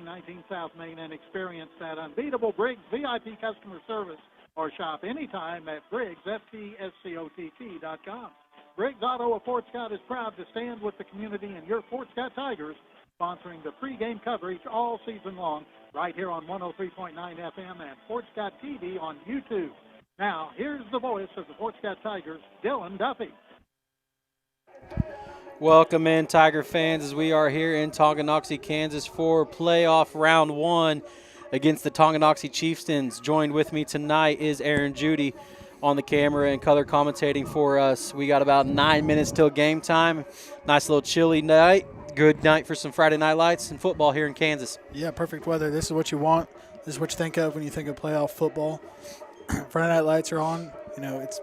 19 South Main, and experience that unbeatable Briggs VIP customer service, or shop anytime at BriggsFTSCOTT.com. Briggs Auto of Fort Scott is proud to stand with the community and your Fort Scott Tigers, sponsoring the pregame coverage all season long, right here on 103.9 FM and Fort Scott TV on YouTube. Now, here's the voice of the Fort Scott Tigers, Dylan Duffy. Welcome in, Tiger fans, as we are here in Tonganoxie, Kansas for playoff round 1 against the Tonganoxie Cheiftains. Joined with me tonight is Aaron Judy on the camera and color commentating for us. We got about 9 minutes till game time. Nice little chilly night. Good night for some Friday night lights and football here in Kansas. Yeah, perfect weather. This is what you want. This is what you think of when you think of playoff football. Friday night lights are on. You know, it's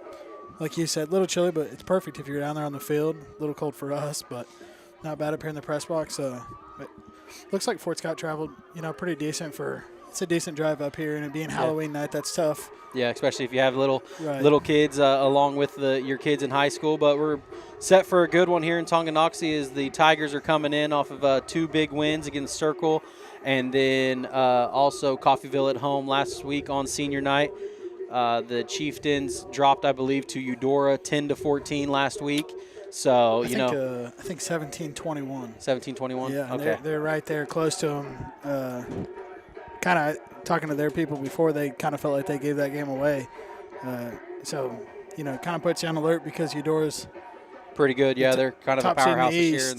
like you said, a little chilly, but it's perfect if you're down there on the field. A little cold for us, but not bad up here in the press box. But looks like Fort Scott traveled, pretty decent for. It's a decent drive up here, and it being Halloween night, that's tough. Yeah, especially if you have little kids along with your kids in high school. But we're set for a good one here in Tonganoxie as the Tigers are coming in off of 2 big wins against Circle, and then also Coffeyville at home last week on senior night. The Cheiftains dropped, I believe, to Eudora 10-14 last week. So, I think 17-21. 17-21? Yeah, okay. They're right there close to them. Kind of talking to their people before, they kind of felt like they gave that game away. So, kind of puts you on alert because Eudora's pretty good. Yeah, they're kind of a powerhouse this year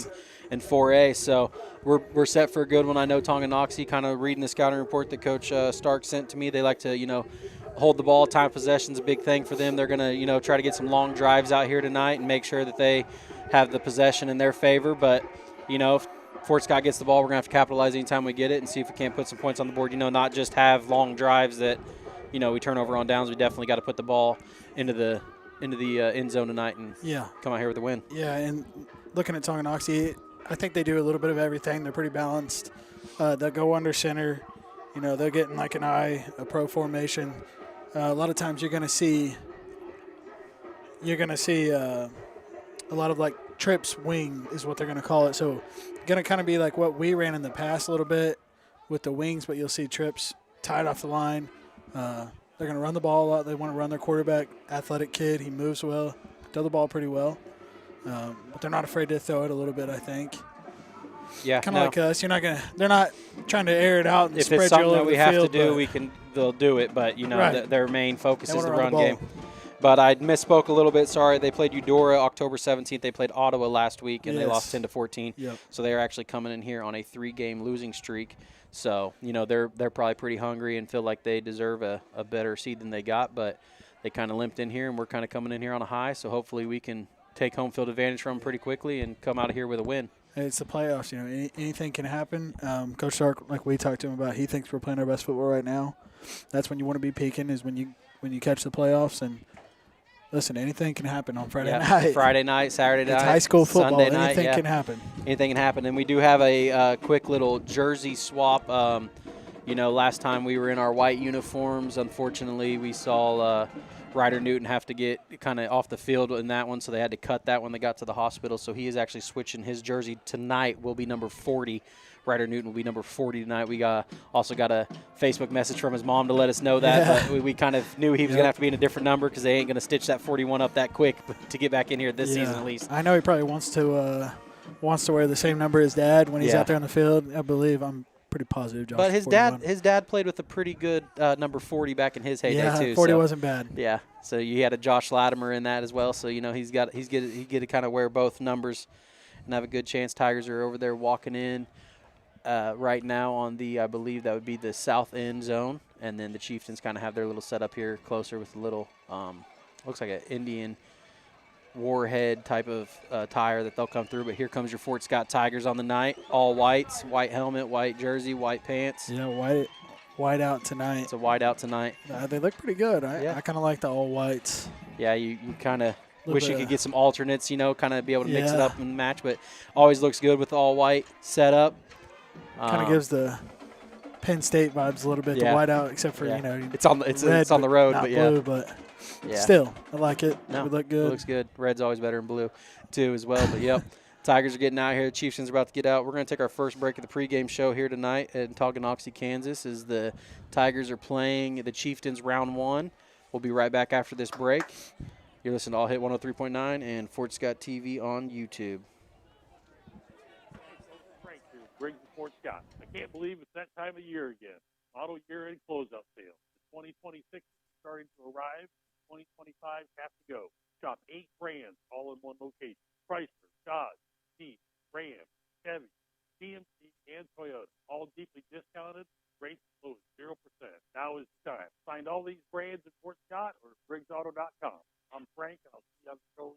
in 4A. So we're set for a good one. I know Tonganoxie, kind of reading the scouting report that Coach Stark sent to me, they like to, hold the ball. Time possession's a big thing for them. They're going to, try to get some long drives out here tonight and make sure that they have the possession in their favor. But, if Fort Scott gets the ball, we're going to have to capitalize anytime we get it and see if we can't put some points on the board. Not just have long drives that, we turn over on downs. We definitely got to put the ball into the end zone tonight and come out here with a win. Yeah, and looking at Tonganoxie, I think they do a little bit of everything. They're pretty balanced. They'll go under center. They'll get in like a pro formation. A lot of times you're going to see a lot of like trips wing is what they're going to call it. So going to kind of be like what we ran in the past a little bit with the wings, but you'll see trips tied off the line. They're going to run the ball a lot. They want to run their quarterback, athletic kid. He moves well, throw the ball pretty well. But they're not afraid to throw it a little bit, I think. Yeah, kind of like us. They're not trying to air it out and if spread it's something you all that over we the have field, to do, they'll do it. But their main focus is the run game. But I misspoke a little bit. Sorry, they played Eudora October 17th. They played Ottawa last week and they lost 10-14. Yep. So they are actually coming in here on a 3-game losing streak. So they're probably pretty hungry and feel like they deserve a better seed than they got. But they kind of limped in here, and we're kind of coming in here on a high. So hopefully we can take home field advantage from them pretty quickly and come out of here with a win. It's the playoffs. Anything can happen. Coach Stark, like we talked to him about, he thinks we're playing our best football right now. That's when you want to be peaking, is when you catch the playoffs. And listen, anything can happen on Friday night. Friday night, Saturday night. It's high school football. Sunday night, anything can happen. Anything can happen. And we do have a quick little jersey swap. Last time we were in our white uniforms, unfortunately, we saw Ryder Newton have to get kind of off the field in that one, so they had to cut that when they got to the hospital. So he is actually switching his jersey tonight. Will be number 40. Ryder Newton will be number 40 tonight. We also got a Facebook message from his mom to let us know that. But we kind of knew he was going to have to be in a different number because they ain't going to stitch that 41 up that quick to get back in here this season at least. I know he probably wants to wear the same number as Dad when he's out there on the field. I believe I'm pretty positive. Josh, but his dad played with a pretty good number 40 back in his heyday too. 40 wasn't bad. Yeah, so you had a Josh Latimer in that as well. So he get to kind of wear both numbers and have a good chance. Tigers are over there walking in right now on I believe that would be the south end zone, and then the Cheiftains kind of have their little setup here closer with a little looks like an Indian warhead type of tire that they'll come through. But here comes your Fort Scott Tigers on the night. All whites, white helmet, white jersey, white pants. Yeah, white out tonight. It's a white out tonight. They look pretty good. I kind of like the all whites. Yeah, you kind of wish you could get some alternates, kind of be able to mix it up and match. But always looks good with the all white setup. Kind of gives the Penn State vibes a little bit. The white out, except for it's on the road, not but blue, but still, I like it. No, it would look good. It looks good. Red's always better than blue, too, as well. But Tigers are getting out here. The Chieftains are about to get out. We're going to take our first break of the pregame show here tonight in Tonganoxie, Kansas, as the Tigers are playing the Chieftains round 1. We'll be right back after this break. You're listening to All Hit 103.9 and Fort Scott TV on YouTube. Frank here, Briggs and Fort Scott. I can't believe it's that time of year again. Auto year-end closeout sale. The 2026 is starting to arrive. 2025 has to go. Shop 8 brands all in one location. Chrysler, Dodge, Jeep, Ram, Chevy, GMC, and Toyota. All deeply discounted. Rates low as 0%. Now is the time. Find all these brands at Fort Scott or BriggsAuto.com. I'm Frank, and I'll see you on the show.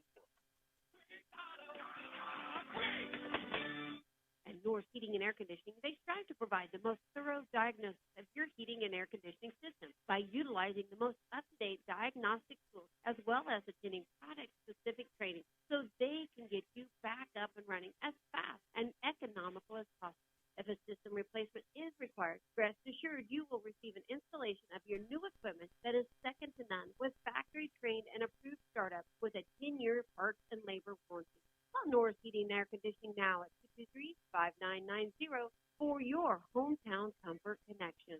At Norris Heating and Air Conditioning, they strive to provide the most thorough diagnosis of your heating and air conditioning system by utilizing the most up-to-date diagnostic tools as well as attending product-specific training so they can get you back up and running as fast and economical as possible. If a system replacement is required, rest assured you will receive an installation of your new equipment that is second to none with factory-trained and approved startup with a 10-year parts and labor warranty. Call Norris Heating and Air Conditioning now at 223-5990 for your hometown comfort connection.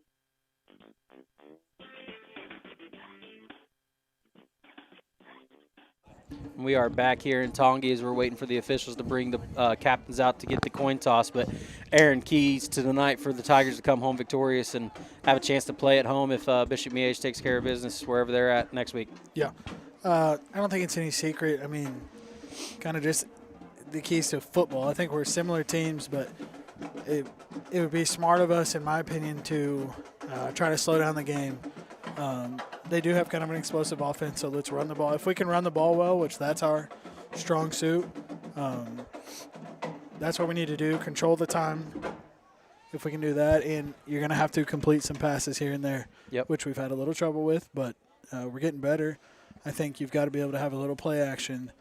We are back here in Tongi as we're waiting for the officials to bring the captains out to get the coin toss. But Aaron, keys to the night for the Tigers to come home victorious and have a chance to play at home if Bishop Miege takes care of business wherever they're at next week. Yeah. I don't think it's any secret. I mean, kind of just the keys to football. I think we're similar teams, but it would be smart of us, in my opinion, to try to slow down the game. They do have kind of an explosive offense, so let's run the ball. If we can run the ball well, which that's our strong suit, that's what we need to do, control the time. If we can do that, and you're going to have to complete some passes here and there, which we've had a little trouble with, but we're getting better. I think you've got to be able to have a little play action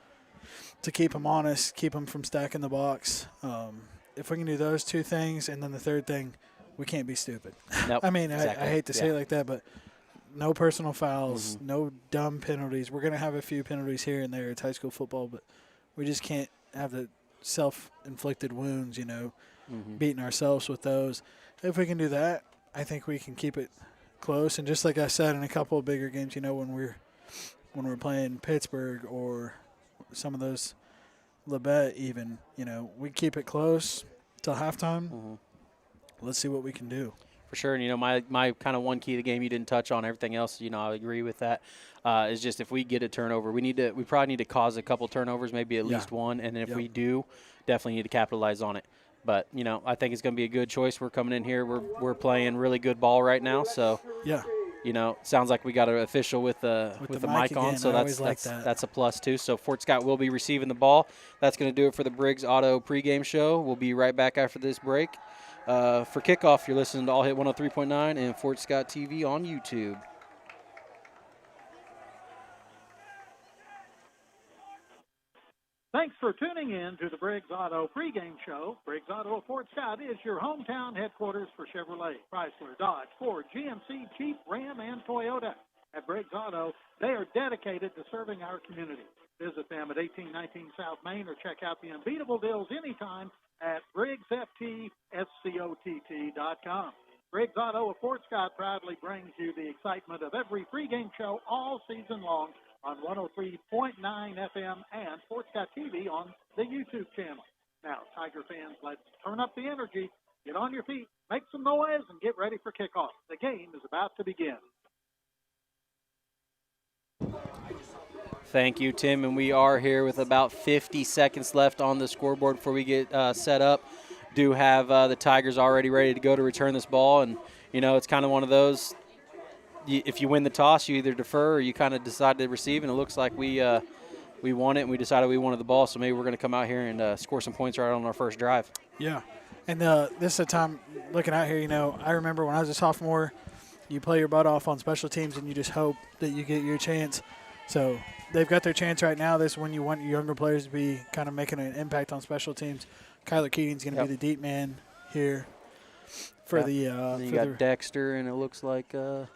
to keep them honest, keep them from stacking the box. If we can do those two things, and then the third thing, we can't be stupid. Nope, I mean, exactly. I hate to say it like that, but no personal fouls, no dumb penalties. We're going to have a few penalties here and there. It's high school football, but we just can't have the self-inflicted wounds, beating ourselves with those. If we can do that, I think we can keep it close. And just like I said in a couple of bigger games, when we're playing Pittsburgh or some of those Labette even, we keep it close till halftime. Let's see what we can do. For sure, and my kind of one key to the game you didn't touch on. Everything else, I agree with that. Is just if we get a turnover, we probably need to cause a couple turnovers, maybe at least one, and then if we do, definitely need to capitalize on it. But I think it's going to be a good choice. We're coming in here, we're playing really good ball right now, so sounds like we got an official with the mic on, again, so that's a plus too. So Fort Scott will be receiving the ball. That's going to do it for the Briggs Auto pregame show. We'll be right back after this break. For kickoff, you're listening to All Hit 103.9 and Fort Scott TV on YouTube. Thanks for tuning in to the Briggs Auto pregame show. Briggs Auto of Fort Scott is your hometown headquarters for Chevrolet, Chrysler, Dodge, Ford, GMC, Jeep, Ram, and Toyota. At Briggs Auto, they are dedicated to serving our community. Visit them at 1819 South Main or check out the unbeatable deals anytime at BriggsFTSCOTT.com. Briggs Auto of Fort Scott proudly brings you the excitement of every pregame show all season long on 103.9 FM and Fort Scott TV on the YouTube channel. Now, Tiger fans, let's turn up the energy, get on your feet, make some noise, and get ready for kickoff. The game is about to begin. Thank you, Tim, and we are here with about 50 seconds left on the scoreboard before we get set up. Do have the Tigers already ready to go to return this ball, and, it's kind of one of those, if you win the toss, you either defer or you kind of decide to receive, and it looks like we won it, and we decided we wanted the ball, so maybe we're going to come out here and score some points right on our first drive. Yeah, and this is a time looking out here, I remember when I was a sophomore, you play your butt off on special teams, and you just hope that you get your chance. So they've got their chance right now. This is when you want your younger players to be kind of making an impact on special teams. Kyler Keating's going to be the deep man here for the you got Dexter, and it looks like it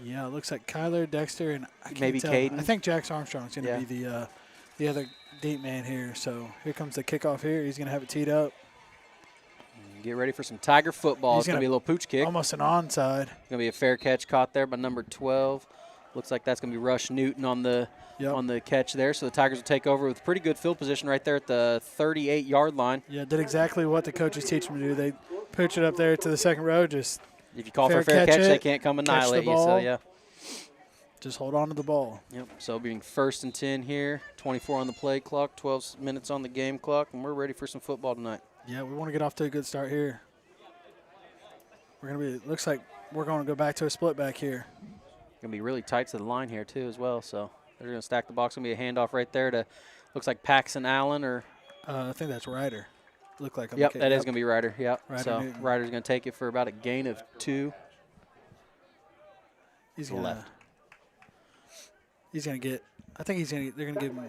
looks like Kyler, Dexter, and maybe Caden. I think Jax Armstrong's going to be the other deep man here. So here comes the kickoff here. He's going to have it teed up. Get ready for some Tiger football. It's going to be a little pooch kick. Almost an onside. Going to be a fair catch caught there by number 12. Looks like that's going to be Rush Newton on the catch there. So the Tigers will take over with pretty good field position right there at the 38-yard line. Yeah, did exactly what the coaches teach them to do. They pooch it up there to the second row. Just if you call for a fair catch, they can't come annihilate you. So, yeah. Just hold on to the ball. Yep. So being 1st and 10 here, 24 on the play clock, 12 minutes on the game clock, and we're ready for some football tonight. Yeah, we want to get off to a good start here. We're going to be, looks like we're going to go back to a split back here. Going to be really tight to the line here too as well. So they're going to stack the box. Going to be a handoff right there to, looks like Paxton Allen or. I think that's Ryder. Look like. Yep, that is going to be Ryder. Yep. So Newton. Ryder's going to take it for about a gain of 2. He's going to. He's going to get. I think he's going to. They're going to give him.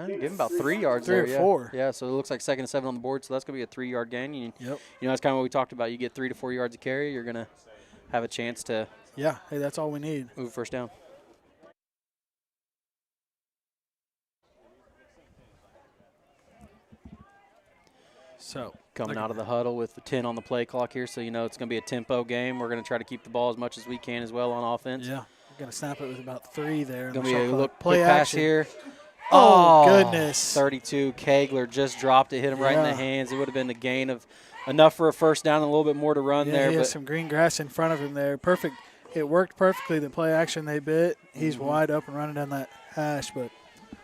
Give him about 3 yards 3 there, or 4. Yeah, so it looks like 2nd and 7 on the board, so that's going to be a 3-yard gain. Yep. You know, that's kind of what we talked about. You get 3 to 4 yards of carry, you're going to have a chance to. Yeah, hey, that's all we need. Move first down. So coming out of the huddle with the 10 on the play clock here, so you know it's going to be a tempo game. We're going to try to keep the ball as much as we can as well on offense. Yeah, we're going to snap it with about 3 there. Going to be a look play pass here. Oh, goodness. 32. Kegler just dropped it, hit him right in the hands. It would have been a gain of enough for a first down and a little bit more to run there. He has some green grass in front of him there. Perfect. It worked perfectly. The play action they bit. He's wide open running down that hash, but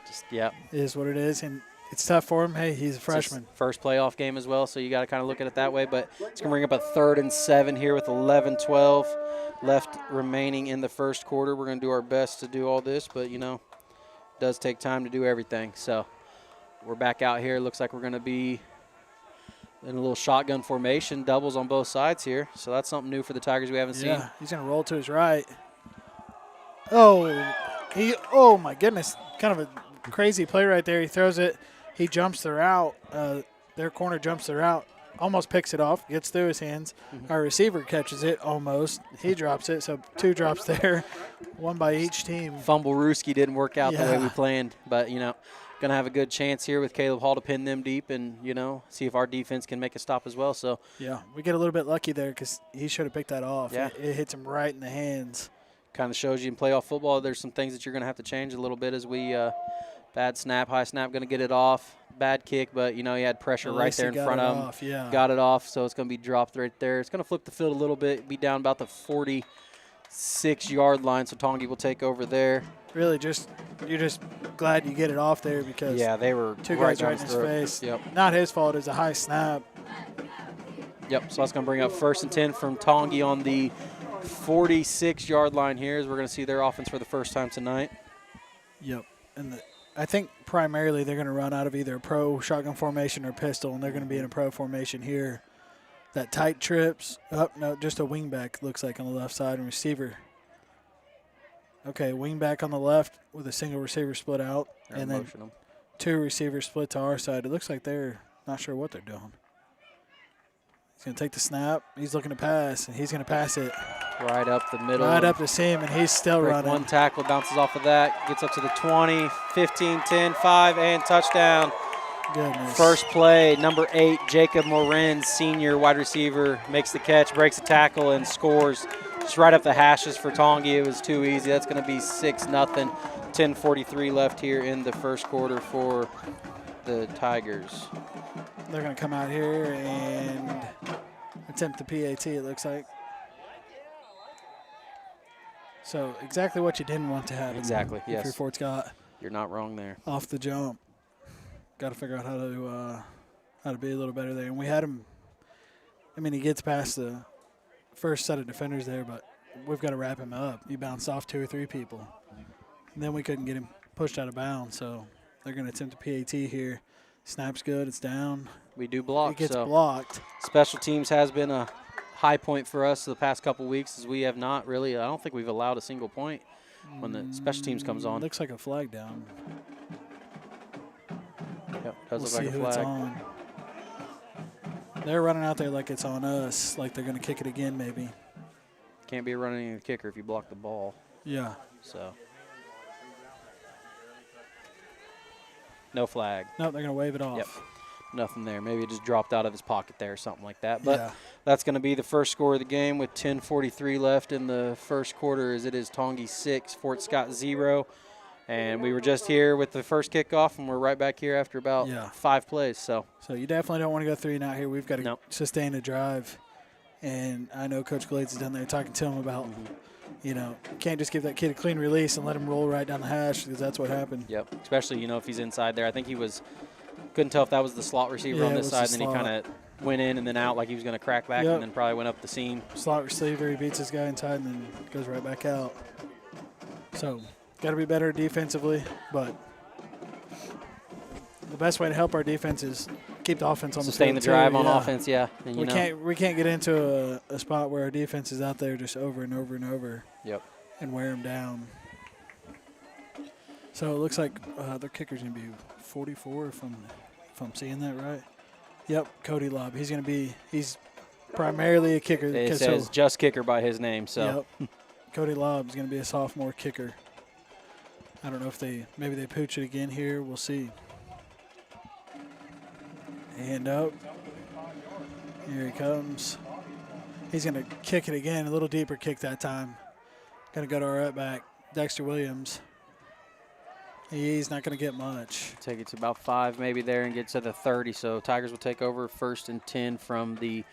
just it is what it is. And it's tough for him. Hey, he's a freshman. First playoff game as well, so you got to kind of look at it that way. But it's going to bring up a 3rd and 7 here with 11-12 left remaining in the first quarter. We're going to do our best to do all this, but, you know, it does take time to do everything. So we're back out here. Looks like we're going to be in a little shotgun formation, doubles on both sides here. So that's something new for the Tigers we haven't seen. Yeah, he's going to roll to his right. Oh, my goodness. Kind of a crazy play right there. He throws it. He jumps the route. Their corner jumps the route, almost picks it off, gets through his hands. Our receiver catches it almost. He drops it, so 2 drops there, 1 by each team. Fumble-Rooski didn't work out the way we planned, but, you know, going to have a good chance here with Caleb Hall to pin them deep and, you know, see if our defense can make a stop as well. So yeah, we get a little bit lucky there because he should have picked that off. Yeah. It hits him right in the hands. Kind of shows you in playoff football there's some things that you're going to have to change a little bit as we bad snap, high snap, going to get it off. Bad kick, but, you know, he had pressure right there in front of him. Yeah. Got it off, so it's going to be dropped right there. It's going to flip the field a little bit, be down about the 46-yard line, so Tongi will take over there. Really, you're just glad you get it off there because they were 2 guys right in his face. Yep. Not his fault. It's a high snap. Yep, so that's going to bring up 1st and 10 from Tongi on the 46-yard line here as we're going to see their offense for the first time tonight. Yep, and I think primarily they're going to run out of either a pro shotgun formation or pistol, and they're going to be in a pro formation here. That tight trips. Oh, no, just a wingback looks like on the left side and receiver. Okay, wingback on the left with a single receiver split out. And then 2 receivers split to our side. It looks like they're not sure what they're doing. He's going to take the snap. He's looking to pass, and he's going to pass it. Right up the middle. Right up to seam, and he's still running. 1 tackle, bounces off of that, gets up to the 20, 15, 10, 5, and touchdown. Goodness. First play, number 8, Jacob Morin, senior wide receiver, makes the catch, breaks a tackle, and scores. Just right up the hashes for Tongi. It was too easy. That's going to be 6-0. 10:43 left here in the first quarter for the Tigers. They're going to come out here and attempt the PAT, it looks like. So exactly what you didn't want to happen. Exactly, yes. If you're Fort Scott. You're not wrong there. Off the jump. Got to figure out how to be a little better there. And we had him, I mean, he gets past the first set of defenders there, but we've got to wrap him up. He bounced off 2 or 3 people. And then we couldn't get him pushed out of bounds, so they're going to attempt a PAT here. Snap's good. It's down. We do block. It gets blocked. Special teams has been a high point for us the past couple weeks as we have not really, I don't think we've allowed a single point when the special teams comes on. Looks like a flag down. Yep, does We'll look like see a who flag. it's on. They're running out there like it's on us, like they're going to kick it again maybe. Can't be running the kicker if you block the ball. Yeah. So No flag. No, they're going to wave it off. Yep. Nothing there. Maybe it just dropped out of his pocket there or something like that. But yeah. that's going to be the first score of the game with 10:43 left in the first quarter, as it is Tonganoxie 6, Fort Scott 0. And we were just here with the first kickoff, and we're right back here after about 5 plays. So you definitely don't want to go 3 and out here. We've got to sustain a drive. And I know Coach Glades is down there talking to him about, you know, can't just give that kid a clean release and let him roll right down the hash, because that's what happened. Yep, especially, you know, if he's inside there. I think he was – couldn't tell if that was the slot receiver on this side, and then he kind of went in and then out like he was going to crack back and then probably went up the seam. Slot receiver, he beats this guy inside and then goes right back out. So got to be better defensively, but the best way to help our defense is keep the offense on the field. Sustain the drive on offense, And, we can't get into a spot where our defense is out there just over and over and over. Yep. And wear them down. So it looks like their kicker's going to be 44 if I'm seeing that right. Yep, Cody Lobb. He's primarily a kicker. It says just kicker by his name. So yep. Cody Lobb is going to be a sophomore kicker. I don't know if maybe they pooch it again here. We'll see. Hand up. Here he comes. He's going to kick it again. A little deeper kick that time. Going to go to our right back, Dexter Williams. He's not going to get much. Take it to about 5 maybe there and get to the 30. So Tigers will take over 1st and 10 from the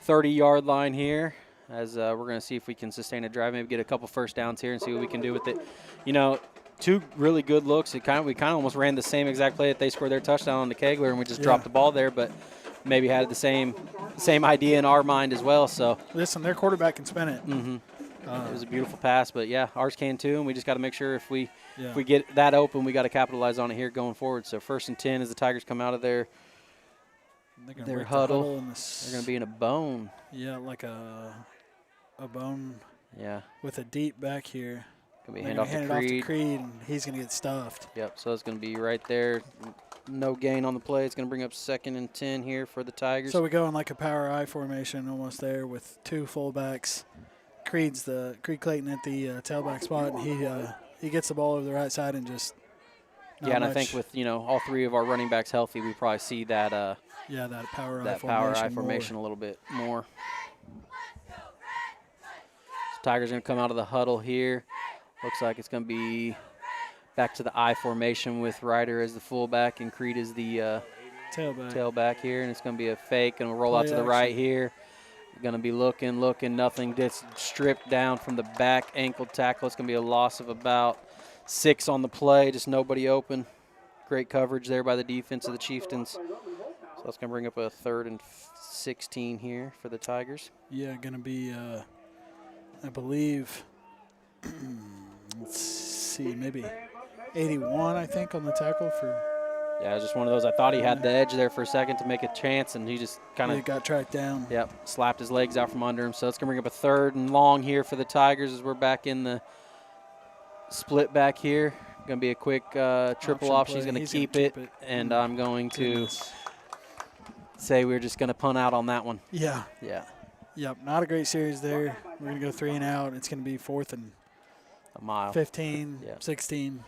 30-yard line here, as we're going to see if we can sustain a drive, maybe get a couple first downs here and see what we can do with it. You know, 2 really good looks. We kind of almost ran the same exact play that they scored their touchdown on the Kegler, and we just dropped the ball there, but maybe had the same idea in our mind as well. So listen, their quarterback can spin it. Mm-hmm. It was a beautiful pass, but ours can too, and we just got to make sure if we get that open, we got to capitalize on it here going forward. So 1st and 10 as the Tigers come out of their huddle. They're going to be in a bone. Yeah, like a bone. Yeah. With a deep back here. Going to be hand off to Creed, and he's going to get stuffed. Yep, so it's going to be right there. No gain on the play. It's going to bring up 2nd and 10 here for the Tigers. So we go in like a power I formation almost there with 2 fullbacks. Creed Clayton at the tailback spot, and he gets the ball over the right side and just and I think with all 3 of our running backs healthy, we probably see that that power I formation a little bit more. So Tigers going to come out of the huddle here. Looks like it's going to be back to the I formation with Ryder as the fullback and Creed as the tailback here, and it's going to be a fake and we'll roll out to the right here. Going to be looking, nothing. Gets stripped down from the back ankle tackle. It's going to be a loss of about 6 on the play, just nobody open. Great coverage there by the defense of the Cheiftains. So that's going to bring up a 3rd and 16 here for the Tigers. Yeah, going to be, I believe, let's see, maybe 81, I think, on the tackle for. Yeah, it was just one of those. I thought he had the edge there for a second to make a chance, and he just kind of got tracked down. Yep, slapped his legs out from under him. So it's going to bring up a 3rd and long here for the Tigers as we're back in the split back here. Going to be a quick triple option. He's going to keep it, and I'm going to say we're just going to punt out on that one. Yeah. Yeah. Yep, not a great series there. We're going to go 3 and out. It's going to be 4th and a mile. 15, 16.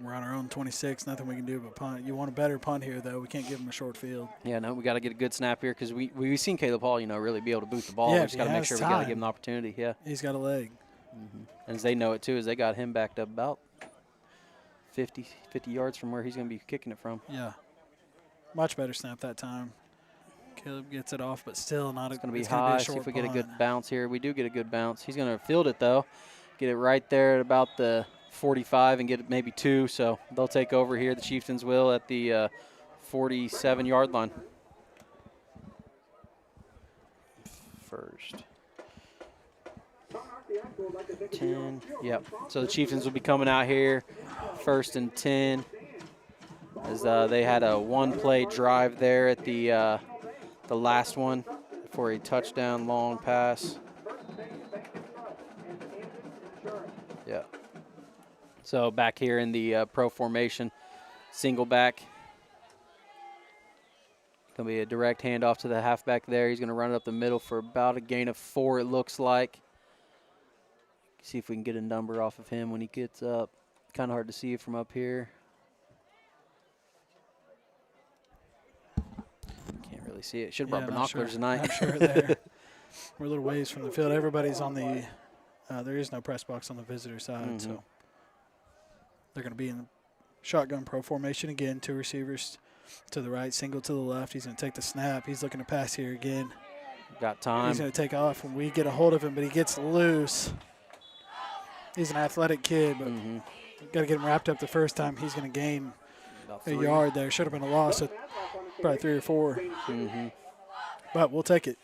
We're on our own 26. Nothing we can do but punt. You want a better punt here, though. We can't give them a short field. Yeah, no, we got to get a good snap here because we've seen Caleb Hall, really be able to boot the ball. We just got to make sure we got to give him the opportunity. Yeah, he's got a leg. And as they know it too, as they got him backed up about 50 yards from where he's going to be kicking it from. Yeah, much better snap that time. Caleb gets it off, but still not. It's going to be high. See if we get a good bounce here. We do get a good bounce. He's going to field it though. Get it right there at about the 45 and get maybe 2, so they'll take over here. The Cheiftains will at the 47-yard line. First. 10, yep. So the Cheiftains will be coming out here 1st and 10 as they had a 1-play drive there at the last one for a touchdown long pass. Yeah. So back here in the pro formation, single back. Going to be a direct handoff to the halfback there. He's going to run it up the middle for about a gain of 4, it looks like. See if we can get a number off of him when he gets up. Kind of hard to see it from up here. see it. Should have brought binoculars tonight. Not sure there. We're a little ways from the field. Everybody's on the there is no press box on the visitor side, so they're going to be in the shotgun pro formation again. 2 receivers to the right, single to the left. He's going to take the snap. He's looking to pass here again. Got time. He's going to take off when we get a hold of him, but he gets loose. He's an athletic kid, but got to get him wrapped up the first time. He's going to gain a yard there. Should have been a loss of probably 3 or 4. But we'll take it.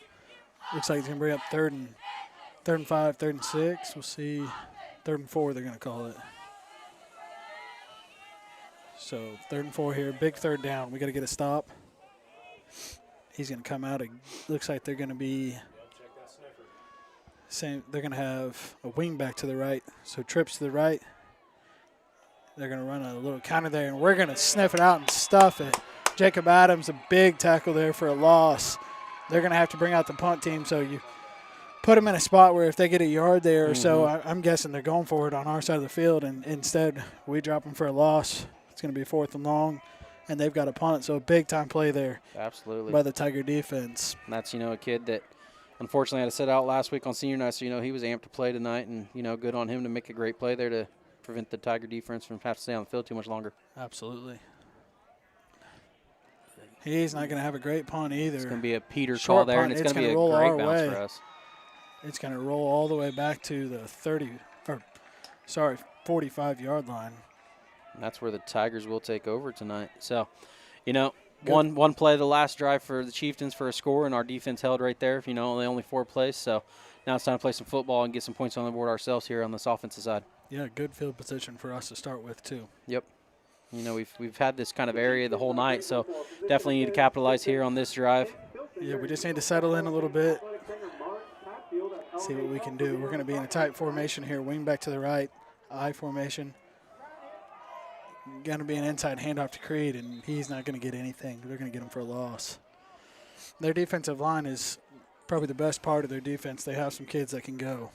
Looks like he's going to bring up third and 5, 3rd and 6. We'll see. 3rd and 4 they're going to call it. So 3rd and 4 here. Big 3rd down. We got to get a stop. He's going to come out. It looks like they're going to be same. They're going to have a wing back to the right. So trips to the right. They're going to run a little counter there, and we're going to sniff it out and stuff it. Jacob Adams, a big tackle there for a loss. They're going to have to bring out the punt team, so you put them in a spot where if they get a yard there or so, I'm guessing they're going for it on our side of the field, and instead we drop them for a loss. It's going to be 4th and long, and they've got a punt, so a big-time play there. Absolutely. By the Tiger defense. And that's, a kid that unfortunately had to sit out last week on senior night, so, he was amped to play tonight, and, good on him to make a great play there to prevent the Tiger defense from having to stay on the field too much longer. Absolutely. He's not going to have a great punt either. It's going to be a Peter call there, and it's going to be a great bounce for us. It's going to roll all the way back to the 45-yard line. And that's where the Tigers will take over tonight. So, one play the last drive for the Cheiftains for a score, and our defense held right there, only 4 plays. So now it's time to play some football and get some points on the board ourselves here on this offensive side. Yeah, good field position for us to start with, too. Yep. We've had this kind of area the whole night, so definitely need to capitalize here on this drive. Yeah, we just need to settle in a little bit, see what we can do. We're going to be in a tight formation here, wing back to the right, I formation. Going to be an inside handoff to Creed, and he's not going to get anything. They're going to get him for a loss. Their defensive line is probably the best part of their defense. They have some kids that can go.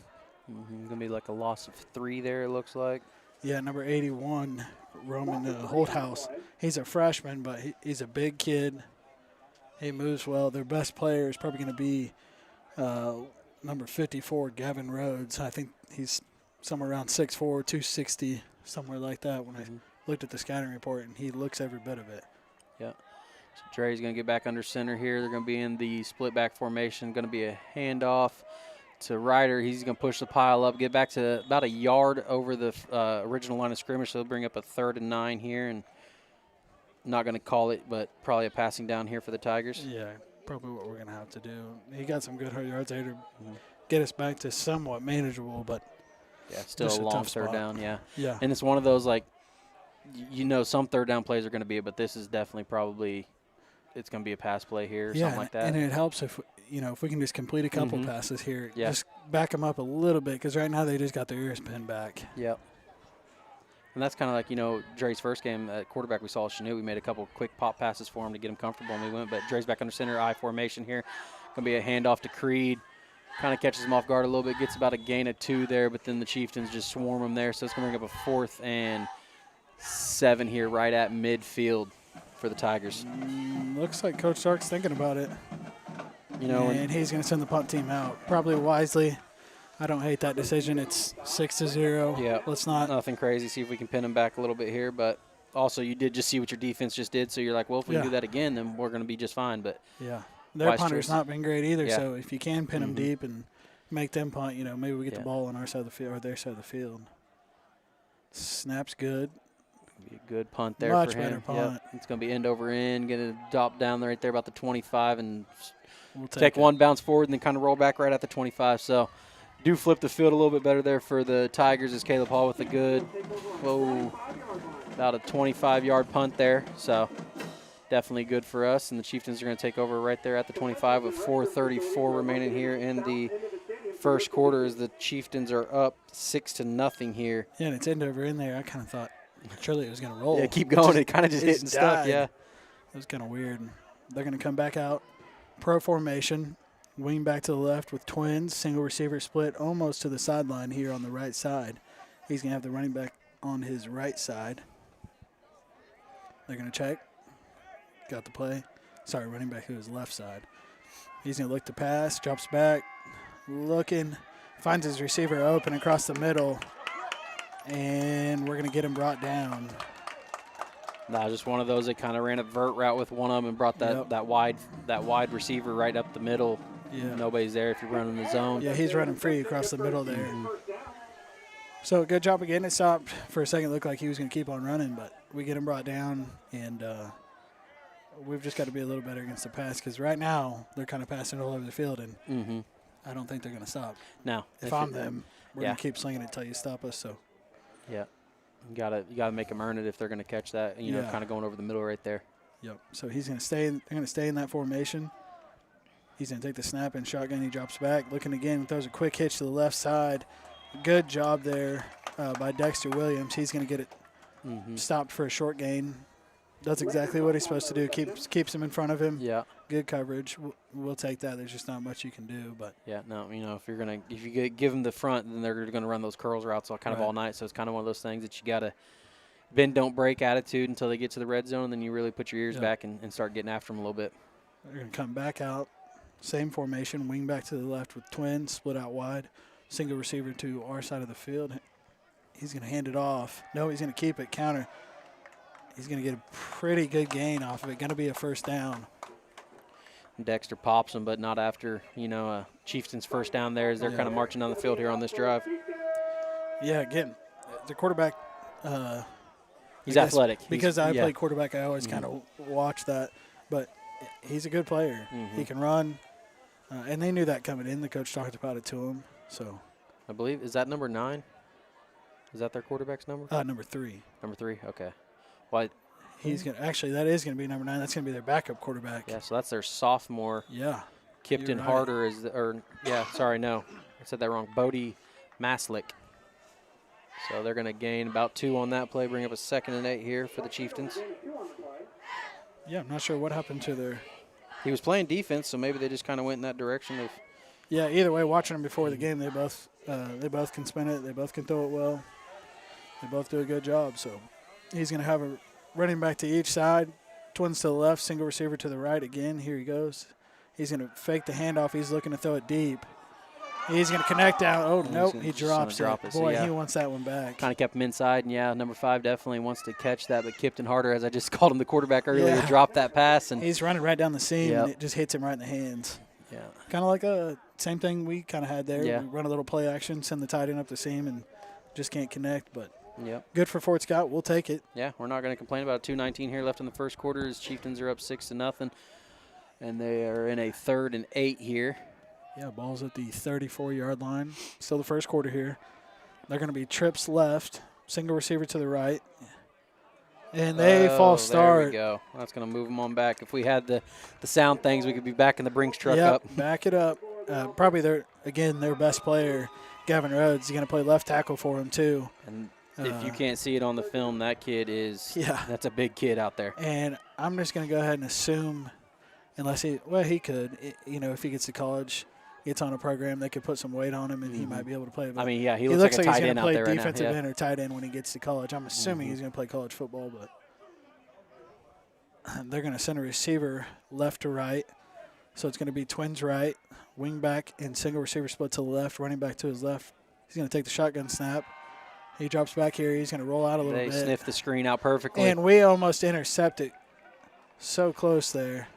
Going to be like a loss of 3 there, it looks like. Yeah, number 81, Roman Holthouse. He's a freshman, but he's a big kid. He moves well. Their best player is probably going to be number 54, Gavin Rhodes. I think he's somewhere around 6'4", 260, somewhere like that when I looked at the scouting report, and he looks every bit of it. Yeah. So Dre's going to get back under center here. They're going to be in the split back formation. Going to be a handoff to Ryder. He's going to push the pile up, get back to about a yard over the original line of scrimmage, so they'll bring up a 3rd and 9 here, and not going to call it, but probably a passing down here for the Tigers. Yeah, probably what we're going to have to do. He got some good yards there to get us back to somewhat manageable, but yeah, still a long 3rd down, yeah. Yeah. And it's one of those, some 3rd down plays are going to be it, but this is definitely probably it's going to be a pass play here or something like that. And it helps if we can just complete a couple passes here. Yeah. Just back them up a little bit, because right now they just got their ears pinned back. Yep. And that's kind of like, Dre's first game at quarterback we saw Chanute. We made a couple quick pop passes for him to get him comfortable, and we went. But Dre's back under center, I formation here. Going to be a handoff to Creed. Kind of catches him off guard a little bit, gets about a gain of 2 there, but then the Cheiftains just swarm him there. So it's going to bring up a 4th and 7 here right at midfield for the Tigers. Looks like Coach Stark's thinking about it. And he's going to send the punt team out, probably wisely. I don't hate that decision. It's 6-0. Yeah, let's not. Nothing crazy. See if we can pin them back a little bit here. But also, you did just see what your defense just did. So you're like, well, if we can do that again, then we're going to be just fine. But yeah, their punter's not been great either. Yeah. So if you can pin them deep and make them punt, maybe we get the ball on our side of the field or their side of the field. Snap's good. Be a good punt there Much for him. Better punt. Yep. It's going to be end over end. Going to drop down there right there about the 25 and we'll take one bounce forward and then kind of roll back right at the 25. So do flip the field a little bit better there for the Tigers as Caleb Hall with a good, about a 25-yard punt there. So definitely good for us. And the Cheiftains are going to take over right there at the 25 with 4:34 remaining here in the first quarter as the Cheiftains are up 6-0 here. Yeah, and it's end over in there. I kind of thought surely it was going to roll. Yeah, keep going. It kind of just hit and stuck, yeah. It was kind of weird. They're going to come back out. Pro formation, wing back to the left with twins, single receiver split almost to the sideline here on the right side. He's going to have the running back on his right side. They're going to check. Got the play. Sorry, running back to his left side. He's going to look to pass, drops back, looking, finds his receiver open across the middle, and we're going to get him brought down. No, just one of those that kind of ran a vert route with one of them and brought that wide receiver right up the middle. Yeah. Nobody's there if you're running the zone. Yeah, he's running free across the middle there. So good job of getting it stopped. For a second, it looked like he was going to keep on running, but we get him brought down, and we've just got to be a little better against the pass because right now they're kind of passing all over the field, and I don't think they're going to stop. No. If I'm them, we're going to keep slinging it until you stop us. So. Yeah. You gotta make them earn it if they're going to catch that, you know, kind of going over the middle right there. Yep. So he's going to stay. They're going to stay in that formation. He's going to take the snap and shotgun. He drops back, looking again, throws a quick hitch to the left side. Good job there by Dexter Williams. He's going to get it stopped for a short gain. Does exactly what he's supposed to do. Keeps him in front of him. Yeah. Good coverage. We'll take that. There's just not much you can do. But yeah, no, you know, if you give them the front, then they're going to run those curls routes all night. So it's kind of one of those things that you got to bend, don't break attitude until they get to the red zone, and then you really put your ears back and start getting after them a little bit. They're going to come back out. Same formation, wing back to the left with twins, split out wide. Single receiver to our side of the field. He's going to hand it off. No, he's going to keep it, counter. He's going to get a pretty good gain off of it. Going to be a first down. Dexter pops him, but not after, Cheiftains' first down there as they're kind of marching down the field here on this drive. Yeah, again, the quarterback. He's athletic. Because I play quarterback, I always kind of watch that. But he's a good player. He can run. And they knew that coming in. The coach talked about it to him. So, I believe, is that number 9? Is that their quarterback's number? Number 3. Number 3, okay. Well, he's going to actually, that is going to be number 9. That's going to be their backup quarterback. Yeah, so that's their sophomore. Yeah. Kipton Harder is I said that wrong. Bodie Maslick. So they're going to gain about 2 on that play, bring up a 2nd and 8 here for the Cheiftains. Yeah, I'm not sure what happened to their. He was playing defense, so maybe they just kind of went in that direction of. Yeah, either way, watching them before the game, they both can spin it. They both can throw it well. They both do a good job. So he's going to have a running back to each side, twins to the left, single receiver to the right again. Here he goes. He's going to fake the handoff. He's looking to throw it deep. He's going to connect down. Oh, nope, he drops it. Boy, he wants that one back. Kind of kept him inside, and, number 5 definitely wants to catch that. But Kipton Harder, as I just called him the quarterback earlier, dropped that pass. And he's running right down the seam, and it just hits him right in the hands. Yeah. Kind of like a same thing we kind of had there. Yeah. We run a little play action, send the tight end up the seam, and just can't connect. But good for Fort Scott. We'll take it. Yeah, we're not going to complain about it. 2:19 here left in the first quarter as Cheiftains are up 6-0, and they are in a 3rd and 8 here. Yeah, ball's at the 34-yard line. Still the first quarter here. They're going to be trips left, single receiver to the right. And they false start. There we go. That's going to move them on back. If we had the sound things, we could be backing the Brinks truck up. Back it up. Probably their best player, Gavin Rhodes, is going to play left tackle for him too. And if you can't see it on the film, that kid is that's a big kid out there. And I'm just going to go ahead and assume, unless he could, if he gets to college, gets on a program, they could put some weight on him, and he might be able to play. But he looks like a tight end out there right now. He's going to play defensive end or tight end when he gets to college. I'm assuming he's going to play college football, but they're going to send a receiver left to right. So it's going to be twins right, wing back, and single receiver split to the left, running back to his left. He's going to take the shotgun snap. He drops back here. He's going to roll out a little bit. They sniff the screen out perfectly. And we almost intercept it. So close there.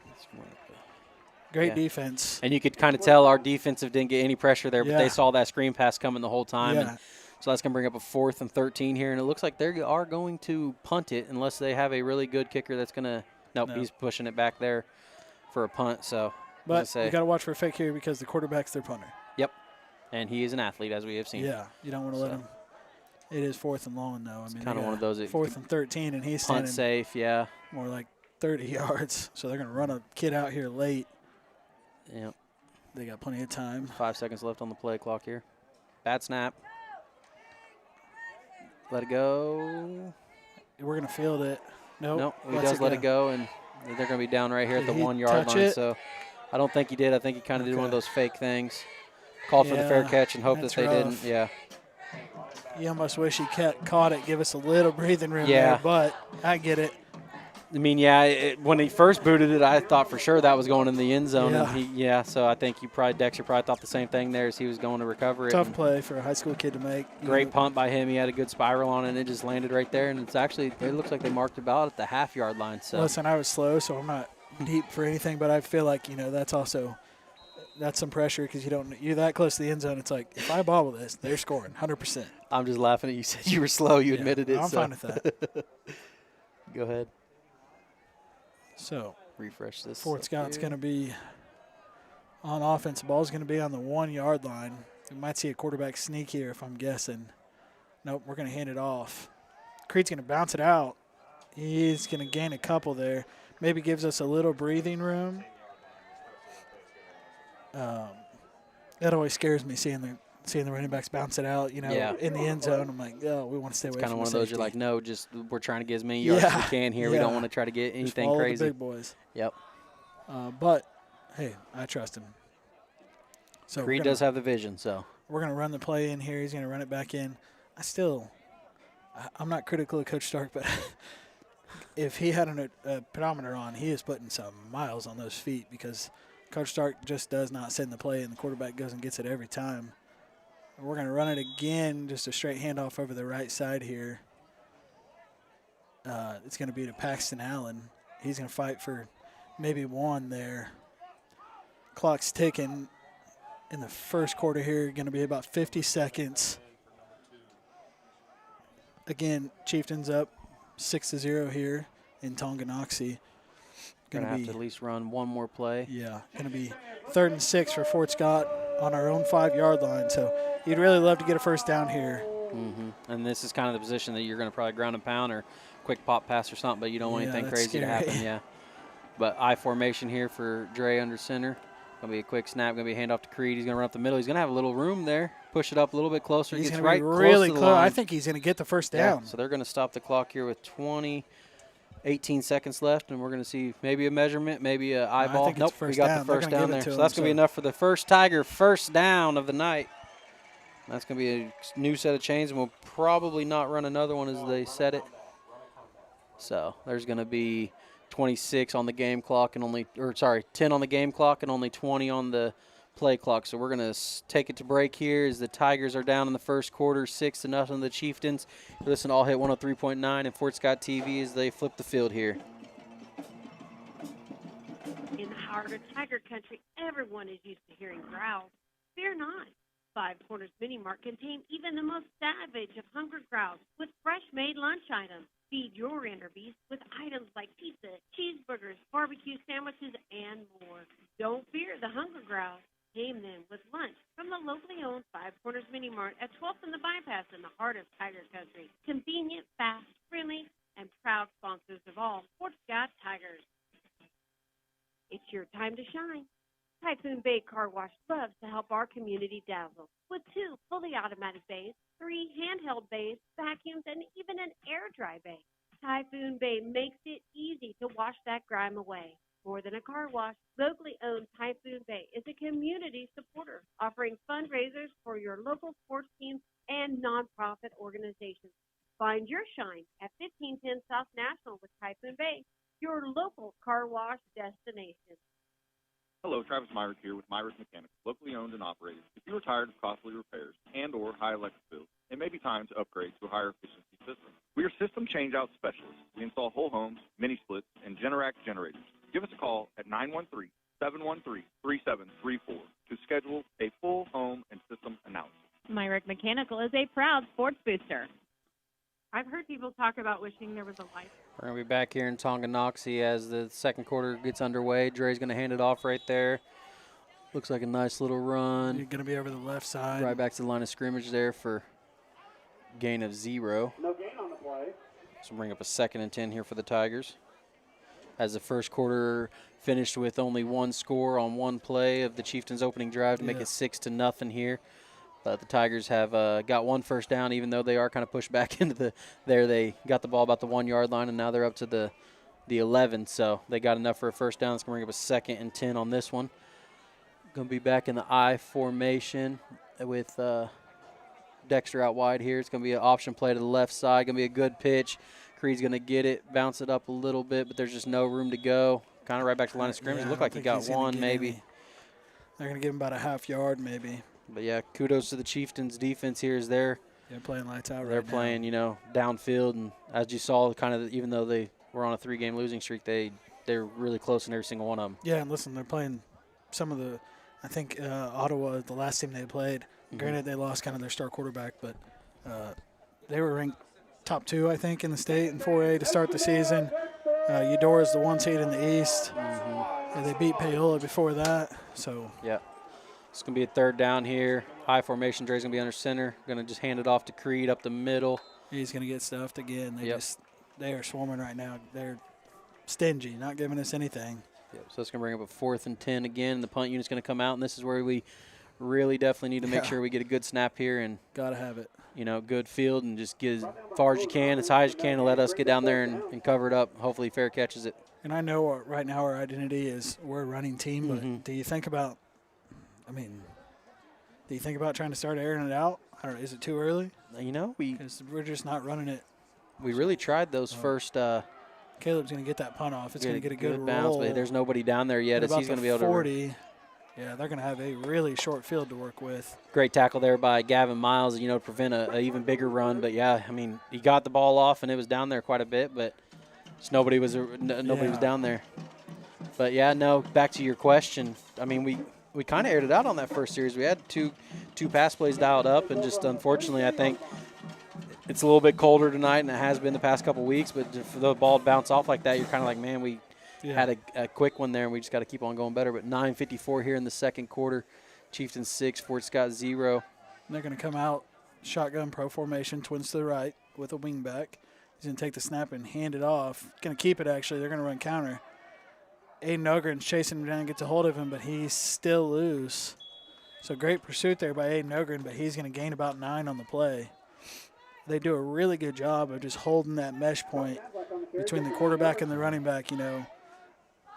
Great defense. And you could kind of tell our defensive didn't get any pressure there, but they saw that screen pass coming the whole time. Yeah. And so that's going to bring up a 4th and 13 here. And it looks like they are going to punt it unless they have a really good kicker that's going to – nope, he's pushing it back there for a punt. So, but you got to watch for a fake here because the quarterback's their punter. Yep. And he is an athlete, as we have seen. Yeah, you don't want to let him. It is 4th and long, though. It's kind of one of those. 4th and 13, and he's standing punt safe, more like 30 yards. So they're going to run a kid out here late. Yep. They got plenty of time. 5 seconds left on the play clock here. Bad snap. Let it go. We're going to field it. Nope. He does let it go, and they're going to be down right here at the 1-yard line. It? So I don't think he did. I think he kind of did one of those fake things. Called for the fair catch and hoped that they didn't. Yeah. You almost wish he caught it, give us a little breathing room there, but I get it. I mean, yeah, when he first booted it, I thought for sure that was going in the end zone. Yeah. And so I think Dexter probably thought the same thing there as he was going to recover it. Tough play for a high school kid to make. Great punt by him. He had a good spiral on it, and it just landed right there. And it looks like they marked about at the half-yard line. So listen, I was slow, so I'm not deep for anything, but I feel like, that's some pressure because you're that close to the end zone. It's like, if I bobble this, they're scoring 100%. I'm just laughing at you. Said you were slow. You admitted it. I'm fine with that. Go ahead. So refresh this. Fort Scott's going to be on offense. The ball's going to be on the 1-yard line. We might see a quarterback sneak here if I'm guessing. Nope, we're going to hand it off. Creed's going to bounce it out. He's going to gain a couple there. Maybe gives us a little breathing room. That always scares me, seeing the running backs bounce it out, in the end zone. I'm like, oh, we want to stay away from kind of one of safety. those you're like, no, just we're trying to get as many yards as we can here. We don't want to try to get anything just crazy. The big boys. Yep. But, hey, I trust him. So Creed does have the vision, so. We're going to run the play in here. He's going to run it back in. I'm not critical of Coach Stark, but if he had a pedometer on, he is putting some miles on those feet because Coach Stark just does not send the play, and the quarterback goes and gets it every time. We're going to run it again, just a straight handoff over the right side here. It's going to be to Paxton Allen. He's going to fight for maybe one there. Clock's ticking in the first quarter here, going to be about 50 seconds. Again, Cheiftains up 6-0 here in Tonganoxie. Going to have to at least run one more play. Yeah, going to be 3rd and 6 for Fort Scott on our own 5-yard line. So you'd really love to get a first down here. Mm-hmm. And this is kind of the position that you're going to probably ground and pound or quick pop pass or something, but you don't want anything crazy to happen. Yeah. But I formation here for Dre under center. Going to be a quick snap. Going to be a handoff to Creed. He's going to run up the middle. He's going to have a little room there. Push it up a little bit closer. He's gets right really close. I think he's going to get the first down. Yeah, so they're going to stop the clock here with 18 seconds left, and we're going to see maybe a measurement, maybe an eyeball. Nope, we got the first down there. So that's going to be enough for the first Tiger first down of the night. That's going to be a new set of chains, and we'll probably not run another one as they set it. So there's going to be 26 on the game clock and 10 on the game clock and only 20 on the play clock. So we're going to take it to break here as the Tigers are down in the first quarter, 6-0 the Cheiftains. Listen to All Hit 103.9 and Fort Scott TV as they flip the field here. In the heart of Tiger Country, everyone is used to hearing growls. Fear not. Five Corners Mini Mart contains even the most savage of hunger growls with fresh-made lunch items. Feed your inner beast with items like pizza, cheeseburgers, barbecue sandwiches, and more. Don't fear the hunger growls. Tame them with lunch from the locally owned Five Corners Mini Mart at 12th and the Bypass in the heart of Tiger Country. Convenient, fast, friendly, and proud sponsors of all Fort Scott Tigers. It's your time to shine. Typhoon Bay Car Wash loves to help our community dazzle with 2 fully automatic bays, 3 handheld bays, vacuums, and even an air dry bay. Typhoon Bay makes it easy to wash that grime away. More than a car wash, locally owned Typhoon Bay is a community supporter, offering fundraisers for your local sports teams and nonprofit organizations. Find your shine at 1510 South National with Typhoon Bay, your local car wash destination. Hello, Travis Myrick here with Myrick Mechanics, locally owned and operated. If you are tired of costly repairs and or high electric bills, it may be time to upgrade to a higher efficiency system. We are system change-out specialists. We install whole homes, mini-splits, and Generac generators. Give us a call at 913-713-3734 to schedule a full home and system analysis. Myrick Mechanical is a proud sports booster. I've heard people talk about wishing there was a light. We're going to be back here in Tonganoxie as the second quarter gets underway. Dre's going to hand it off right there. Looks like a nice little run. You're going to be over the left side. Right back to the line of scrimmage there for gain of 0. No gain on the play. So bring up a 2nd and 10 here for the Tigers. As the first quarter finished with only one score on one play of the Cheiftains' opening drive to make it 6-0 here. But the Tigers have got one first down, even though they are kind of pushed back into there. They got the ball about the 1-yard line, and now they're up to the 11. So they got enough for a first down. It's going to bring up a 2nd and 10 on this one. Going to be back in the I formation with Dexter out wide here. It's going to be an option play to the left side. Going to be a good pitch. Creed's going to get it, bounce it up a little bit, but there's just no room to go. Kind of right back to the line of scrimmage. It looked like he got one, maybe. They're going to give him about a half yard, maybe. But, yeah, kudos to the Cheiftains defense here as they're playing lights out right now. They're playing, downfield. And as you saw, kind of even though they were on a 3-game losing streak, they're really close in every single one of them. Yeah, and listen, they're playing some of the – I think Ottawa, the last team they played, granted they lost kind of their star quarterback, but they were ranked top 2, I think, in the state in 4A to start the season. Eudora is the 1 seed in the East. And they beat Paola before that. So yeah. It's going to be a 3rd down here. High formation. Dre's going to be under center. Going to just hand it off to Creed up the middle. He's going to get stuffed again. They are swarming right now. They're stingy, not giving us anything. Yep. So it's going to bring up a 4th and 10 again. The punt unit's going to come out, and this is where we really definitely need to make sure we get a good snap here. And got to have it. Good field and just get as far as you can, as high as you can, and let us get down there and cover it up. Hopefully Fair catches it. And I know right now our identity is we're a running team, but do you think about trying to start airing it out? Or is it too early? Because we're just not running it. We really tried those first. Caleb's going to get that punt off. It's going to get a good bounce, roll. but there's nobody down there yet. He's going to be able 40. to. Yeah, they're going to have a really short field to work with. Great tackle there by Gavin Miles, to prevent an even bigger run. But, yeah, he got the ball off, and it was down there quite a bit, but just nobody was down there. But, yeah, no, back to your question. We kind of aired it out on that first series. We had two pass plays dialed up, and just unfortunately I think it's a little bit colder tonight, and it has been the past couple weeks. But for the ball to bounce off like that, you're kind of like, man, we had a quick one there, and we just got to keep on going better. But 9:54 here in the second quarter. Cheiftains 6, Fort Scott 0. And they're going to come out shotgun pro formation, twins to the right with a wing back. He's going to take the snap and hand it off. Going to keep it, actually. They're going to run counter. Aiden Ogren's chasing him down and gets a hold of him, but he's still loose. So great pursuit there by Aiden Ogren, but he's going to gain about 9 on the play. They do a really good job of just holding that mesh point between the quarterback and the running back,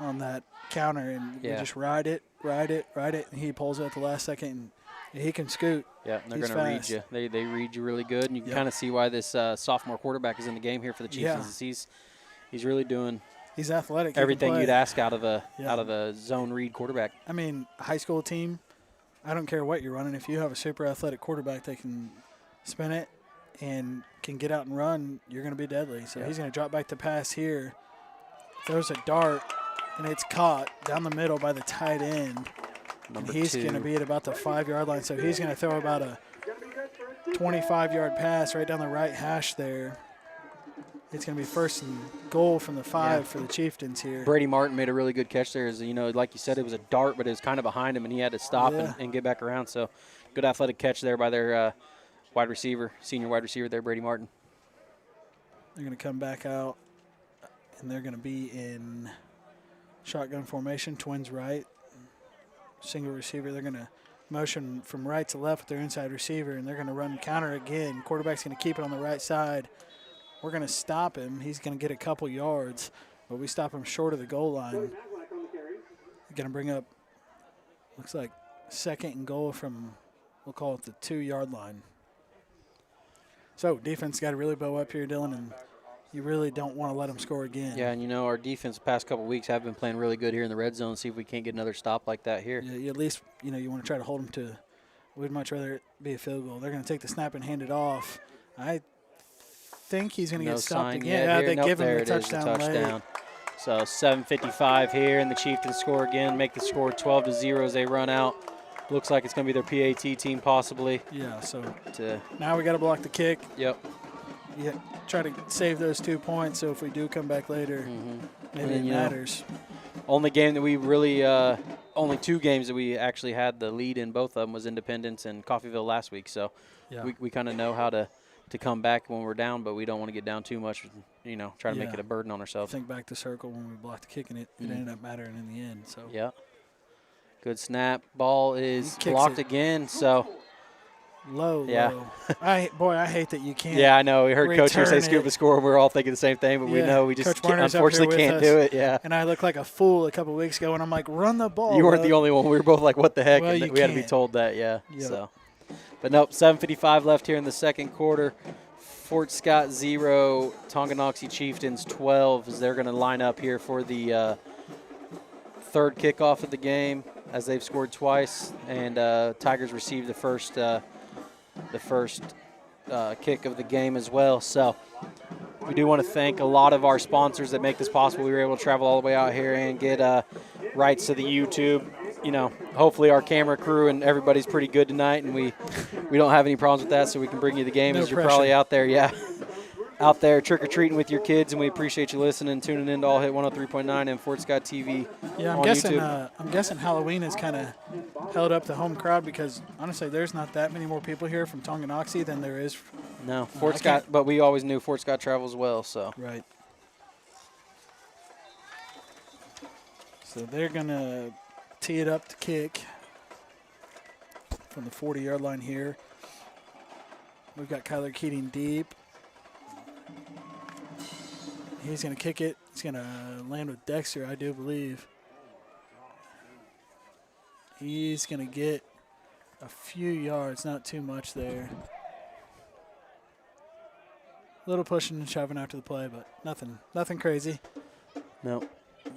on that counter. And they just ride it, and he pulls it at the last second, and he can scoot. Yeah, and they're going to read you. They read you really good, and you can kind of see why this sophomore quarterback is in the game here for the Chiefs. He's really doing – he's athletic. Everything you'd ask out of a zone read quarterback. A high school team, I don't care what you're running. If you have a super athletic quarterback that can spin it and can get out and run, you're going to be deadly. So he's going to drop back to pass here. Throws a dart, and it's caught down the middle by the tight end. He's going to be at about the 5-yard line. So he's going to throw about a 25-yard pass right down the right hash there. It's going to be 1st and goal from the 5 for the Cheiftains here. Brady Martin made a really good catch there. Like you said, it was a dart, but it was kind of behind him, and he had to stop and get back around. So good athletic catch there by their senior wide receiver there, Brady Martin. They're going to come back out, and they're going to be in shotgun formation, twins right, single receiver. They're going to motion from right to left with their inside receiver, and they're going to run counter again. Quarterback's going to keep it on the right side. We're going to stop him. He's going to get a couple yards, but we stop him short of the goal line. We're going to bring up, looks like 2nd and goal from, we'll call it the 2-yard line. So defense got to really bow up here, Dylan, and you really don't want to let them score again. Yeah, and our defense the past couple weeks have been playing really good here in the red zone. See if we can't get another stop like that here. Yeah, at least, you want to try to hold them to, we'd much rather it be a field goal. They're going to take the snap and hand it off. I think he's going to get stopped again. Yeah, they give him the touchdown late. So 7:55 here, and the Cheiftains score again, make the score 12-0 as they run out. Looks like it's going to be their PAT team possibly. Yeah, so now we got to block the kick. Yep. Yeah, try to save those 2 points so if we do come back later, maybe it matters. Only game that we really only 2 games that we actually had the lead in, both of them was Independence and Coffeyville last week. So we kind of know how to come back when we're down, but we don't want to get down too much, try to make it a burden on ourselves. I think back to circle when we blocked the kick, and it ended up mattering in the end. So yeah. Good snap. Ball is blocked again, so. Low. I hate that you can't. Yeah, I know. We heard Coach here say scoop a score, and we're all thinking the same thing, but we know we just unfortunately can't do it. Yeah. And I looked like a fool a couple of weeks ago, and I'm like, run the ball. You weren't the only one. We were both like, what the heck? And we had to be told that, So. But nope, 7:55 left here in the second quarter. Fort Scott 0, Tonganoxie Cheiftains 12, as they're going to line up here for the third kickoff of the game, as they've scored twice, and Tigers received the first kick of the game as well. So we do want to thank a lot of our sponsors that make this possible. We were able to travel all the way out here and get rights to the YouTube. You know, hopefully our camera crew and everybody's pretty good tonight, and we don't have any problems with that, so we can bring you the game. No as you're pressure. probably out there, out there trick-or-treating with your kids, and we appreciate you listening and tuning in to All Hit 103.9 and Fort Scott TV Yeah, on YouTube. I'm guessing Halloween has kind of held up the home crowd because, honestly, there's not that many more people here from Tonganoxie than there is. No, Fort Scott, but we always knew Fort Scott travels well, so. Right. So they're going to tee it up to kick from the 40-yard line here. We've got Kyler Keating deep. He's going to kick it. He's going to land with Dexter, I do believe. He's going to get a few yards, not too much there. A little pushing and shoving after the play, but nothing crazy. No.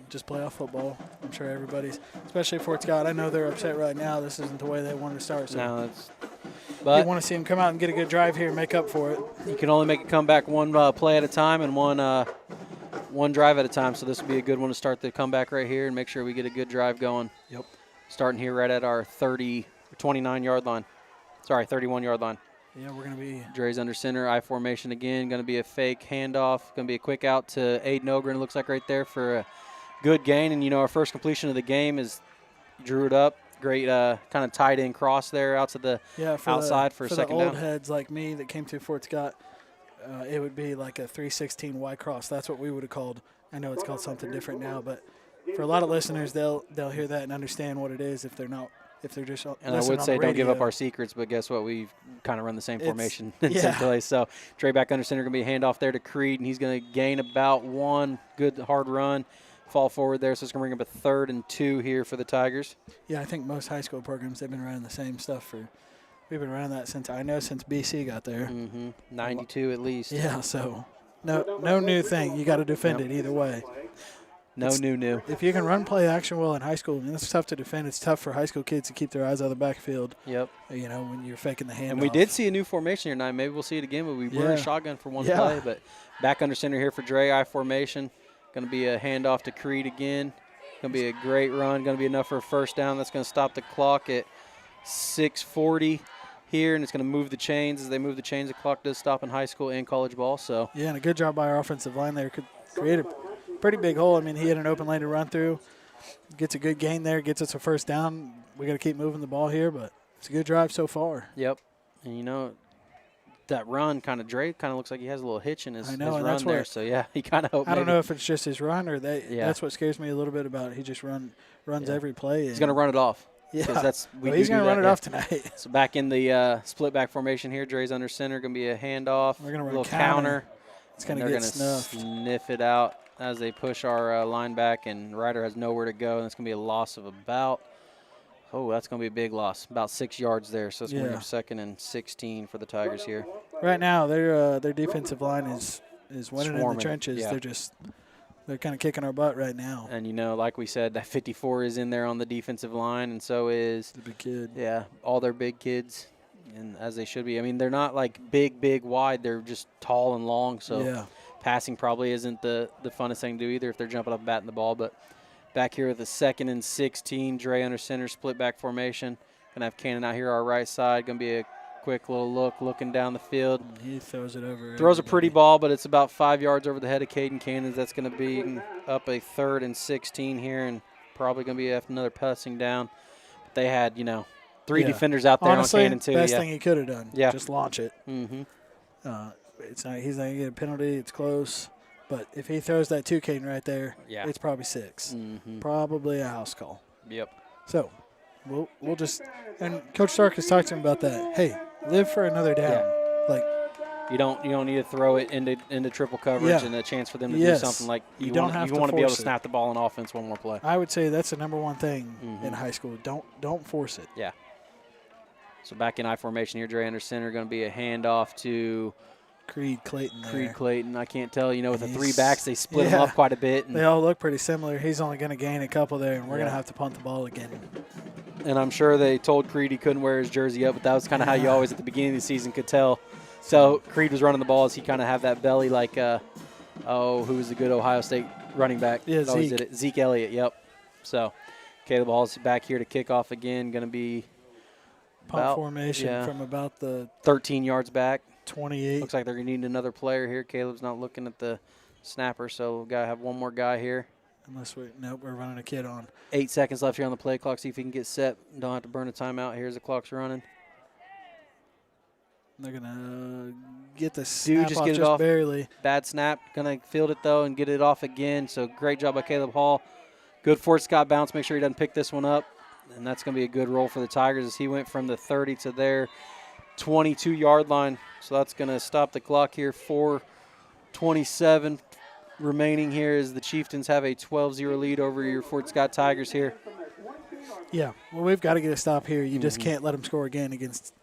Just playoff football. I'm sure everybody's, especially Fort Scott, I know they're upset right now. This isn't the way they wanted to start. So No, you want to see them come out and get a good drive here and make up for it. You can only make a comeback one play at a time and one drive at a time. So this will be a good one to start the comeback right here and make sure we get a good drive going. Yep. Starting here right at our 29-yard line. Sorry, 31-yard line. Yeah, we're going to be. Dre's under center, I formation again. Going to be a fake handoff. Going to be a quick out to Aiden Ogren, looks like right there for a good gain. And, our first completion of the game is drew it up. Great kind of tight end cross there out to the outside for a second down. For the old heads like me that came through Fort Scott, it would be like a 316 Y cross. That's what we would have called. I know it's called something different now, but for a lot of listeners, they'll hear that and understand what it is if they're just. And I would say don't give up our secrets, but guess what? We've kind of run the same formation in same place. So Dre back under center, going to be a handoff there to Creed, and he's going to gain about one good hard run. Fall forward there, so it's going to bring up a 3rd and 2 here for the Tigers. Yeah, I think most high school programs, they've been running the same stuff we've been running that since BC got there. 92 at least. Yeah, so no new thing. You got to defend it either way. No new. If you can run play action well in high school, and it's tough to defend. It's tough for high school kids to keep their eyes out of the backfield. Yep. When you're faking the handoff. And we did see a new formation here tonight. Maybe we'll see it again, but we were in shotgun for one play. But back under center here for Dre, I formation. Going to be a handoff to Creed again. Going to be a great run. Going to be enough for a first down. That's going to stop the clock at 6:40 here, and it's going to move the chains. As they move the chains, the clock does stop in high school and college ball. So yeah, and a good job by our offensive line there. Could create a pretty big hole. I mean, he had an open lane to run through. Gets a good gain there. Gets us a first down. We got to keep moving the ball here, but it's a good drive so far. Yep. And that run Dre kind of looks like he has a little hitch in his run there. So, yeah, he kind of I don't know if it's just his run or that's what scares me a little bit about it. He just runs every play. He's going to run it off. Yeah. He's going to run it off tonight. So, back in the split back formation here, Dre's under center. Going to be a handoff. We're going to run a little counter. It's going to get snuffed. Sniff it out as they push our line back, and Ryder has nowhere to go, and it's going to be a loss of about – that's going to be a big loss, about 6 yards there. So it's going to be 2nd and 16 for the Tigers here. Right now, their defensive line is winning in the trenches. Yeah. They're kind of kicking our butt right now. And like we said, that 54 is in there on the defensive line, and so is the big kid. Yeah, all their big kids, and as they should be. I mean, they're not like big wide. They're just tall and long. So passing probably isn't the funnest thing to do either if they're jumping up and batting the ball, but. Back here with the 2nd and 16, Dre under center, split back formation. Going to have Cannon out here our right side. Going to be a quick little looking down the field. He throws it over. Throws a pretty ball, but it's about 5 yards over the head of Caden Cannons. That's going to be up a 3rd and 16 here, and probably going to be another passing down. But they had, 3 defenders out there. Honestly, on Cannon too. Best thing he could have done. Yeah. Just launch it. Mm-hmm. He's not going to get a penalty. It's close. But if he throws that 2 Caden right there, it's probably 6. Mm-hmm. Probably a house call. Yep. So we'll just – and Coach Stark has talked to him about that. Hey, live for another down. Yeah. You don't need to throw it into triple coverage and a chance for them to do something like you want to be able to snap the ball in offense one more play. I would say that's the number one thing in high school. Don't force it. Yeah. So back in I formation here, Dre under center, going to be a handoff to Creed Clayton there. Creed Clayton, I can't tell. With the 3 backs, they split them up quite a bit. They all look pretty similar. He's only going to gain a couple there, and we're going to have to punt the ball again. And I'm sure they told Creed he couldn't wear his jersey up, but that was kind of how you always at the beginning of the season could tell. So Creed was running the ball as he kind of had that belly like, who was the good Ohio State running back? Yeah, Zeke Elliott, yep. So, okay, the ball's back here to kick off again. Going to be punt formation from about the 13 yards back. 28. Looks like they're going to need another player here. Caleb's not looking at the snapper, so we've got to have one more guy here. Nope, we're running a kid on. 8 seconds left here on the play clock. See if he can get set. Don't have to burn a timeout. Here's the clock's running. They're going to get the snap off get it off. Barely. Bad snap. Going to field it, though, and get it off again. So great job by Caleb Hall. Good Fort Scott bounce. Make sure he doesn't pick this one up. And that's going to be a good roll for the Tigers as he went from the 30 to their 22-yard line. So that's going to stop the clock here. 4:27 remaining here as the Cheiftains have a 12-0 lead over your Fort Scott Tigers here. Yeah, well, we've got to get a stop here. You just can't let them score again against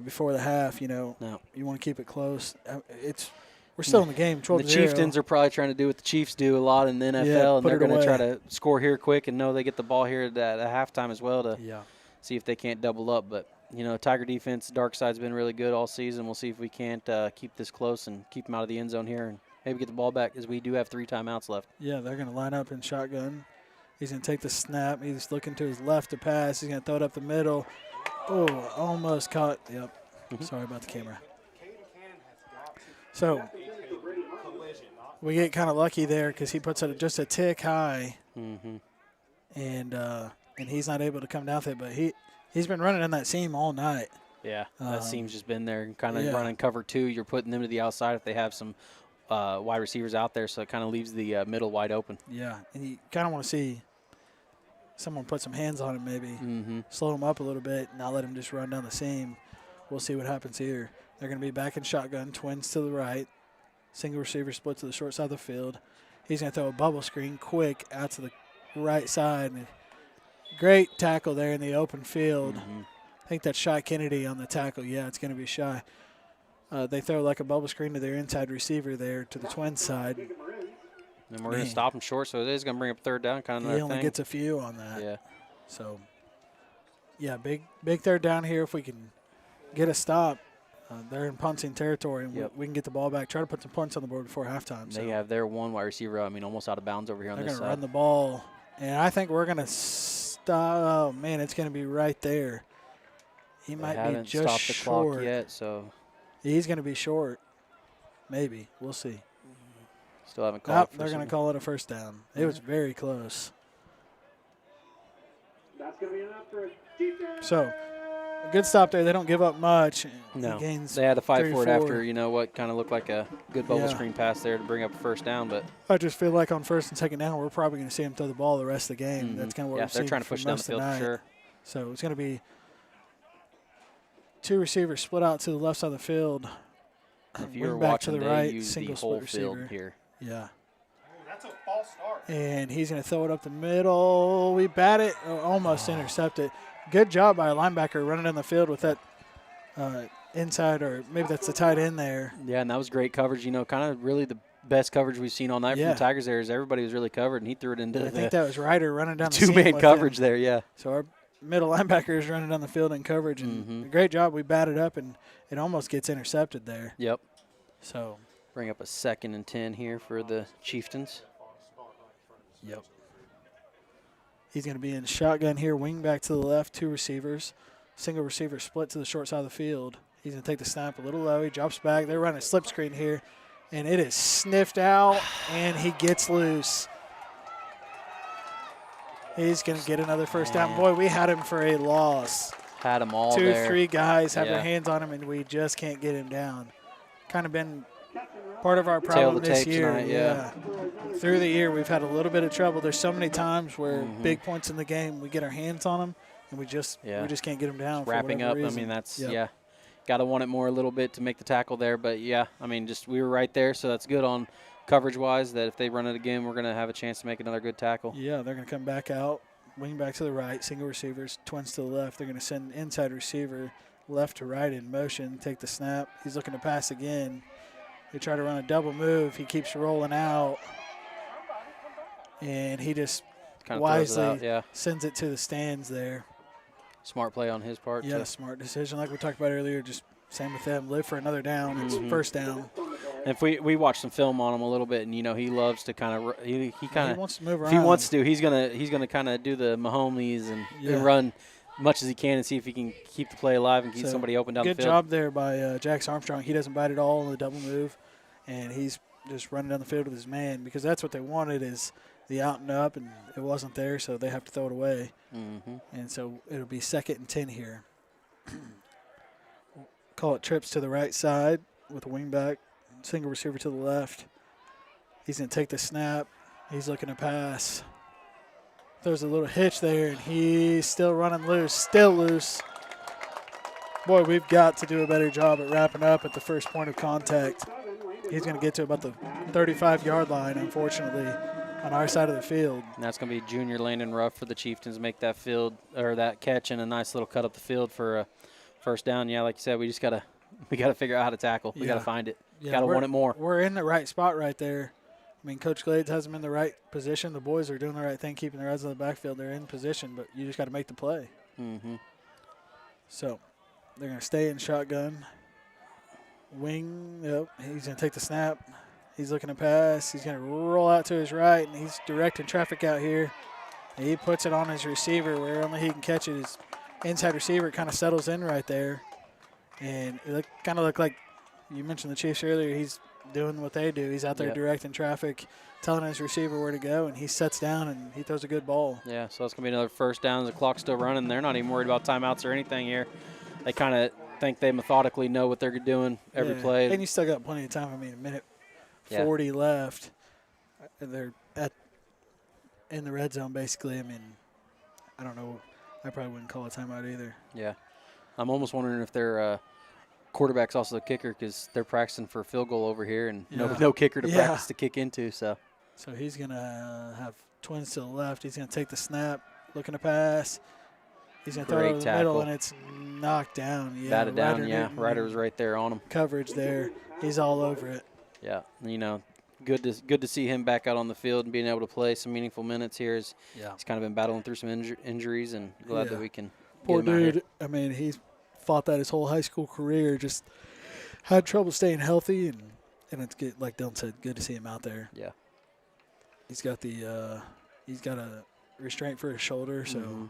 before the half. No. You want to keep it close. We're still in the game. 12-0. The Cheiftains are probably trying to do what the Chiefs do a lot in the NFL, and they're going to try to score here quick and know they get the ball here at halftime as well to see if they can't double up. But, Tiger defense, dark side's been really good all season. We'll see if we can't keep this close and keep them out of the end zone here and maybe get the ball back as we do have 3 timeouts left. Yeah, they're going to line up in shotgun. He's going to take the snap. He's looking to his left to pass. He's going to throw it up the middle. Oh, almost caught. Yep. Sorry about the camera. So we get kind of lucky there because he puts it just a tick high, and he's not able to come down with it. But he's been running in that seam all night. Yeah, that seam's just been there, kind of running cover 2. You're putting them to the outside if they have some wide receivers out there, so it kind of leaves the middle wide open. Yeah, and you kind of want to see someone put some hands on him maybe, slow him up a little bit, not let him just run down the seam. We'll see what happens here. They're going to be back in shotgun, twins to the right. Single receiver split to the short side of the field. He's going to throw a bubble screen quick out to the right side. And great tackle there in the open field. I think that's Shy Kennedy on the tackle. Yeah, it's going to be Shy. They throw like a bubble screen to their inside receiver there to the twins side. And we're going to stop him short, so it is going to bring up 3rd down kind of another thing. He only gets a few on that. Yeah. So, yeah, big 3rd down here if we can get a stop. They're in punting territory, and we can get the ball back. Try to put some points on the board before halftime. They have their one wide receiver, almost out of bounds over here on this side. They're going to run the ball, and I think we're going to stop. Oh, man, it's going to be right there. He might be just stopped the short. Clock yet, so he's going to be short. Maybe. We'll see. Still haven't called it. They're going to call it a 1st down. It was very close. That's going to be enough for a So, a good stop there. They don't give up much. No, gains they had to fight for it 34. after, what kind of looked like a good bubble screen pass there to bring up a 1st down. But I just feel like on 1st and 2nd down, we're probably going to see him throw the ball the rest of the game. That's kind of what we're seeing. They're trying to push down the field for sure. So it's going to be 2 receivers split out to the left side of the field. If you're back watching, to the they right, use single the whole split field receiver. here. Yeah. That's a false start. And he's going to throw it up the middle. We bat it, almost intercept it. Good job by a linebacker running down the field with that inside, or maybe that's the tight end there. Yeah, and that was great coverage. Kind of really the best coverage we've seen all night from the Tigers there is everybody was really covered, and he threw it into I think that was Ryder running down the seam 2-man coverage there, yeah. So our middle linebacker is running down the field in coverage, and a great job. We batted up, and it almost gets intercepted there. Yep. So bring up a 2nd and 10 here for the Cheiftains. Yep. He's going to be in shotgun here, wing back to the left, 2 receivers. Single receiver split to the short side of the field. He's going to take the snap a little low. He drops back. They're running a slip screen here, and it is sniffed out, and he gets loose. He's going to get another 1st down. Boy, we had him for a loss. Had him all 2, there. 3 guys have their hands on him, and we just can't get him down. Kind of been part of our problem this year. Tonight, Through the year, we've had a little bit of trouble. There's so many times where big points in the game, we get our hands on them, and we just can't get them down. Just wrapping up, reason. that's got to want it more a little bit to make the tackle there. But we were right there, so that's good on coverage-wise. That if they run it again, we're going to have a chance to make another good tackle. Yeah, they're going to come back out, wing back to the right, single receivers, twins to the left. They're going to send inside receiver left to right in motion, take the snap. He's looking to pass again. They try to run a double move. He keeps rolling out. And he just kind of wisely sends it to the stands there. Smart play on his part. Yeah, smart decision. Like we talked about earlier, just same with them. Live for another down. It's first down. And if we watched some film on him a little bit, and he loves to kind of he wants to move around. If he wants to, he's gonna kind of do the Mahomes and run much as he can and see if he can keep the play alive and keep somebody open down the field. Good job there by Jax Armstrong. He doesn't bite at all on the double move, and he's just running down the field with his man because that's what they wanted is the out and up, and it wasn't there, so they have to throw it away. And so it'll be 2nd and 10 here. Call it trips to the right side with a wing back, single receiver to the left. He's going to take the snap. He's looking to pass. There's a little hitch there, and he's still running loose, still loose. Boy, we've got to do a better job at wrapping up at the first point of contact. He's going to get to about the 35-yard line, unfortunately, on our side of the field. And that's going to be junior Landon Ruff for the Cheiftains make that that catch and a nice little cut up the field for a first down. Yeah, like you said, we just got to figure out how to tackle. We got to find it. Got to want it more. We're in the right spot right there. I mean, Coach Glades has them in the right position. The boys are doing the right thing, keeping their eyes on the backfield. They're in position, but you just got to make the play. So they're going to stay in shotgun. Wing, he's going to take the snap. He's looking to pass. He's going to roll out to his right, and he's directing traffic out here. And he puts it on his receiver where only he can catch it. His inside receiver kind of settles in right there. And it kind of looked like you mentioned the Chiefs earlier. He's doing what they do. He's out there directing traffic, telling his receiver where to go, and he sets down and he throws a good ball. Yeah, so it's going to be another first down. The clock's still running. They're not even worried about timeouts or anything here. They kind of think they methodically know what they're doing every play. And you still got plenty of time. I mean, a minute 40 left. They're in the red zone, basically. I mean, I don't know. I probably wouldn't call a timeout either. Yeah. I'm almost wondering if their quarterback's also the kicker because they're practicing for a field goal over here and no kicker to practice to kick into. So he's going to have twins to the left. He's going to take the snap, looking to pass. He's going to throw it over the middle, and it's knocked down. Yeah, batted down, Ryder was right there on him. Coverage there. He's all over it. Yeah, good to see him back out on the field and being able to play some meaningful minutes here. He's kind of been battling through some injuries, and glad that we can Poor get him out dude. I mean, he's fought that his whole high school career, just had trouble staying healthy, and it's good, like Dylan said, good to see him out there. Yeah. He's got a restraint for his shoulder, so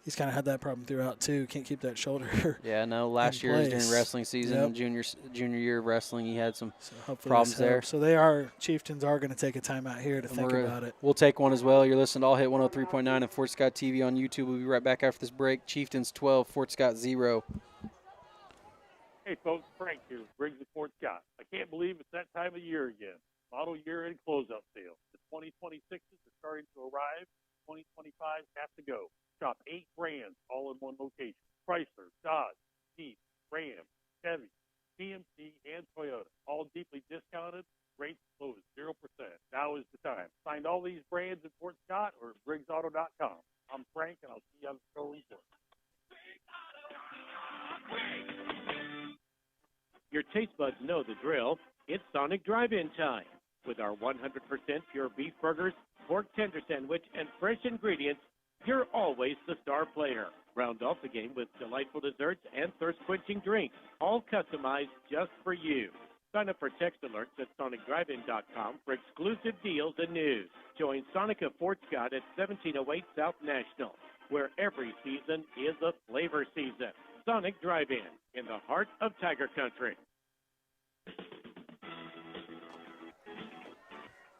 he's kind of had that problem throughout too. Can't keep that shoulder. Yeah, no. Last year during wrestling season, junior year of wrestling, he had some problems there. So Chieftains are going to take a timeout here to think about it. We'll take one as well. You're listening to All Hit 103.9 and Fort Scott TV on YouTube. We'll be right back after this break. Chieftains 12, Fort Scott 0. Hey folks, Frank here with Briggs and Fort Scott. I can't believe it's that time of year again. Model year-end closeout sale. The 2026s are starting to arrive. 2025s have to go. Shop 8 brands all in one location. Chrysler, Dodge, Jeep, Ram, Chevy, GMC, and Toyota. All deeply discounted. Rates low as 0%. Now is the time. Find all these brands at Fort Scott or at BriggsAuto.com. I'm Frank, and I'll see you on the show report. Your taste buds know the drill. It's Sonic Drive-In time. With our 100% pure beef burgers, pork tender sandwich, and fresh ingredients, you're always the star player. Round off the game with delightful desserts and thirst-quenching drinks, all customized just for you. Sign up for text alerts at SonicDriveIn.com for exclusive deals and news. Join Sonica Fort Scott at 1708 South National, where every season is a flavor season. Sonic Drive-In, in the heart of Tiger Country.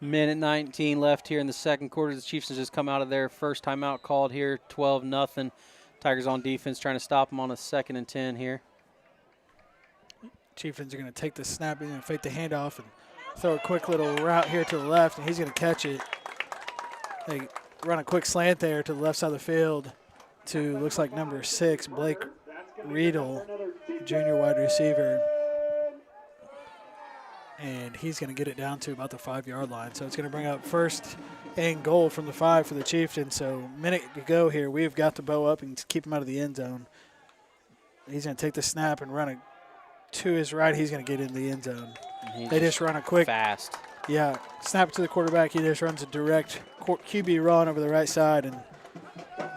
Minute 19 left here in the second quarter. The Chiefs have just come out of their first timeout called here, 12-0. Tigers on defense trying to stop them on a 2nd and 10 here. Chieftains are going to take the snap and fake the handoff and throw a quick little route here to the left, and he's going to catch it. They run a quick slant there to the left side of the field to, looks like number 6, Blake Riedel, junior wide receiver. And he's going to get it down to about the 5-yard line. So it's going to bring up 1st and goal from the 5 for the Chieftains. So minute to go here. We've got to bow up and keep them out of the end zone. He's going to take the snap and run it to his right. He's going to get into the end zone. They just run a quick. Fast. Yeah, snap to the quarterback. He just runs a direct QB run over the right side and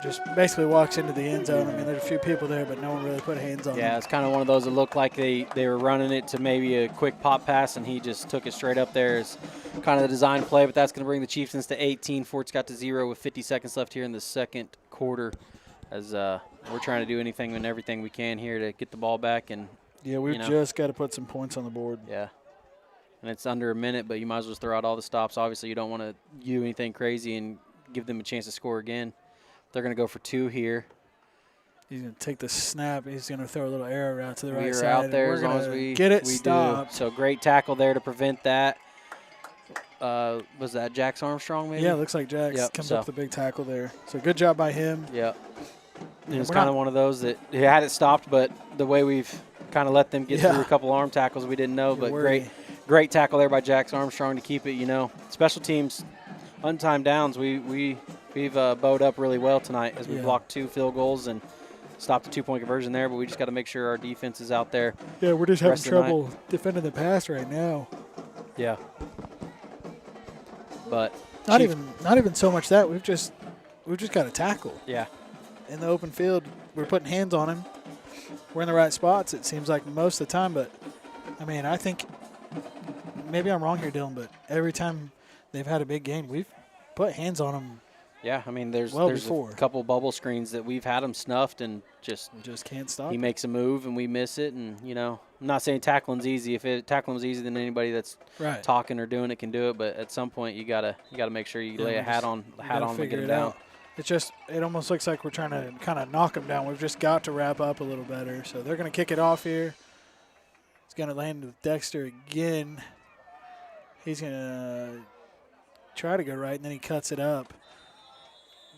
just basically walks into the end zone. I mean, there's a few people there, but no one really put hands on him. Yeah, it's kind of one of those that looked like they were running it to maybe a quick pop pass, and he just took it straight up there. It's kind of the design play, but that's going to bring the Chieftains to 18. Fort Scott to 0 with 50 seconds left here in the second quarter as we're trying to do anything and everything we can here to get the ball back. And yeah, we've just got to put some points on the board. Yeah. And it's under a minute, but you might as well just throw out all the stops. Obviously, you don't want to do anything crazy and give them a chance to score again. They're going to go for 2 here. He's going to take the snap. He's going to throw a little arrow route to the right side. We're out there as long as we get it we stopped. Do. So great tackle there to prevent that. Was that Jax Armstrong maybe? Yeah, it looks like Jax comes up with a big tackle there. So good job by him. Yeah. It's kind of one of those that he had it stopped, but the way we've kind of let them get through a couple arm tackles, we didn't know. But great tackle there by Jax Armstrong to keep it. Special teams, untimed downs, we've bowed up really well tonight as we blocked 2 field goals and stopped the 2-point conversion there. But we just got to make sure our defense is out there. Yeah, we're just having trouble defending the pass right now. Yeah. But not even so much that we've just got to tackle. Yeah. In the open field, we're putting hands on him. We're in the right spots, it seems like most of the time. But, I mean, I think maybe I'm wrong here, Dylan, but every time they've had a big game, we've put hands on them. Yeah, I mean, there's before. A couple bubble screens that we've had them snuffed and just can't stop. He makes a move and we miss it. And, I'm not saying tackling's easy. If tackling was easy, then anybody that's talking or doing it can do it. But at some point, you gotta make sure you lay a hat on and get them down. It almost looks like we're trying to kind of knock them down. We've just got to wrap up a little better. So they're going to kick it off here. It's going to land with Dexter again. He's going to try to go right, and then he cuts it up.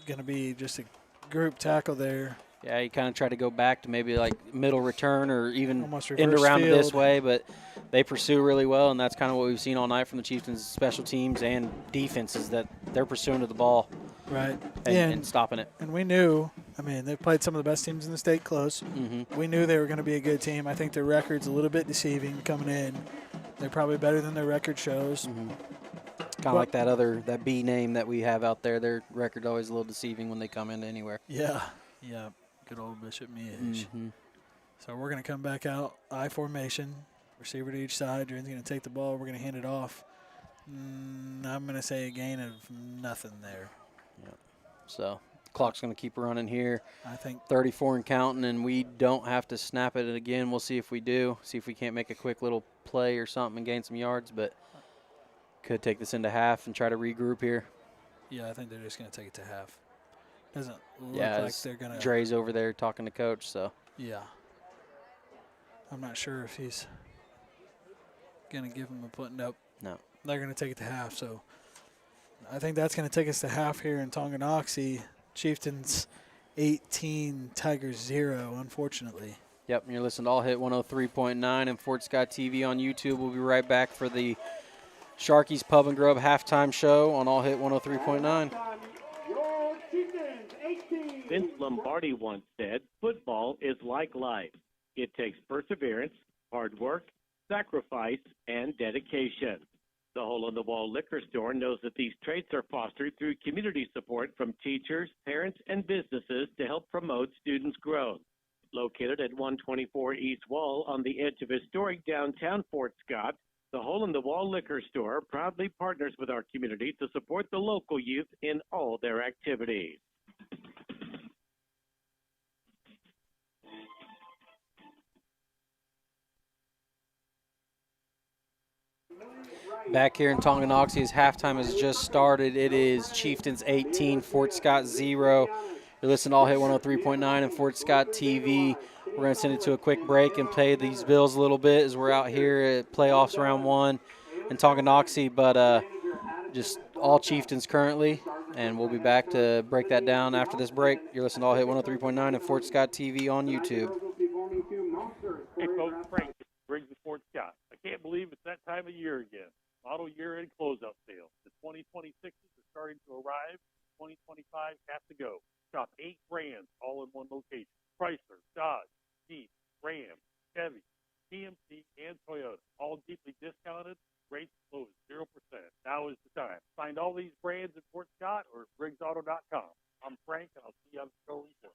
Going to be just a group tackle there. Yeah, he kind of tried to go back to maybe like middle return or even end around this way, but they pursue really well, and that's kind of what we've seen all night from the Chieftains' special teams and defenses, that they're pursuing to the ball. Right. And stopping it. And we knew, I mean, they've played some of the best teams in the state close. Mm-hmm. We knew they were going to be a good team. I think their record's a little bit deceiving coming in. They're probably better than their record shows. Mm-hmm. Kind of like that B name that we have out there. Their record's always a little deceiving when they come into anywhere. Yeah. Yeah. Good old Bishop Miege. Mm-hmm. So we're going to come back out, I formation, receiver to each side. Jordan's going to take the ball. We're going to hand it off. I'm going to say a gain of nothing there. Yep. So the clock's going to keep running here. I think 34 and counting, and we don't have to snap it again. We'll see if we do. See if we can't make a quick little play or something and gain some yards, but could take this into half and try to regroup here. Yeah, I think they're just going to take it to half. Doesn't look like they're going to. Dre's over there talking to coach, so. Yeah. I'm not sure if he's going to give him a put. Nope. No. They're going to take it to half, so I think that's going to take us to half here in Tonganoxie. Chieftains 18, Tigers 0, unfortunately. Yep, and you're listening to All Hit 103.9 and Fort Scott TV on YouTube. We'll be right back for the Sharky's Pub and Grub halftime show on All Hit 103.9. Vince Lombardi once said, football is like life. It takes perseverance, hard work, sacrifice, and dedication. The Hole in the Wall Liquor Store knows that these traits are fostered through community support from teachers, parents, and businesses to help promote students' growth. Located at 124 East Wall on the edge of historic downtown Fort Scott, the Hole in the Wall Liquor Store proudly partners with our community to support the local youth in all their activities. Back here in Tonganoxie as halftime has just started. It is Chieftains 18, Fort Scott 0. You're listening to All Hit 103.9 and Fort Scott TV. We're going to send it to a quick break and play these Bills a little bit as we're out here at playoffs round 1 in Tonganoxie, but just all Chieftains currently, and we'll be back to break that down after this break. You're listening to All Hit 103.9 and Fort Scott TV on YouTube. Hey, Coach Frank, brings the Fort Scott. I can't believe it's that time of year again. Auto year-end closeout sale. The 2026s are starting to arrive. 2025 have to go. Shop 8 brands all in one location. Chrysler, Dodge, Jeep, Ram, Chevy, GMC, and Toyota, all deeply discounted, rates low as 0%. Now is the time. Find all these brands at Fort Scott or at BriggsAuto.com. I'm Frank, and I'll see you on the show report.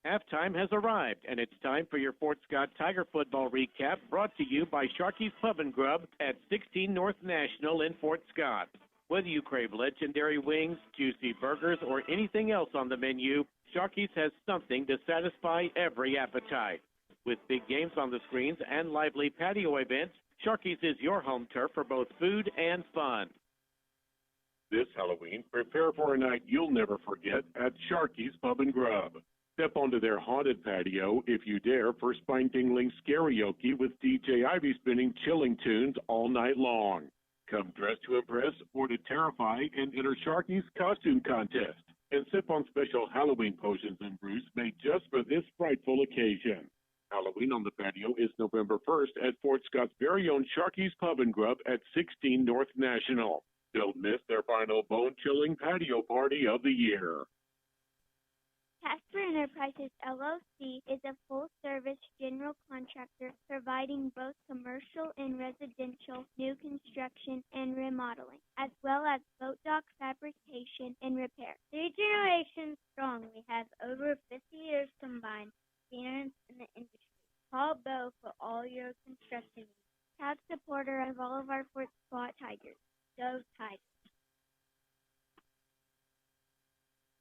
Halftime has arrived, and it's time for your Fort Scott Tiger football recap, brought to you by Sharky's Pub and Grub at 16 North National in Fort Scott. Whether you crave legendary wings, juicy burgers, or anything else on the menu, Sharky's has something to satisfy every appetite. With big games on the screens and lively patio events, Sharky's is your home turf for both food and fun. This Halloween, prepare for a night you'll never forget at Sharky's Pub and Grub. Step onto their haunted patio, if you dare, for spine-tingling karaoke with DJ Ivy spinning chilling tunes all night long. Come dressed to impress or to terrify and enter Sharky's costume contest. And sip on special Halloween potions and brews made just for this frightful occasion. Halloween on the patio is November 1st at Fort Scott's very own Sharky's Pub and Grub at 16 North National. Don't miss their final bone-chilling patio party of the year. Casper Enterprises, LLC is a full-service general contractor providing both commercial and residential new construction and remodeling, as well as boat dock fabrication and repair. 3 generations strong, we have over 50 years combined experience in the industry. Call Bo for all your construction needs. Proud supporter of all of our Fort Scott Tigers. Go Tigers.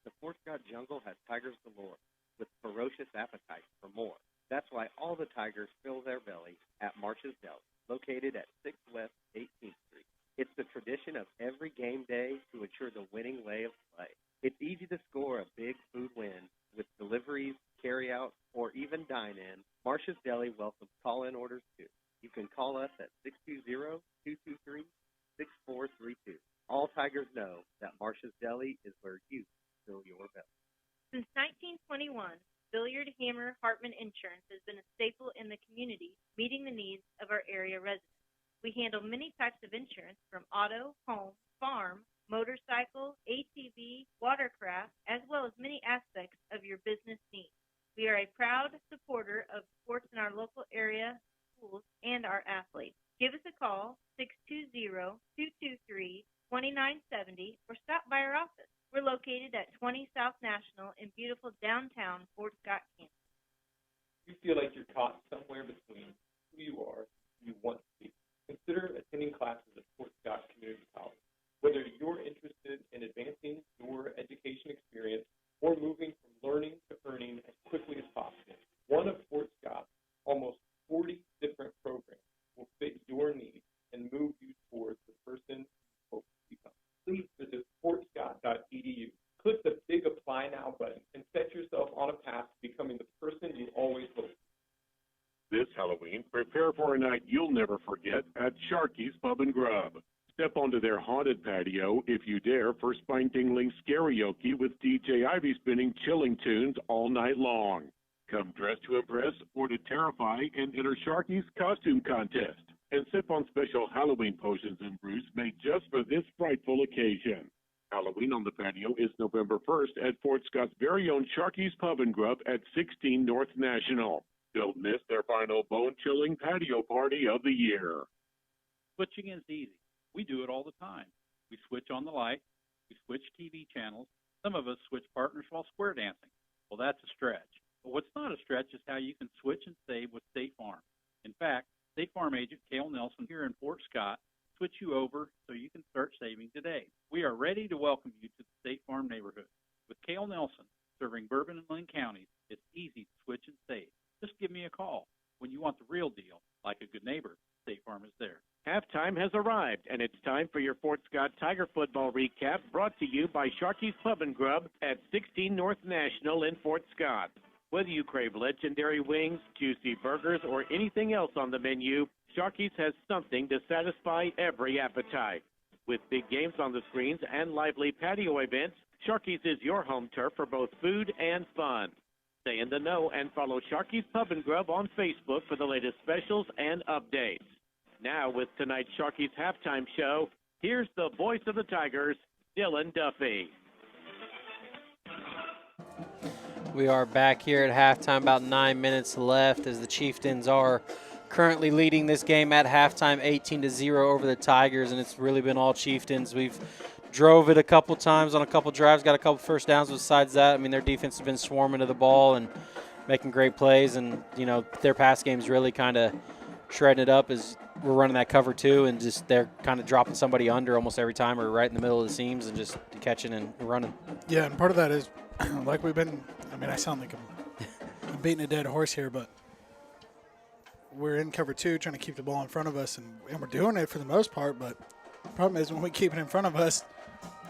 The Fort Scott jungle has tigers galore, with ferocious appetites for more. That's why all the tigers fill their bellies at Marsh's Deli, located at 6 West 18th Street. It's the tradition of every game day to ensure the winning way of play. It's easy to score a big food win with deliveries, carry-out, or even dine-in. Marsh's Deli welcomes call-in orders too. You can call us at 620-223-6432. All tigers know that Marsh's Deli is where you fill your belly. Since 1921, Billiard Hammer Hartman Insurance has been a staple in the community, meeting the needs of our area residents. We handle many types of insurance, from auto, home, farm, motorcycle, ATV, watercraft, as well as many aspects of your business needs. We are a proud supporter of sports in our local area, schools, and our athletes. Give us a call, 620-223-2970, or stop by our office. We're located at 20 South National in beautiful downtown Fort Scott, Kansas. You feel like you're caught somewhere between who you are and who you want to be. Consider attending classes at Fort Scott Community College. Whether you're interested in advancing your education experience or moving from learning to earning as quickly as possible, one of Fort Scott's almost 40 different programs will fit your needs and move you towards the person you hope to become. Please visit fortscott.edu. Click the big Apply Now button and set yourself on a path to becoming the person you always hoped. This Halloween, prepare for a night you'll never forget at Sharky's Pub and Grub. Step onto their haunted patio, if you dare, for spine-tingling karaoke with DJ Ivy spinning chilling tunes all night long. Come dressed to impress or to terrify and enter Sharky's costume contest. And sip on special Halloween potions and brews made just for this frightful occasion. Halloween on the patio is November 1st at Fort Scott's very own Sharky's Pub and Grub at 16 North National. Don't miss their final bone-chilling patio party of the year. Switching is easy. We do it all the time. We switch on the light. We switch TV channels. Some of us switch partners while square dancing. Well, that's a stretch. But what's not a stretch is how you can switch and save with State Farm. In fact, State Farm agent Cale Nelson here in Fort Scott switch you over so you can start saving today. We are ready to welcome you to the State Farm neighborhood. With Cale Nelson serving Bourbon and Lynn counties, it's easy to switch and save. Just give me a call. When you want the real deal, like a good neighbor, State Farm is there. Halftime has arrived, and it's time for your Fort Scott Tiger football recap, brought to you by Sharky's Pub and Grub at 16 North National in Fort Scott. Whether you crave legendary wings, juicy burgers, or anything else on the menu, Sharky's has something to satisfy every appetite. With big games on the screens and lively patio events, Sharky's is your home turf for both food and fun. Stay in the know and follow Sharky's Pub and Grub on Facebook for the latest specials and updates. Now, with tonight's Sharky's halftime show, here's the voice of the Tigers, Dylan Duffy. We are back here at halftime, about 9 minutes left, as the Cheiftains are currently leading this game at halftime 18-0 over the Tigers, and it's really been all Cheiftains. We've drove it a couple times on a couple drives, got a couple first downs. Besides that, I mean, their defense has been swarming to the ball and making great plays, and, you know, their pass game's really kind of shredding it up as we're running that cover two, and just they're kind of dropping somebody under almost every time or right in the middle of the seams and just catching and running. Yeah, and part of that is, like we've been, I mean, I sound like I'm beating a dead horse here, but we're in cover two trying to keep the ball in front of us, and we're doing it for the most part, but the problem is when we keep it in front of us,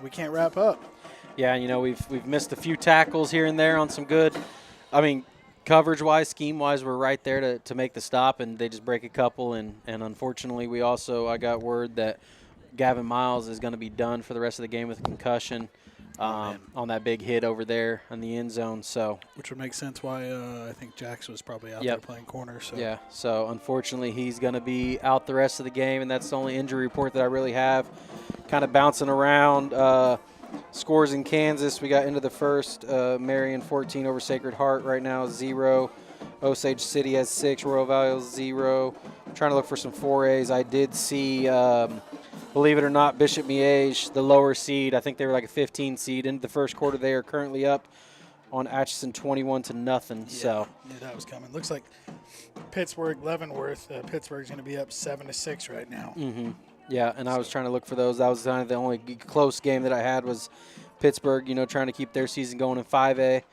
we can't wrap up. Yeah, you know, we've missed a few tackles here and there on some good, I mean, coverage-wise, scheme-wise, we're right there to make the stop, and they just break a couple, and unfortunately I got word that Gavin Miles is going to be done for the rest of the game with a concussion. On that big hit over there in the end zone. So, which would make sense why I think Jax was probably out there playing corner. So. Yeah, so unfortunately he's going to be out the rest of the game, and that's the only injury report that I really have. Kind of bouncing around. Scores in Kansas, we got into the first. Marion 14 over Sacred Heart right now, 0. Osage City has 6, Royal Valley 0. I'm trying to look for some 4As. I did see, believe it or not, Bishop Miege, the lower seed. I think they were like a 15 seed. Into the first quarter, they are currently up on Atchison 21-0. Yeah, so knew that was coming. Looks like Pittsburgh, Leavenworth. Pittsburgh's going to be up 7-6 right now. Mm-hmm. Yeah, and I was trying to look for those. That was kind of the only close game that I had was Pittsburgh, you know, trying to keep their season going in 5A.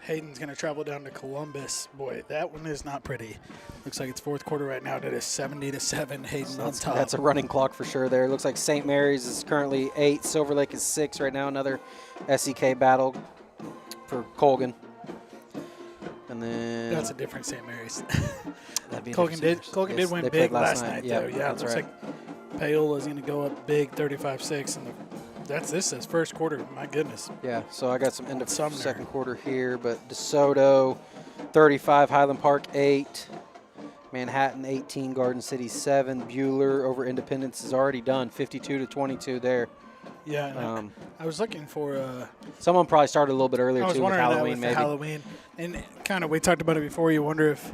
Hayden's going to travel down to Columbus. Boy, that one is not pretty. Looks like it's fourth quarter right now. That is 70-7. Hayden on top. That's a running clock for sure there. It looks like St. Mary's is currently 8. Silver Lake is 6 right now. Another SEK battle for Colgan. And then that's a different St. Mary's. Colgan did win big last night, though. Yeah, it looks like Paola's going to go up big, 35-6, and this is first quarter. My goodness. Yeah, so I got some end of second quarter here, but DeSoto 35, Highland Park 8, Manhattan 18, Garden City 7, Bueller over Independence is already done, 52-22 there. Yeah, I was looking for someone probably started a little bit earlier too with Halloween, maybe. Halloween, and kind of we talked about it before. You wonder if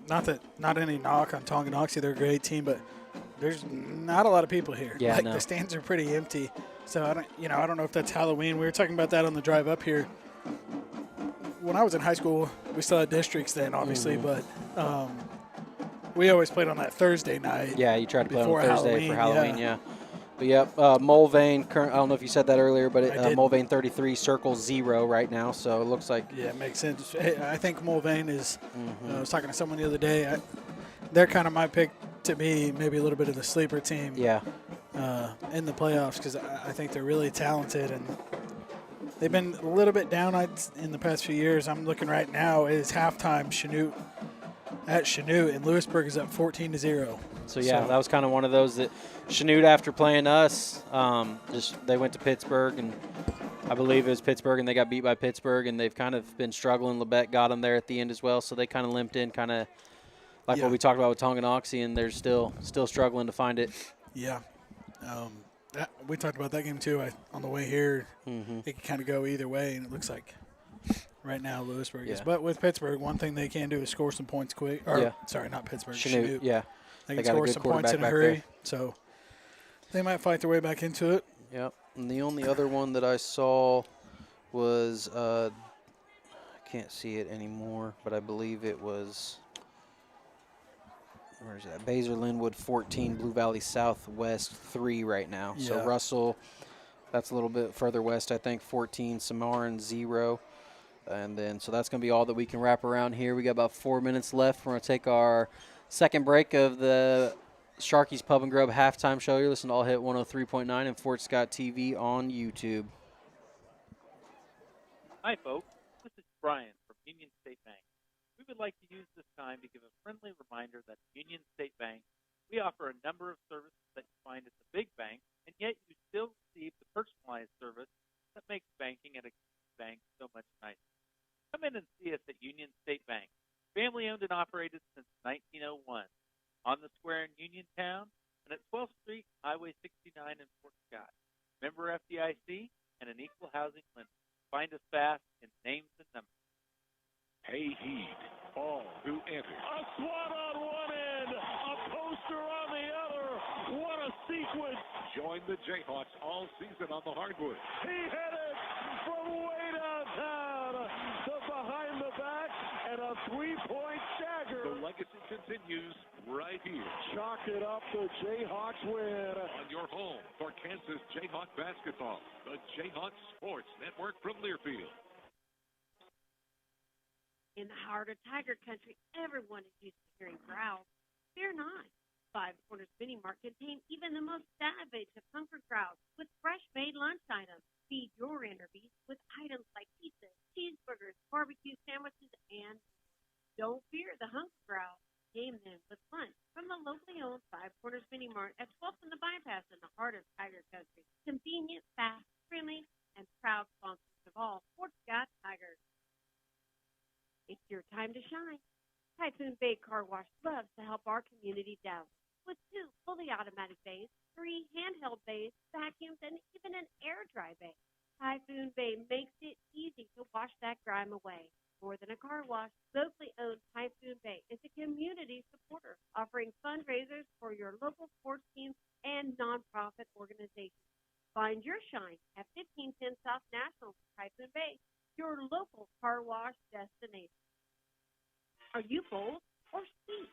not any knock on Tonganoxie, they're a great team, but there's not a lot of people here. Yeah, the stands are pretty empty. So I don't know if that's Halloween. We were talking about that on the drive up here. When I was in high school, we still had districts then, obviously, but we always played on that Thursday night. Yeah, you tried to play on Thursday for Halloween, yeah. But yep, Mulvane. I don't know if you said that earlier, but Mulvane 33, Circle 0 right now. So it looks like it makes sense. I think Mulvane is. I was talking to someone the other day. They're kind of my pick to be maybe a little bit of the sleeper team. Yeah. In the playoffs because I think they're really talented and they've been a little bit down in the past few years. I'm looking right now. It is halftime. Chanute and Lewisburg is up 14-0. So that was kind of one of those that Chanute, after playing us, they went to Pittsburgh, and I believe it was Pittsburgh, and they got beat by Pittsburgh, and they've kind of been struggling. Lebet got them there at the end as well, so they kind of limped in, kind of like what we talked about with Tonganoxie, and they're still struggling to find it. Yeah. We talked about that game too. On the way here, it can kind of go either way, and it looks like right now Lewisburg is. But with Pittsburgh, one thing they can do is score some points quick. Sorry, not Pittsburgh. Chanute. Yeah. They can score some points in a hurry, so they might fight their way back into it. Yep. And the only other one that I saw was I can't see it anymore, but I believe it was where's that? Baser Linwood 14, Blue Valley Southwest 3 right now. Yeah. So Russell, that's a little bit further west, I think, 14, Samarin 0. And then so that's going to be all that we can wrap around here. We got about 4 minutes left. We're going to take our second break of the Sharky's Pub and Grub halftime show. You're listening to All Hit 103.9 and Fort Scott TV on YouTube. Hi, folks. This is Brian from Union State Bank. We would like to use this time to give a friendly reminder that at Union State Bank, we offer a number of services that you find at the big bank, and yet you still receive the personalized service that makes banking at a bank so much nicer. Come in and see us at Union State Bank, family-owned and operated since 1901, on the square in Uniontown and at 12th Street, Highway 69 in Fort Scott. Member FDIC and an equal housing lender. Find us fast in names and numbers. Pay heed. All who enter. A swat on one end, a poster on the other. What a sequence. Join the Jayhawks all season on the hardwood. He hit it from way downtown to behind the back and a three-point stagger. The legacy continues right here. Chalk it up, the Jayhawks win. On your home for Kansas Jayhawk basketball, the Jayhawk Sports Network from Learfield. In the heart of Tiger Country, everyone is used to hearing growls. Fear not. Five Corners Mini Mart contain even the most savage of hunger growls with fresh-made lunch items. Feed your inner beast with items like pizza, cheeseburgers, barbecue sandwiches, and don't fear the hunger growls. Game them with lunch from the locally owned Five Corners Mini Mart at 12th and the Bypass in the heart of Tiger Country. Convenient, fast, friendly, and proud sponsors of all Fort Scott Tigers. It's your time to shine. Typhoon Bay Car Wash loves to help our community down. With 2 fully automatic bays, 3 handheld bays, vacuums, and even an air dry bay. Typhoon Bay makes it easy to wash that grime away. More than a car wash, locally owned Typhoon Bay is a community supporter, offering fundraisers for your local sports teams and nonprofit organizations. Find your shine at 1510 South National Typhoon Bay, your local car wash destination. Are you bold or sweet?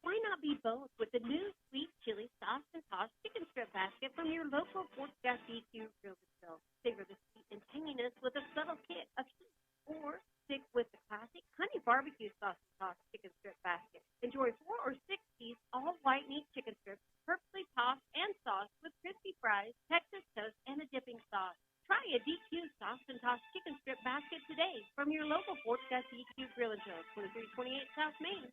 Why not be both with the new sweet chili sauce and tossed chicken strip basket from your local Fort Scott DQ Grill and Grill? Savor the sweet and tanginess with a subtle kick of heat, or stick with the classic honey barbecue sauce and tossed chicken strip basket. Enjoy 4 or 6 piece all white meat chicken strips, perfectly tossed and sauced with crispy fries, Texas toast, and a dipping sauce. Try a DQ sauce and tossed chicken strip basket today from your local Fort Scott DQ Grill and Grill, 2328 South Main.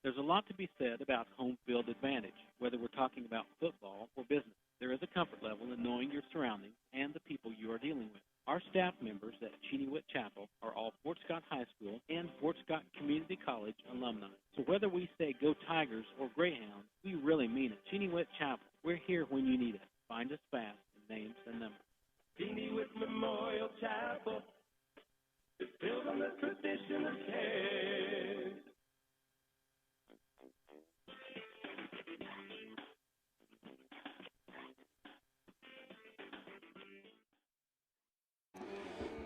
There's a lot to be said about home field advantage, whether we're talking about football or business. There is a comfort level in knowing your surroundings and the people you are dealing with. Our staff members at Cheeney-Witt Chapel are all Fort Scott High School and Fort Scott Community College alumni. So whether we say go Tigers or Greyhounds, we really mean it. Cheeney-Witt Chapel, we're here when you need us. Find us fast. Names and numbers. Cheeney-Witt Memorial Chapel is built on the tradition of care.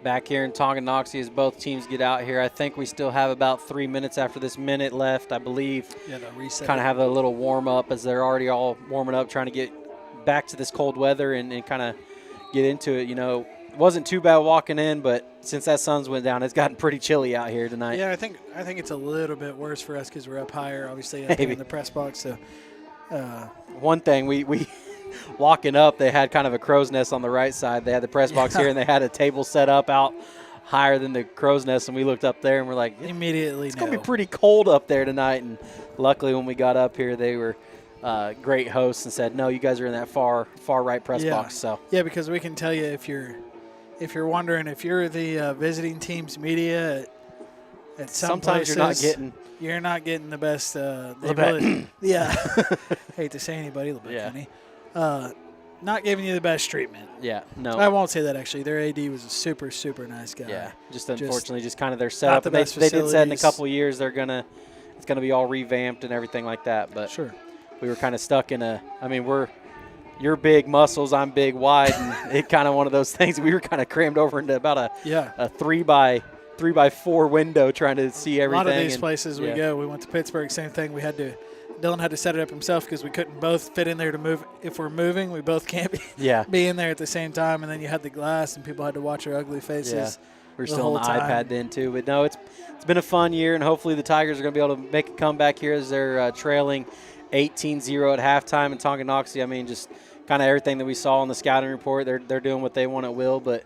Back here in Tonganoxie as both teams get out here. I think we still have about 3 minutes after this minute left, I believe. Yeah, they'll reset. Kind of have a little warm-up as they're already all warming up, trying to get back to this cold weather and kind of get into it. You know, it wasn't too bad walking in, but since that sun's went down, it's gotten pretty chilly out here tonight. Yeah, I think it's a little bit worse for us because we're up higher, obviously, up in the press box. So, one thing we walking up, they had kind of a crow's nest on the right side. They had the press box here, and they had a table set up out higher than the crow's nest, and we looked up there and we're like, immediately, it's going to be pretty cold up there tonight. And luckily, when we got up here, they were great hosts and said, no, you guys are in that far right press box. So yeah, because we can tell you if you're wondering, if you're the visiting team's media at some sometimes places, you're not getting the best. Yeah, hate to say anybody, a little bit funny. Not giving you the best treatment. Yeah, no. I won't say that, actually. Their AD was a super, super nice guy. Yeah, just unfortunately just kind of their setup. The they did say in a couple of years it's going to be all revamped and everything like that. But sure, we were kind of stuck in you're big muscles, I'm big wide, and it kind of one of those things. We were kind of crammed over into about a 3x4 window trying to see everything. A lot of these places we go. We went to Pittsburgh, same thing. Dylan had to set it up himself because we couldn't both fit in there to move. If we're moving, we both can't be in there at the same time. And then you had the glass, and people had to watch our ugly faces. Yeah. We're still on the iPad then too. But no, it's been a fun year, and hopefully the Tigers are going to be able to make a comeback here as they're trailing 18-0 at halftime in Tonganoxie. I mean, just kind of everything that we saw in the scouting report. They're doing what they want at will, but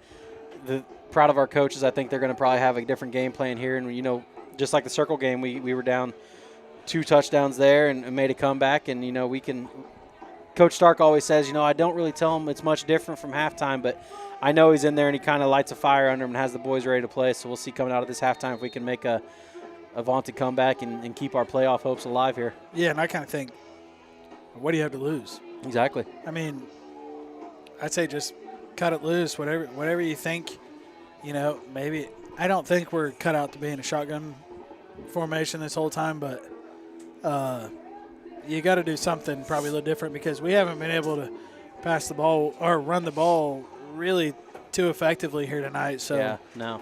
proud of our coaches. I think they're going to probably have a different game plan here. And, you know, just like the circle game, we were down 2 touchdowns there and made a comeback. And, you know, we can – Coach Stark always says, you know, I don't really tell him it's much different from halftime, but I know he's in there and he kind of lights a fire under him and has the boys ready to play. So we'll see coming out of this halftime if we can make a vaunted comeback and keep our playoff hopes alive here. Yeah, and I kind of think, what do you have to lose? Exactly. I mean, I'd say just cut it loose, whatever you think maybe I don't think we're cut out to be in a shotgun formation this whole time, but you got to do something probably a little different because we haven't been able to pass the ball or run the ball really too effectively here tonight. So yeah, no.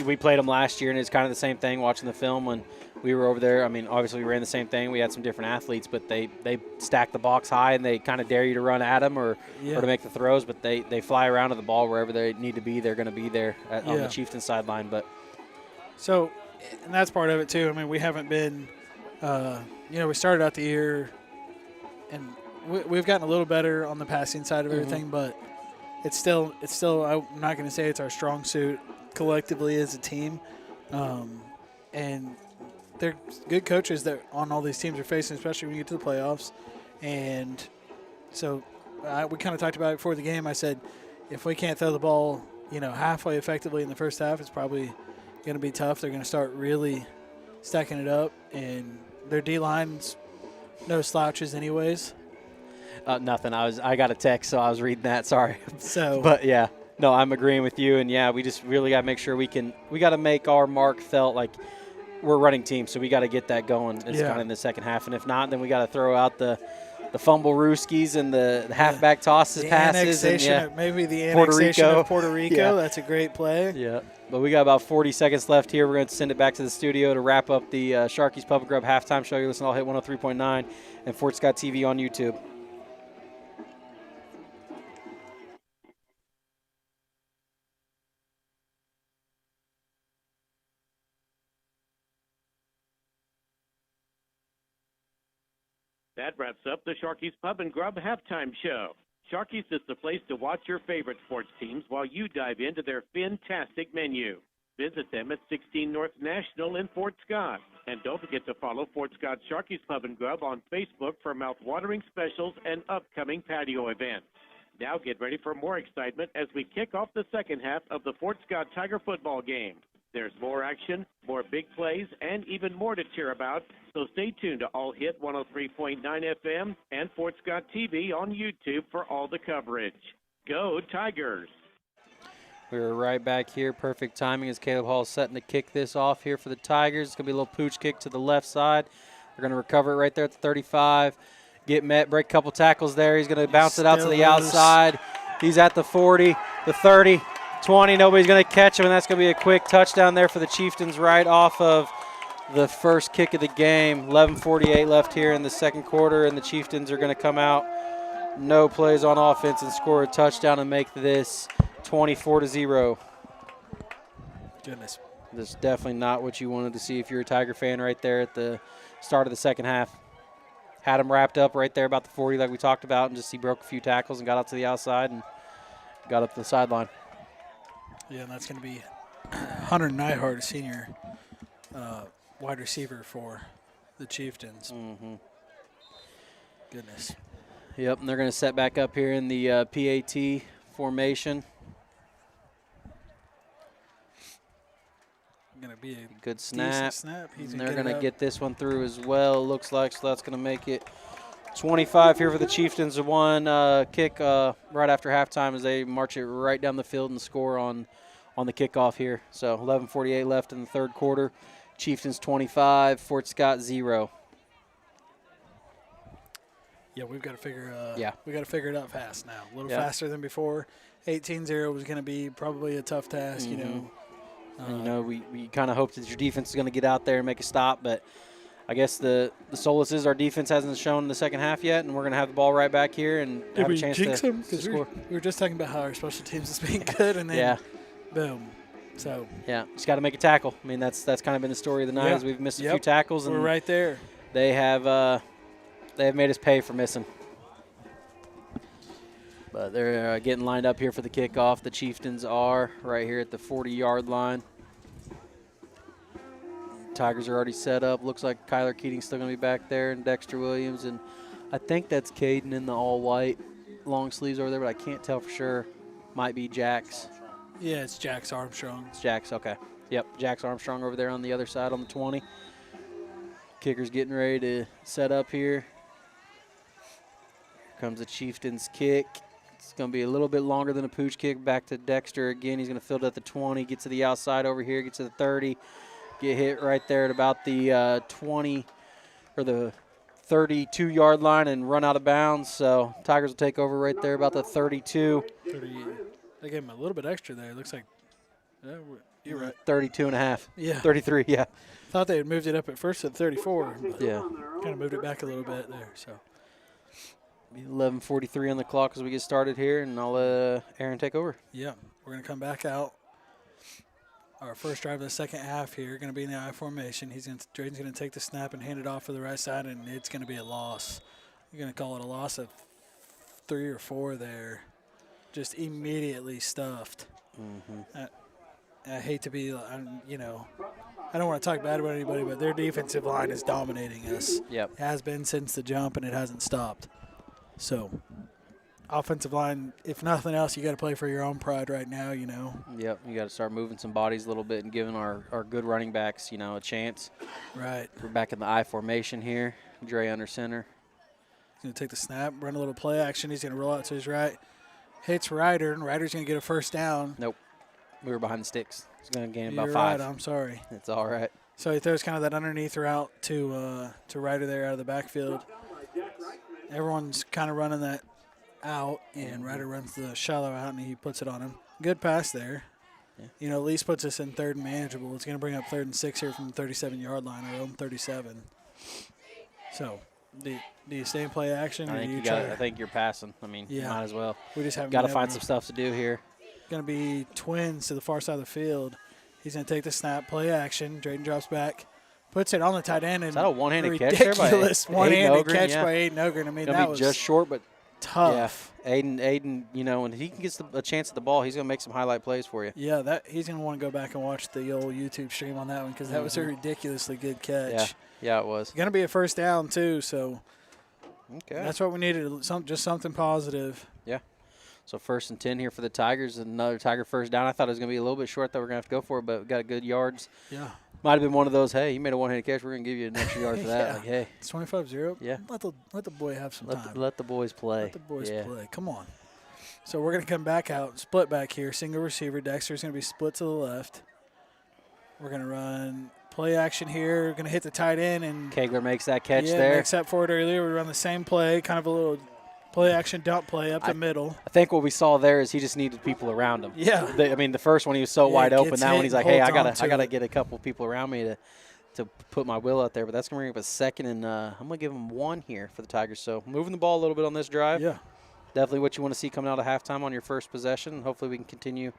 We played them last year, and it's kind of the same thing watching the film when we were over there. I mean, obviously we ran the same thing. We had some different athletes, but they stack the box high, and they kind of dare you to run at them or to make the throws, but they fly around to the ball wherever they need to be. They're going to be there on the Cheiftains sideline. But so, and that's part of it too. I mean, we haven't been, we started out the year, and we've gotten a little better on the passing side of everything, but it's still. I'm not going to say it's our strong suit collectively as a team, and they're good coaches that on all these teams are facing, especially when you get to the playoffs. And so we kind of talked about it before the game. I said, if we can't throw the ball, halfway effectively in the first half, it's probably going to be tough. They're going to start really stacking it up, and their D-line's no slouches anyways. Nothing. I got a text, so I was reading that. Sorry. So, but yeah, no, I'm agreeing with you, and we just really got to make sure we got to make our mark felt like we're a running team, so we got to get that going. It's kind of in the second half, and if not, then we got to throw out the fumble rooskies and the halfback tosses, passes, and maybe the annexation of Puerto Rico. That's a great play. Yeah, but we got about 40 seconds left here. We're going to send it back to the studio to wrap up the Sharkies Pub and Grub halftime show. You listen to All Hit 103.9 and Fort Scott TV on YouTube. That wraps up the Sharkies Pub and Grub halftime show. Sharkies is the place to watch your favorite sports teams while you dive into their fantastic menu. Visit them at 16 North National in Fort Scott. And don't forget to follow Fort Scott Sharkies Pub and Grub on Facebook for mouth-watering specials and upcoming patio events. Now get ready for more excitement as we kick off the second half of the Fort Scott Tiger football game. There's more action, more big plays, and even more to cheer about. So stay tuned to All Hit 103.9 FM and Fort Scott TV on YouTube for all the coverage. Go Tigers! We're right back here. Perfect timing as Caleb Hall is setting to kick this off here for the Tigers. It's going to be a little pooch kick to the left side. They're going to recover it right there at the 35. Get met, break a couple tackles there. He's going to bounce it out to the outside. He's at the 40, the 30. 20, nobody's going to catch him, and that's going to be a quick touchdown there for the Cheiftains right off of the first kick of the game. 11:48 left here in the second quarter, and the Cheiftains are going to come out, no plays on offense, and score a touchdown and make this 24-0. Goodness. That's definitely not what you wanted to see if you're a Tiger fan right there at the start of the second half. Had him wrapped up right there about the 40 like we talked about, and just he broke a few tackles and got out to the outside and got up to the sideline. Yeah, and that's going to be Hunter Neihart, a senior wide receiver for the Cheiftains. Goodness. Yep, and they're going to set back up here in the PAT formation. Going to be a good snap. And they're going to get this one through as well, looks like, so that's going to make it 25 here for the Cheiftains. The one kick right after halftime as they march it right down the field and score on the kickoff here. So 11:48 left in the third quarter. Cheiftains 25, Fort Scott 0. Yeah, we've got to figure. We got to figure it out fast now. A little faster than before. 18-0 was going to be probably a tough task. We kind of hoped that your defense is going to get out there and make a stop, but I guess the solace is our defense hasn't shown in the second half yet, and we're going to have the ball right back here and have a chance to score. We were just talking about how our special teams is being good, and then boom. So just got to make a tackle. I mean, that's kind of been the story of the night. Is we've missed a few tackles, and we're right there. They have made us pay for missing. But they're getting lined up here for the kickoff. The Cheiftains are right here at the 40-yard line. Tigers are already set up. Looks like Kyler Keating's still going to be back there, and Dexter Williams. And I think that's Caden in the all-white long sleeves over there, but I can't tell for sure. Might be Jax. Yeah, it's Jax Armstrong. It's Jax, okay. Yep, Jax Armstrong over there on the other side on the 20. Kicker's getting ready to set up here. Here comes the Cheiftains kick. It's going to be a little bit longer than a pooch kick. Back to Dexter again. He's going to field it at the 20, get to the outside over here, get to the 30, get hit right there at about the 20 or the 32-yard line and run out of bounds. So Tigers will take over right there about the 32. 30, they gave him a little bit extra there. It looks like, you're right. 32 and a half. Yeah. 33, yeah. Thought they had moved it up at first at 34. Yeah. Kind of moved it back a little bit there. So 11:43 on the clock as we get started here, and I'll let Aaron take over. Yeah, we're going to come back out. Our first drive of the second half here, going to be in the I formation. Drayton's going to take the snap and hand it off to the right side, and it's going to be a loss. You're going to call it a loss of 3 or 4 there. Just immediately stuffed. Mm-hmm. I hate to be, I don't want to talk bad about anybody, but their defensive line is dominating us. Yep. It has been since the jump, and it hasn't stopped. So, offensive line, if nothing else, you got to play for your own pride right now, Yep, you got to start moving some bodies a little bit and giving our good running backs, a chance. Right. We're back in the I formation here. Dre under center. He's going to take the snap, run a little play action. He's going to roll out to his right. Hits Ryder, and Ryder's going to get a first down. Nope. We were behind the sticks. He's going to gain about You're 5. Right, I'm sorry. It's all right. So he throws kind of that underneath route to Ryder there out of the backfield. Everyone's kind of running that out, and Ryder runs the shallow out, and he puts it on him. Good pass there. Yeah. At least puts us in 3rd and manageable. It's going to bring up 3rd and 6 here from the 37-yard line, our own 37. So, do you stay in play action? I think you're passing. You might as well. We just haven't got to find some stuff to do here. Going to be twins to the far side of the field. He's going to take the snap, play action. Drayton drops back, puts it on the tight end. Is that a one-handed catch there by one-handed catch by Aiden Ogren. That was just short, but tough. Yeah, Aiden, when he gets a chance at the ball, he's going to make some highlight plays for you. Yeah, he's going to want to go back and watch the old YouTube stream on that one because that was a ridiculously good catch. Yeah, it was. Going to be a first down, too, so okay. That's what we needed, just something positive. Yeah. So 1st and 10 here for the Tigers. Another Tiger first down. I thought it was going to be a little bit short that we're going to have to go for it, but we got good yards. Yeah. Might have been one of those, hey, you made a one-handed catch, we're going to give you an extra yard for that. Yeah. Like, hey. It's 25-0. Yeah. Let the boy have some time. Let the boys play. Let the boys play. Come on. So we're going to come back out, split back here, single receiver. Dexter's going to be split to the left. We're going to run play action here. We're going to hit the tight end. And Kegler makes that catch there. Makes that for it earlier. We run the same play, kind of a little play action dump play up the middle. I think what we saw there is he just needed people around him. Yeah. The first one he was so wide open. That one he's like, hey, I gotta get a couple people around me to put my will out there. But that's going to bring up a 2nd, and I'm going to give him 1 here for the Tigers. So moving the ball a little bit on this drive. Yeah. Definitely what you want to see coming out of halftime on your first possession. Hopefully we can continue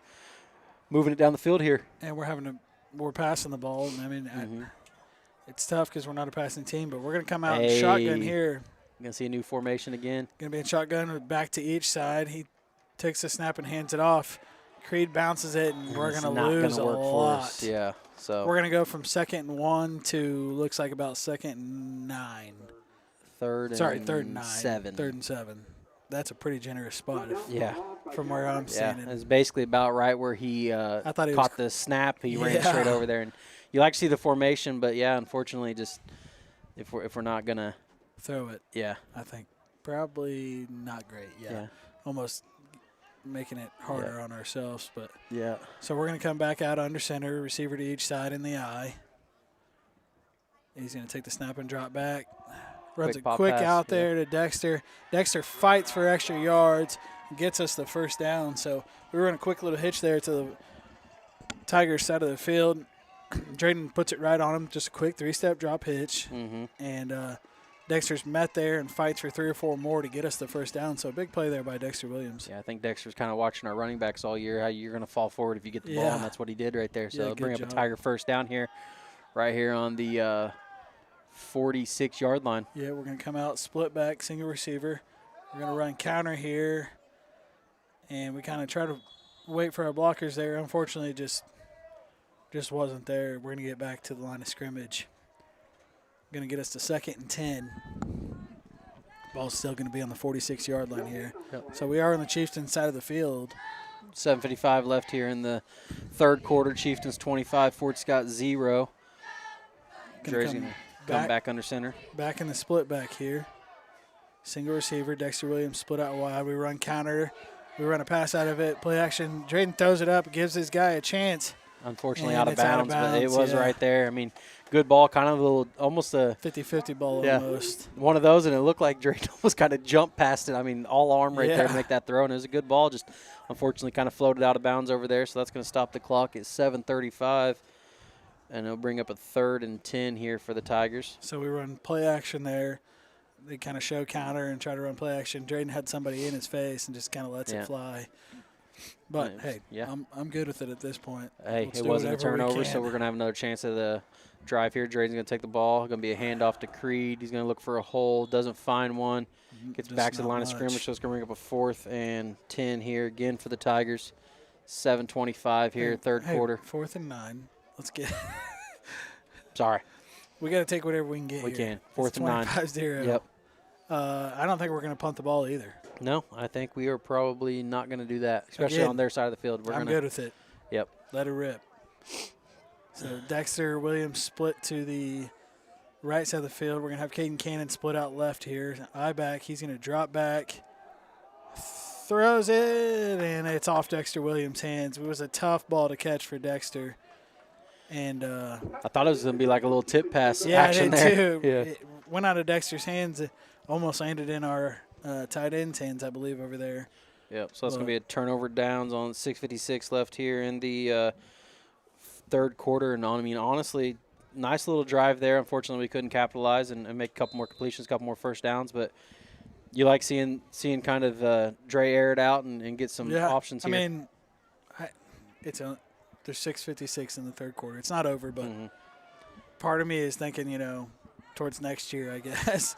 moving it down the field here. And we're passing the ball. And it's tough because we're not a passing team, but we're going to come out in shotgun here. Going to see a new formation again. Going to be in shotgun, back to each side. He takes the snap and hands it off. Creed bounces it, and we're going to lose a lot. Yeah, so we're going to go from 2nd and 1 to looks like about 2nd and 9. 3rd and 9. 7. 3rd and 7. That's a pretty generous spot. From where I'm seeing it. It's basically about right where he caught the snap. He ran straight over there, and you like to see the formation, but unfortunately, just if we're not gonna throw it. Yeah. I think probably not great. Yeah. Almost making it harder on ourselves. But so we're going to come back out under center, receiver to each side in the eye. He's going to take the snap and drop back. Runs it quick out there to Dexter. Dexter fights for extra yards, gets us the first down. So we run a quick little hitch there to the Tigers side of the field. Drayton puts it right on him, just a quick 3-step drop hitch. And Dexter's met there and fights for 3 or 4 more to get us the first down. So a big play there by Dexter Williams. Yeah, I think Dexter's kind of watching our running backs all year, how you're going to fall forward if you get the ball, and that's what he did right there. So bring up a Tiger first down here, right here on the 46-yard line. Yeah, we're going to come out, split back, single receiver. We're going to run counter here. And we kind of try to wait for our blockers there. Unfortunately, just wasn't there. We're going to get back to the line of scrimmage. Going to get us to 2nd and 10. Ball's still going to be on the 46-yard line here. So we are on the Cheiftains side of the field. 7:55 left here in the 3rd quarter. Cheiftains 25, Fort Scott 0. Dre's going to come back under center. Back in the split back here. Single receiver, Dexter Williams split out wide. We run counter. We run a pass out of it. Play action. Drayden throws it up, gives this guy a chance. Unfortunately out of bounds, but it was right there. I mean, good ball, kind of a little, almost a 50-50 ball almost. One of those, and it looked like Drayden almost kind of jumped past it. I mean, all arm right there to make that throw, and it was a good ball. Just unfortunately kind of floated out of bounds over there, so that's going to stop the clock at 7:35. And it'll bring up a 3rd and 10 here for the Tigers. So we run play action there. They kind of show counter and try to run play action. Drayden had somebody in his face and just kind of lets it fly. But, hey, I'm good with it at this point. Hey, it wasn't a turnover, so we're going to have another chance at the drive here. Drayden's going to take the ball. Going to be a handoff to Creed. He's going to look for a hole. Doesn't find one. Gets back to the line of scrimmage, so it's going to bring up a 4th and 10 here again for the Tigers. 7:25 here, third quarter. 4th and 9. Let's get Sorry. We got to take whatever we can get. We can. 4th and 9. 25-0. Yep. I don't think we're going to punt the ball either. No, I think we are probably not going to do that, especially on their side of the field. I'm good with it. Yep. Let it rip. So Dexter Williams split to the right side of the field. We're going to have Caden Cannon split out left here. I back. He's going to drop back. Throws it, and it's off Dexter Williams' hands. It was a tough ball to catch for Dexter. And I thought it was going to be like a little tip pass I action did there. too. Yeah. It went out of Dexter's hands. It almost landed in our tight end's hands, I believe, over there. Yep, so that's going to be a turnover downs on 6:56 left here in the third quarter. And, I mean, honestly, nice little drive there. Unfortunately, we couldn't capitalize and make a couple more completions, a couple more first downs. But you like seeing kind of Dre air it out and get some options here. I mean, there's 6:56 in the third quarter. It's not over, but part of me is thinking, towards next year, I guess.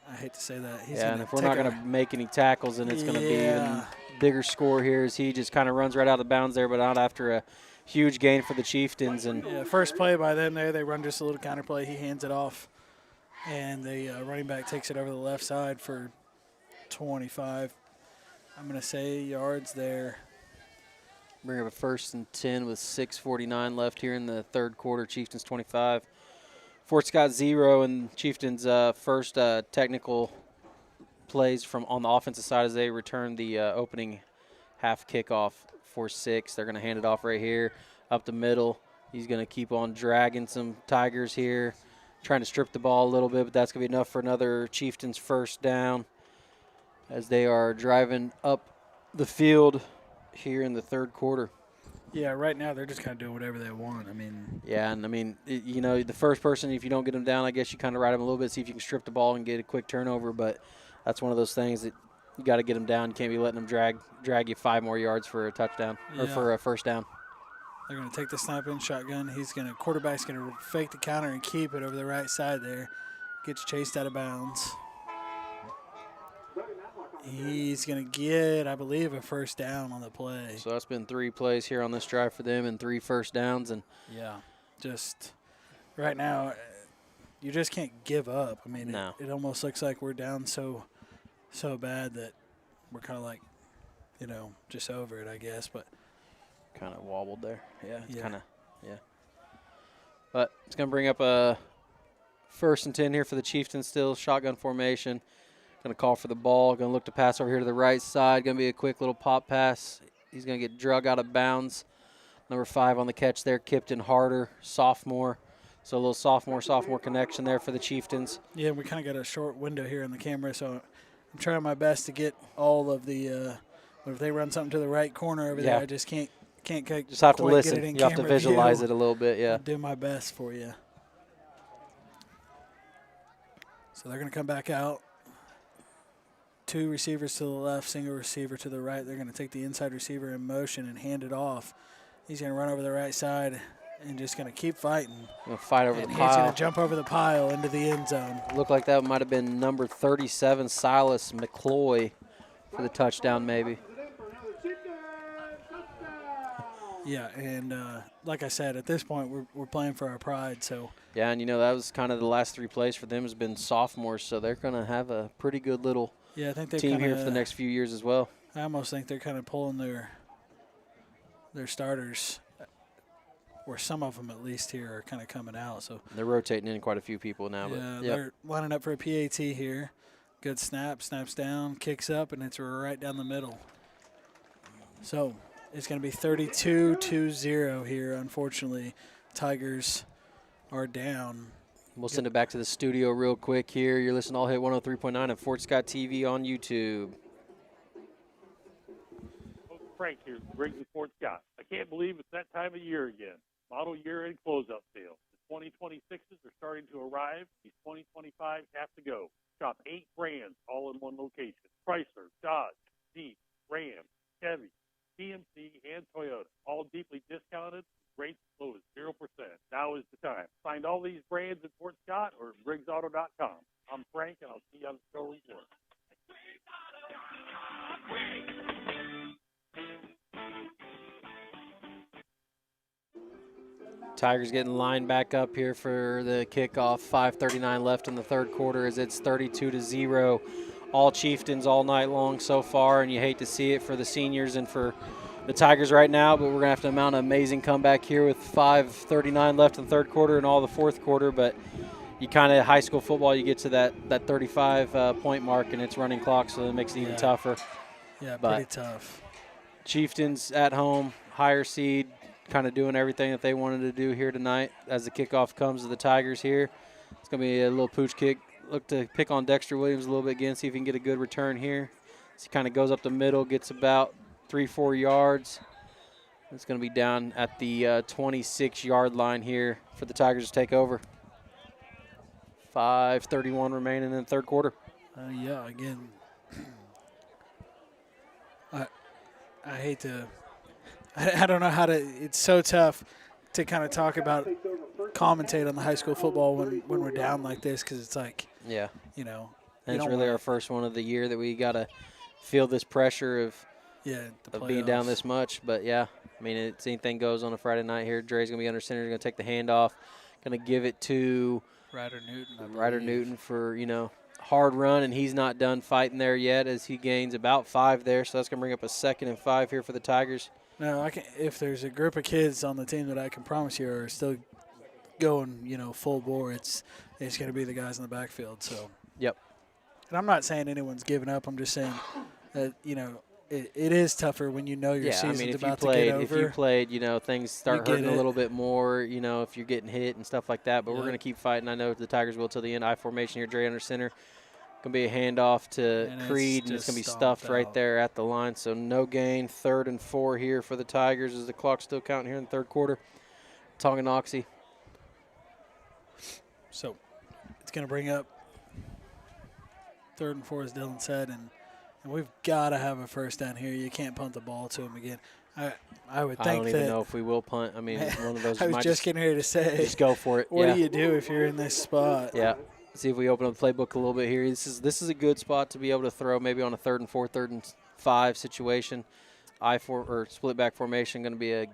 I hate to say that. And if we're not going to make any tackles, then it's going to be even bigger score here as he just kind of runs right out of bounds there, but not after a huge gain for the Cheiftains. And first play by them there, they run just a little counter play. He hands it off, and the running back takes it over the left side for 25. I'm going to say yards there. Bring up a 1st and 10 with 6:49 left here in the third quarter. Cheiftains 25. Fort Scott 0, and Cheiftains first technical plays from on the offensive side as they return the opening half kickoff for 6. They're going to hand it off right here up the middle. He's going to keep on dragging some Tigers here, trying to strip the ball a little bit, but that's going to be enough for another Cheiftains first down as they are driving up the field here in the third quarter. Yeah, right now they're just kind of doing whatever they want. I mean. Yeah, and I mean, the first person, if you don't get them down, I guess you kind of ride them a little bit, see if you can strip the ball and get a quick turnover. But that's one of those things that you got to get them down. You can't be letting them drag you 5 more yards for a touchdown or for a first down. They're going to take the snap in shotgun. Quarterback's going to fake the counter and keep it over the right side there. Gets chased out of bounds. He's going to get, I believe, a first down on the play. So that's been 3 plays here on this drive for them and 3 first downs. And just right now, you just can't give up. I mean, it almost looks like we're down so bad that we're kind of like, just over it, I guess. But kind of wobbled there. But it's going to bring up a 1st and 10 here for the Cheiftains still. Shotgun formation. Going to call for the ball. Going to look to pass over here to the right side. Going to be a quick little pop pass. He's going to get drug out of bounds. Number 5 on the catch there, Kipton Harder, sophomore. So a little sophomore connection there for the Cheiftains. Yeah, we kind of got a short window here in the camera, so I'm trying my best to get all of the if they run something to the right corner over there, I just can't just have to listen. Get it in you have to visualize it a little bit, I'll do my best for you. So they're going to come back out. 2 receivers to the left, single receiver to the right. They're going to take the inside receiver in motion and hand it off. He's going to run over the right side and just going to keep fighting. Going to fight over the pile. He's going to jump over the pile into the end zone. Looked like that might have been number 37, Silas McCloy, for the touchdown maybe. Yeah, and like I said, at this point, we're playing for our pride. So yeah, and that was kind of the last 3 plays for them has been sophomores, so they're going to have a pretty good little I think team here for the next few years as well. I almost think they're kind of pulling their starters, or some of them at least here are kind of coming out. So they're rotating in quite a few people now. Yeah, but they're lining up for a PAT here. Good snap, snaps down, kicks up, and it's right down the middle. So it's going to be 32-0 here. Unfortunately, Tigers are down. We'll send it back to the studio real quick here. You're listening to All Hit 103.9 and Fort Scott TV on YouTube. Frank here, Brigton Fort Scott. I can't believe it's that time of year again. Model year-end closeout sale. The 2026s are starting to arrive. These 2025s have to go. Shop 8 brands all in one location. Chrysler, Dodge, Jeep, Ram, Chevy, GMC, and Toyota. All deeply discounted. Rates as low as 0%. Now is the time. Find all these brands at Fort Scott or BriggsAuto.com. I'm Frank, and I'll see you on the show report. Tigers getting lined back up here for the kickoff. 5:39 left in the third quarter as it's 32-0. All Cheiftains all night long so far, and you hate to see it for the seniors and for the Tigers right now, but we're going to have to mount an amazing comeback here with 5:39 left in the third quarter and all the fourth quarter. But you kind of, high school football, you get to that 35-point mark, and it's running clock, so it makes it even tougher. Yeah, but pretty tough. Chieftains at home, higher seed, kind of doing everything that they wanted to do here tonight as the kickoff comes to the Tigers here. It's going to be a little pooch kick. Look to pick on Dexter Williams a little bit again, see if he can get a good return here. So he kind of goes up the middle, gets about 3-4 yards. It's going to be down at the 26-yard line here for the Tigers to take over. 5:31 remaining in the third quarter. Yeah, again, I hate to – I don't know how to – it's so tough to kind of talk about, commentate on the high school football when we're down like this, because it's like, yeah, you know. And it's really our first one of the year that we got to feel this pressure of being down this much. But, yeah, I mean, it's anything goes on a Friday night here. Dre's going to be under center. He's going to take the handoff, going to give it to Ryder Newton for, hard run, and he's not done fighting there yet as he gains about 5 there. So that's going to bring up a 2nd and 5 here for the Tigers. No, if there's a group of kids on the team that I can promise you are still going, full bore, it's going to be the guys in the backfield. So. Yep. And I'm not saying anyone's giving up. I'm just saying that, it is tougher when your season's about to get over. If you played, things start hurting a little bit more, if you're getting hit and stuff like that. But we're going to keep fighting. I know the Tigers will till the end. I formation here, Dre under center. Going to be a handoff to Creed, and it's going to be stuffed right there at the line. So no gain, 3rd and 4 here for the Tigers as the clock's still counting here in the third quarter. Tonganoxie. So it's going to bring up 3rd and 4, as Dylan said, and we've got to have a first down here. You can't punt the ball to him again. I would think I don't even know if we will punt. I mean, it's one of those. I was just getting ready to say. Just go for it. What do you do if you're in this spot? Yeah. See if we open up the playbook a little bit here. This is a good spot to be able to throw maybe on a 3rd and 4, 3rd and 5 situation. or split back formation, going to be a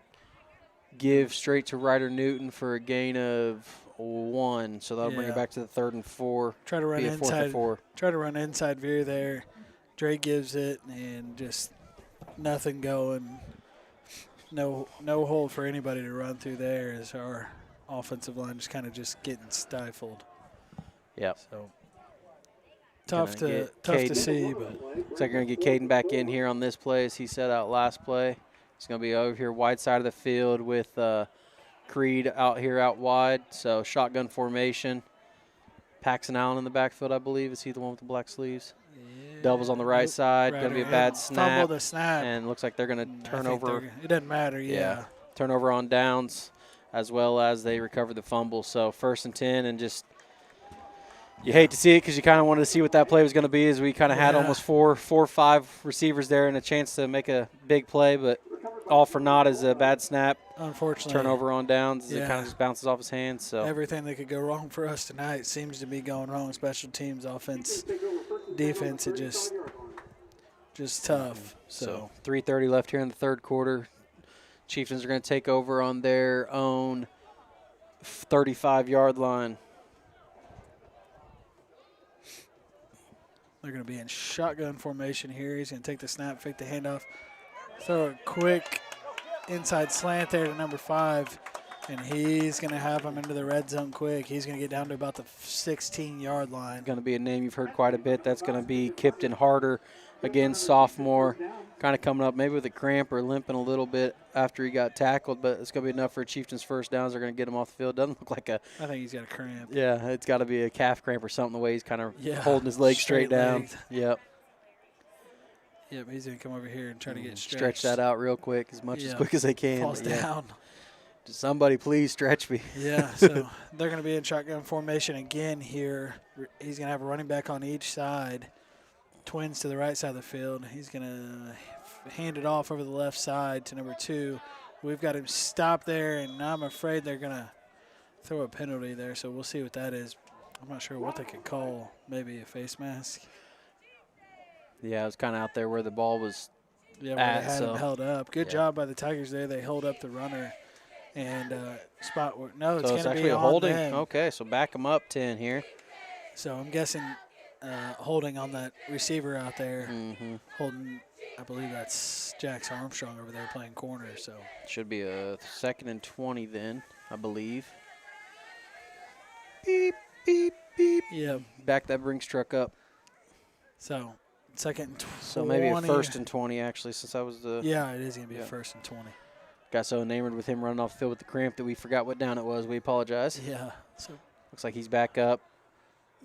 give straight to Ryder Newton for a gain of 1. So that'll bring it back to the 3rd and 4. Try to run be a 4th and 4. Try to run inside veer there. Dre gives it and just nothing going. No hole for anybody to run through there as our offensive line just kind of just getting stifled. Yep. So tough to see, but looks like you're gonna get Caden back in here on this play as he set out last play. He's gonna be over here wide side of the field with Creed out here out wide. So shotgun formation. Paxton Allen in the backfield, I believe. Is he the one with the black sleeves? Yeah. Doubles on the right side. Going to be a bad snap. Fumble the snap. And looks like they're going to turn over. It doesn't matter, Turnover on downs as well as they recover the fumble. So 1st and 10 and just you hate to see it because you kind of wanted to see what that play was going to be as we kind of had almost four or five receivers there and a chance to make a big play, but all for naught is a bad snap. Unfortunately. Turnover on downs. It kind of just bounces off his hands. So everything that could go wrong for us tonight seems to be going wrong. Special teams, offense, defense, it just tough. So 3:30 left here in the third quarter. Chieftains are going to take over on their own 35-yard line. They're going to be in shotgun formation here. He's going to take the snap, fake the handoff. Throw a quick inside slant there to number 5, And he's going to have him into the red zone quick. He's going to get down to about the 16-yard line. Going to be a name you've heard quite a bit. That's going to be Kipton Harder, again, sophomore, kind of coming up maybe with a cramp or limping a little bit after he got tackled, but it's going to be enough for Chieftains first downs. They're going to get him off the field. Doesn't look like a – I think he's got a cramp. Yeah, it's got to be a calf cramp or something, the way he's kind of holding his legs straight down. Legs. Yep. Yep, he's going to come over here and try to get stretched. Stretch that out real quick, as quick as they can. Falls down. Somebody please stretch me. Yeah, so they're going to be in shotgun formation again here. He's going to have a running back on each side. Twins to the right side of the field. He's going to hand it off over the left side to number 2. We've got him stopped there, and I'm afraid they're going to throw a penalty there, so we'll see what that is. I'm not sure what they could call. Maybe a face mask. Yeah, it was kind of out there where the ball was where they had him held up. Good job by the Tigers there. They hold up the runner. And spot where, no, it's so going to be actually a on holding. them. Okay, so back him up 10 here. So I'm guessing holding on that receiver out there. Holding, I believe that's Jax Armstrong over there playing corner. So should be a 2nd and 20 then, I believe. Beep, beep, beep. Yeah. Back that Brinks truck up. So 2nd and 20. So maybe a 1st and 20 actually, since that was the. Yeah, it is going to be a 1st and 20. Got so enamored with him running off the field with the cramp that we forgot what down it was. We apologize. Yeah. So looks like he's back up.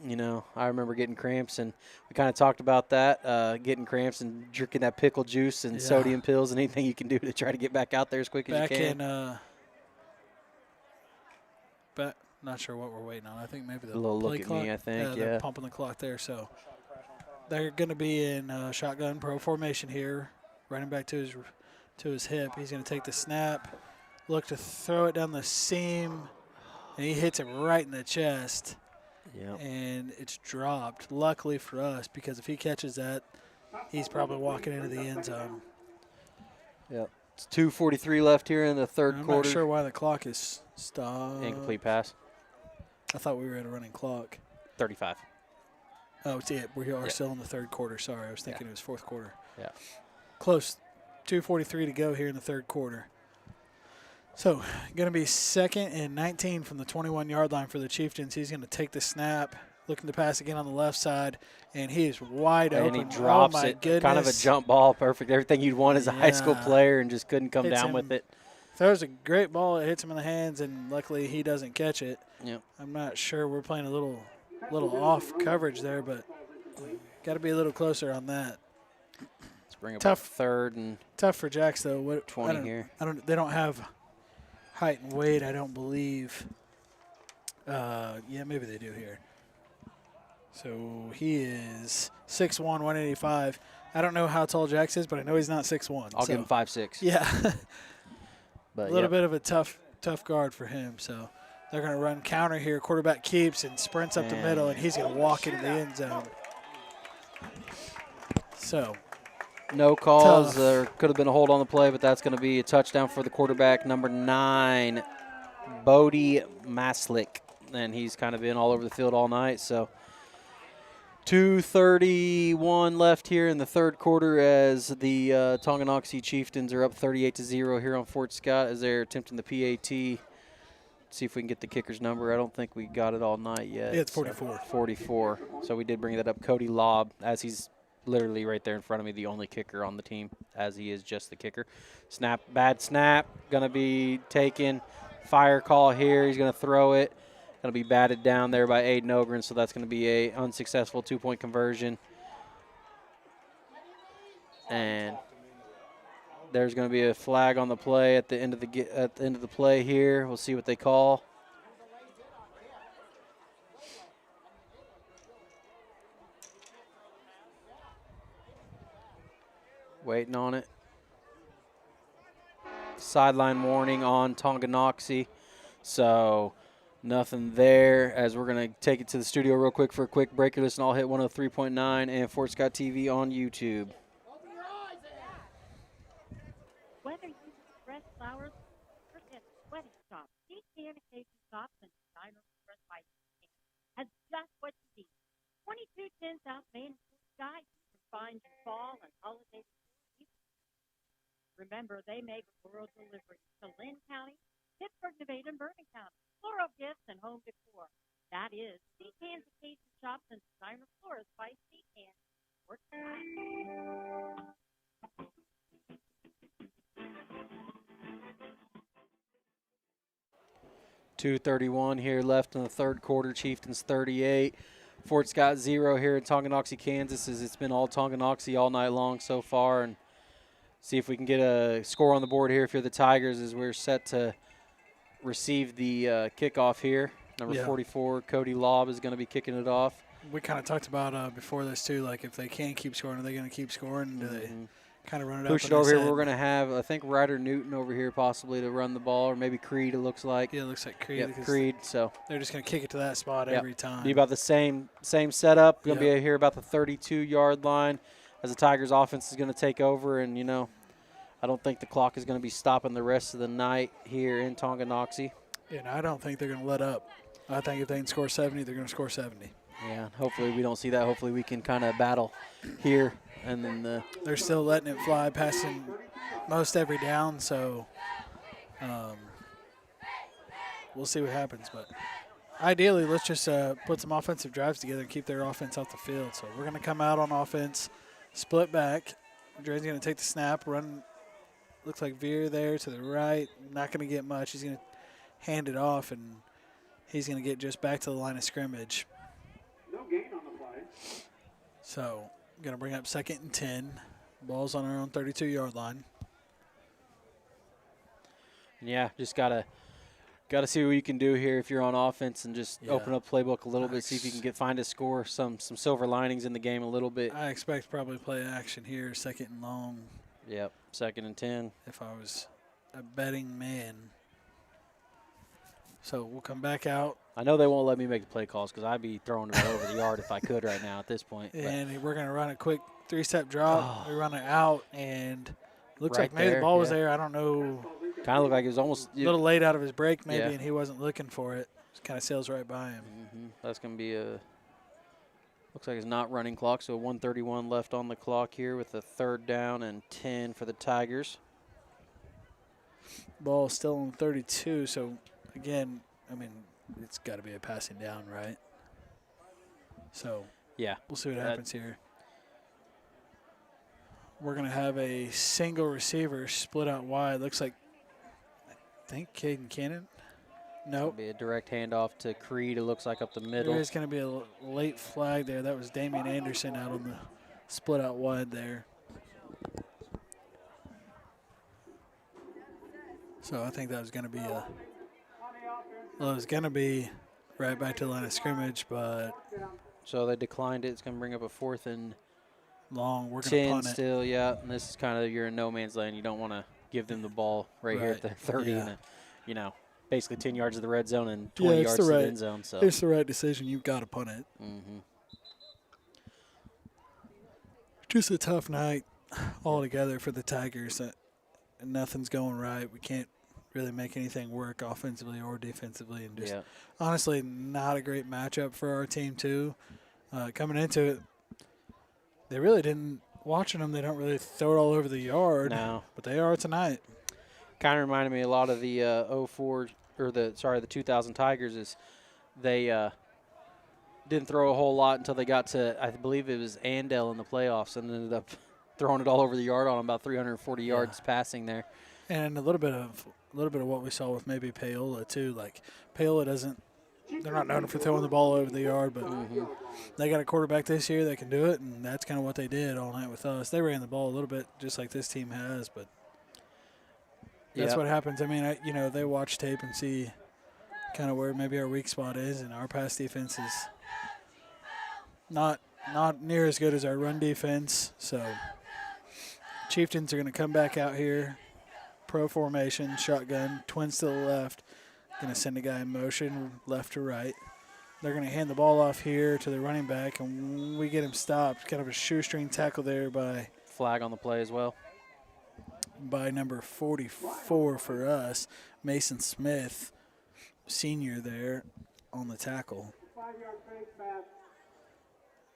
You know, I remember getting cramps, and we kind of talked about that, getting cramps and drinking that pickle juice and sodium pills and anything you can do to try to get back out there as quick as you can. Back in, but not sure what we're waiting on. I think maybe the a little play look clock. at me, I think, They're pumping the clock there. So they're going to be in shotgun pro formation here, running back to his hip. He's going to take the snap, look to throw it down the seam, and he hits it right in the chest. Yep. And it's dropped. Luckily for us, because if he catches that, he's probably walking into the end zone. Yep. It's 2:43 left here in the third quarter. I'm not sure why the clock is stopped. Incomplete pass. I thought we were at a running clock. 35. Oh, it's it. We are still in the third quarter. Sorry, I was thinking it was fourth quarter. Yeah. Close. 2:43 to go here in the third quarter. So, going to be 2nd and 19 from the 21-yard line for the Chieftains. He's going to take the snap, looking to pass again on the left side, and he is wide open. And he drops it. Goodness. Kind of a jump ball, perfect. Everything you'd want as a high school player, and just couldn't come down with it. Throws a great ball. It hits him in the hands, and luckily he doesn't catch it. Yep. I'm not sure. We're playing a little off coverage there, but got to be a little closer on that. Let's bring up tough 3rd and tough for Jax though. 20 here. They don't have height and weight, I don't believe. Yeah, maybe they do here. So he is 6'1", 185. I don't know how tall Jax is, but I know he's not 6'1". I'll give him 5'6". Yeah. But a little bit of a tough guard for him. So they're going to run counter here. Quarterback keeps and sprints up the middle, and he's going to walk into the end zone. So no calls. There could have been a hold on the play, but that's going to be a touchdown for the quarterback, number 9, Bodie Maslick. And he's kind of been all over the field all night. So 2:31 left here in the third quarter as the Tonganoxie Chieftains are up 38-0 here on Fort Scott as they're attempting the PAT. See if we can get the kicker's number. I don't think we got it all night yet. Yeah, it's 44. 44. So we did bring that up. Cody Lobb, as he's literally right there in front of me, the only kicker on the team, as he is just the kicker. Snap, bad snap, going to be taken. Fire call here. He's going to throw it. Going to be batted down there by Aiden Ogren, so that's going to be a unsuccessful 2-point conversion. And there's going to be a flag on the play at the end of the play here. We'll see what they call. Waiting on it. Sideline warning on Tonganoxie. So nothing there, as we're going to take it to the studio real quick for a quick break. Listen, I'll hit 103.9 and Fort Scott TV on YouTube. Whether you express flowers or get wedding shop, DK Occasion Shops and Designer Express by has just what you need. 2210 South Main Fort Scott. You can find your fall and holiday. Remember, they make rural delivery to Lynn County, Pittsburgh, Nevada, and Bergen County. Floral gifts and home decor. That is Cheiftains Occasion Shops and Designer Florist by Cheiftains. 2:31 here left in the third quarter. Cheiftains 38. Fort Scott 0 here in Tonganoxie, Kansas, as it's been all Tonganoxie all night long so far. And see if we can get a score on the board here if you're the Tigers, as we're set to receive the kickoff here. Number 44, Cody Lobb, is going to be kicking it off. We kind of talked about before this, too, like if they can keep scoring, are they going to keep scoring? Do they kind of run it up? Push it over here. We're going to have, I think, Ryder Newton over here possibly to run the ball, or maybe Creed, it looks like. Yeah, it looks like Creed. Yep, Creed. So they're just going to kick it to that spot every time. Be about the same setup. Going to be here about the 32-yard line as the Tigers' offense is going to take over. And, you know, I don't think the clock is going to be stopping the rest of the night here in Tonganoxie. And I don't think they're going to let up. I think if they can score 70, they're going to score 70. Yeah, hopefully we don't see that. Hopefully we can kind of battle here. And then they're still letting it fly, passing most every down. So we'll see what happens. But ideally, let's just put some offensive drives together and keep their offense off the field. So we're going to come out on offense, split back. Dre's going to take the snap, run. Looks like veer there to the right. Not going to get much. He's going to hand it off, and he's going to get just back to the line of scrimmage. No gain on the play. So going to bring up 2nd and 10. Ball's on our own 32-yard line. Yeah, just gotta see what you can do here if you're on offense, and just open up playbook a little bit, see if you can find a score, some silver linings in the game a little bit. I expect probably play action here, 2nd and long. Yep, 2nd and 10. If I was a betting man. So we'll come back out. I know they won't let me make the play calls because I'd be throwing it over the yard if I could right now at this point. And we're going to run a quick 3-step drop. We run it out, and it looks like maybe there, the ball was there. I don't know. Kind of looked like it was almost a little late out of his break maybe, and he wasn't looking for it. Just kind of sails right by him. That's going to be looks like it's not running clock, so 1:31 left on the clock here with a 3rd down and 10 for the Tigers. Ball still on 32, so again, I mean, it's got to be a passing down, right? So yeah, we'll see what happens here. We're going to have a single receiver split out wide. Looks like, I think, Caden Cannon. Nope. Be a direct handoff to Creed, it looks like, up the middle. There's going to be a late flag there. That was Damian Anderson out on the split out wide there. So I think that was going to be it was going to be right back to the line of scrimmage, but. So they declined it. It's going to bring up a 4th and long. We're going to 10 punt it. still, yeah. And this is kind of, you're in no man's land. You don't want to give them the ball right here at the 30 and, you know, basically 10 yards of the red zone and 20 yards to the end zone. So it's the right decision. You've got to punt it. Just a tough night altogether for the Tigers. Nothing's going right. We can't really make anything work offensively or defensively, and just honestly not a great matchup for our team too. Coming into it, they really didn't. Watching them, they don't really throw it all over the yard. No, but they are tonight. Kind of reminded me a lot of the the 2000 Tigers. Is they didn't throw a whole lot until they got to, I believe it was Andell in the playoffs, and ended up throwing it all over the yard on about 340 yards passing there. And a little bit of what we saw with maybe Paola too. Like Paola they're not known for throwing the ball over the yard, but they got a quarterback this year that can do it, and that's kind of what they did all night with us. They ran the ball a little bit just like this team has, but that's what happens. I mean, they watch tape and see kind of where maybe our weak spot is, and our pass defense is not near as good as our run defense. So Cheiftains are going to come back out here. Pro formation, shotgun, twins to the left. Going to send a guy in motion left to right. They're going to hand the ball off here to the running back, and we get him stopped. Kind of a shoestring tackle there by. Flag on the play as well. By number 44 for us, Mason Smith, senior there on the tackle. 5-yard face mask.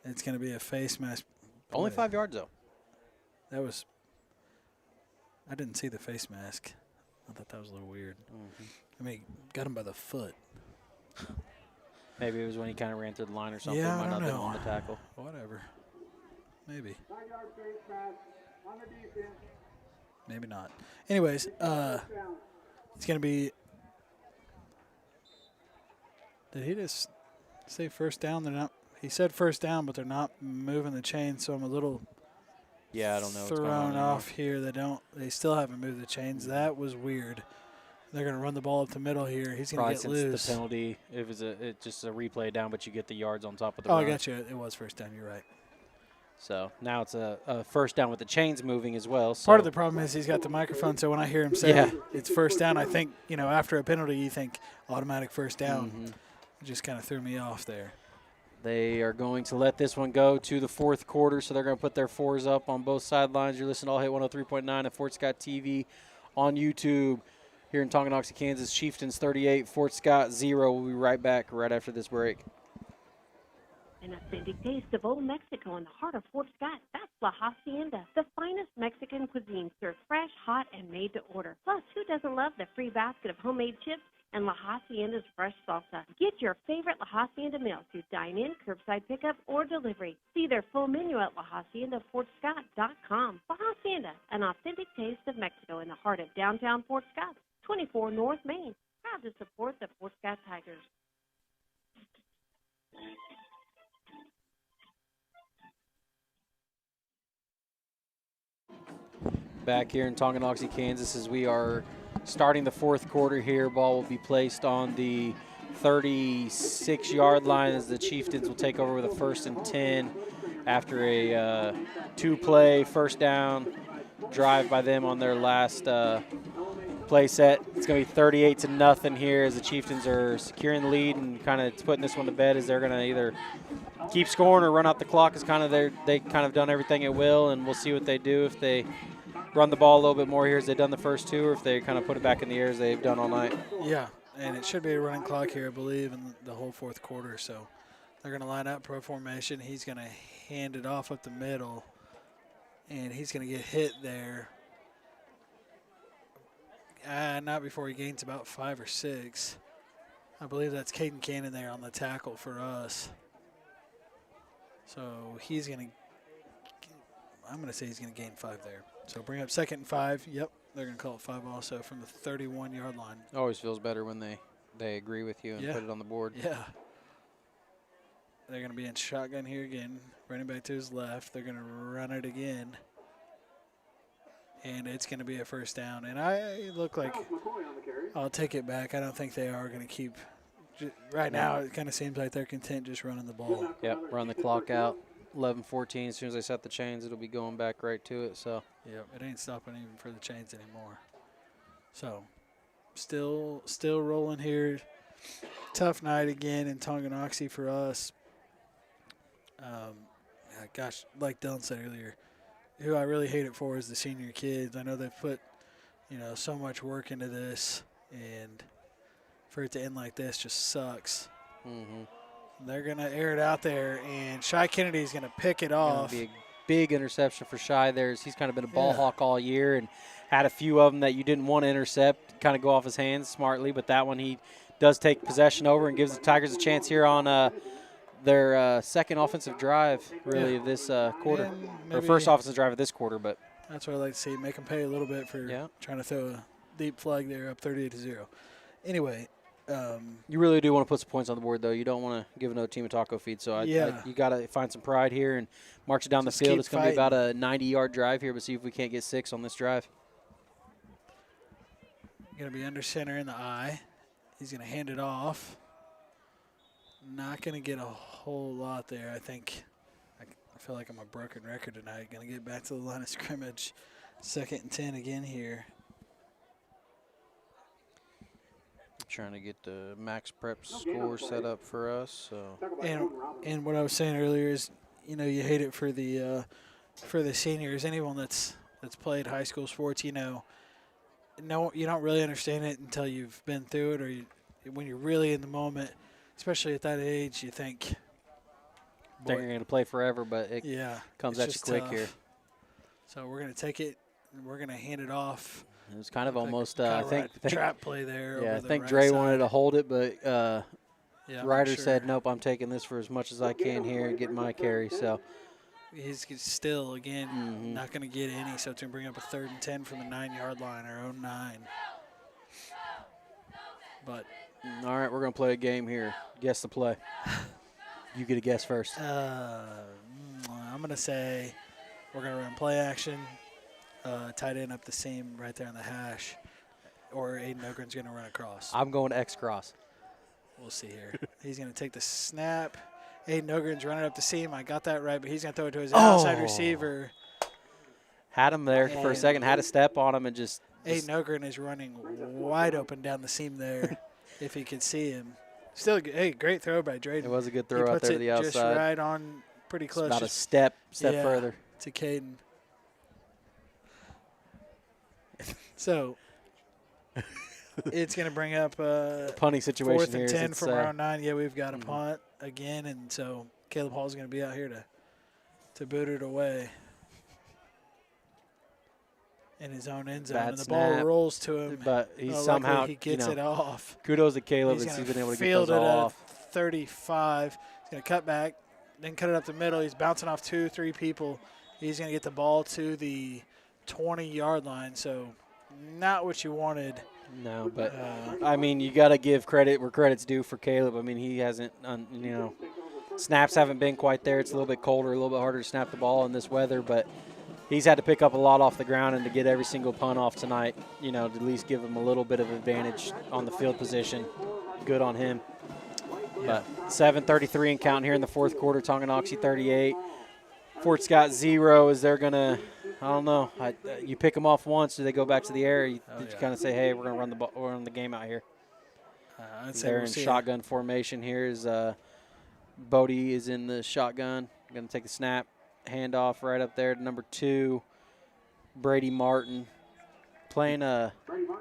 It's going to be a face mask. Only 5 yards, though. I didn't see the face mask. I thought that was a little weird. I mean, got him by the foot. Maybe it was when he kind of ran through the line or something. Yeah, Might I don't not have been know. on the tackle. Whatever. Maybe. 9-yard face mask on the defense. Maybe not. Anyways, it's going to be. Did he just say first down? They're not. He said first down, but they're not moving the chain, so I'm a little. Yeah, I don't know what's thrown going on off here. They still haven't moved the chains. That was weird. They're going to run the ball up the middle here. He's going to get loose. The penalty, it was just a replay down, but you get the yards on top of the run. run. I got you. It was first down. You're right. So now it's a first down with the chains moving as well. So. Part of the problem is he's got the microphone, so when I hear him say it's first down, I think, after a penalty, you think automatic first down. It just kind of threw me off there. They are going to let this one go to the fourth quarter, so they're going to put their fours up on both sidelines. You're listening to All Hit 103.9 at Fort Scott TV on YouTube. Here in Tonganoxie, Kansas, Cheiftains 38, Fort Scott 0. We'll be right back right after this break. An authentic taste of old Mexico in the heart of Fort Scott. That's La Hacienda, the finest Mexican cuisine served fresh, hot, and made to order. Plus, who doesn't love the free basket of homemade chips and La Hacienda's fresh salsa? Get your favorite La Hacienda meal through dine-in, curbside pickup, or delivery. See their full menu at LaHaciendaFortScott.com. La Hacienda, an authentic taste of Mexico in the heart of downtown Fort Scott, 24 North Main. Proud to support the Fort Scott Tigers. Back here in Tonganoxie, Kansas, as we are starting the fourth quarter here. Ball will be placed on the 36-yard line as the Cheiftains will take over with a 1st and 10 after a two-play first down drive by them on their last play set. It's going to be 38-0 here as the Cheiftains are securing the lead and kind of putting this one to bed as they're going to either keep scoring or run out the clock. Is kind of they kind of done everything at will, and we'll see what they do if they run the ball a little bit more here as they've done the first two, or if they kind of put it back in the air as they've done all night. Yeah, and it should be a running clock here, I believe, in the whole fourth quarter. So they're going to line up pro formation. He's going to hand it off up the middle, and he's going to get hit there. Not before he gains about 5 or 6. I believe that's Caden Cannon there on the tackle for us. So he's going to – I'm going to say he's going to gain 5 there. So bring up 2nd and 5. Yep, they're going to call it 5 also from the 31-yard line. Always feels better when they agree with you and put it on the board. Yeah. They're going to be in shotgun here again. Running back to his left. They're going to run it again. And it's going to be a first down. And I look like I'll take it back. I don't think they are going to keep – right now it kind of seems like they're content just running the ball. Yep, run the clock out. 11-14. As soon as they set the chains, it'll be going back right to it. So yep, it ain't stopping even for the chains anymore. So still rolling here. Tough night again in Tonganoxie for us. Gosh, like Dylan said earlier, who I really hate it for is the senior kids. I know they've put, so much work into this, and for it to end like this just sucks. They're going to air it out there, and Shy Kennedy's going to pick it off. Be a big interception for Shy there. He's kind of been a ball hawk all year and had a few of them that you didn't want to intercept, kind of go off his hands smartly. But that one he does take possession over and gives the Tigers a chance here on their second offensive drive, really, of this quarter. Or first offensive drive of this quarter. But that's what I like to see. Make them pay a little bit for trying to throw a deep flag there up 38-0. Anyway. You really do want to put some points on the board, though. You don't want to give another team a taco feed. So you got to find some pride here and march it down the field. It's going to be about a 90-yard drive here, but see if we can't get 6 on this drive. Going to be under center in the eye. He's going to hand it off. Not going to get a whole lot there. I think I feel like I'm a broken record tonight. Going to get back to the line of scrimmage. 2nd and 10 again here. Trying to get the max prep score set up for us. So and what I was saying earlier is, you hate it for the seniors. Anyone that's played high school sports, you don't really understand it until you've been through it, or when you're really in the moment. Especially at that age, you think you're going to play forever, but it comes at you quick tough. here. So we're going to take it, and we're going to hand it off It was kind of almost, I I think trap play there. Yeah, over I the think right Dre side. wanted to hold it, but Ryder sure. said, nope, I'm taking this for as much as I can here and get my carry. So he's still, again, not going to get any, so it's going to bring up a 3rd and 10 from the 9-yard line, our own 9. But all right, we're going to play a game here. Guess the play. You get a guess first. I'm going to say we're going to run play action, tight end up the seam right there on the hash, or Aiden Ogren's going to run across. I'm going X cross. We'll see here. He's going to take the snap. Aiden Ogren's running up the seam. I got that right, but he's going to throw it to his outside receiver. Had him there for a second, had a step on him, and just Aiden Ogren is running wide open down the seam there if he could see him. Still, hey, great throw by Drayden. It was a good throw out there to the outside. Just right on, pretty close. It's about a step further. To Caden. So it's going to bring up a punting situation 4th and here. 10 from our own 9. Yeah, we've got a punt again, and so Caleb Hall's going to be out here to boot it away in his own end zone. And the ball rolls to him, but he's somehow he gets it off. Kudos to Caleb as he's been able to get those off. 35. He's going to cut back, then cut it up the middle. He's bouncing off 2-3 people. He's going to get the ball to the 20-yard line, so not what you wanted. No, but, I mean, you got to give credit where credit's due for Caleb. I mean, he hasn't, snaps haven't been quite there. It's a little bit colder, a little bit harder to snap the ball in this weather, but he's had to pick up a lot off the ground, and to get every single punt off tonight, to at least give him a little bit of advantage on the field position. Good on him. Yeah. But 7:33 and counting here in the 4th quarter, Tonganoxie 38. Fort Scott 0. Is they're going to, I don't know. You pick them off once, do they go back to the air? You kind of say, hey, we're going to run the game out here. They're in shotgun formation here. Bodie is in the shotgun. Going to take the snap. Handoff right up there to number 2, Brady Martin. Playing a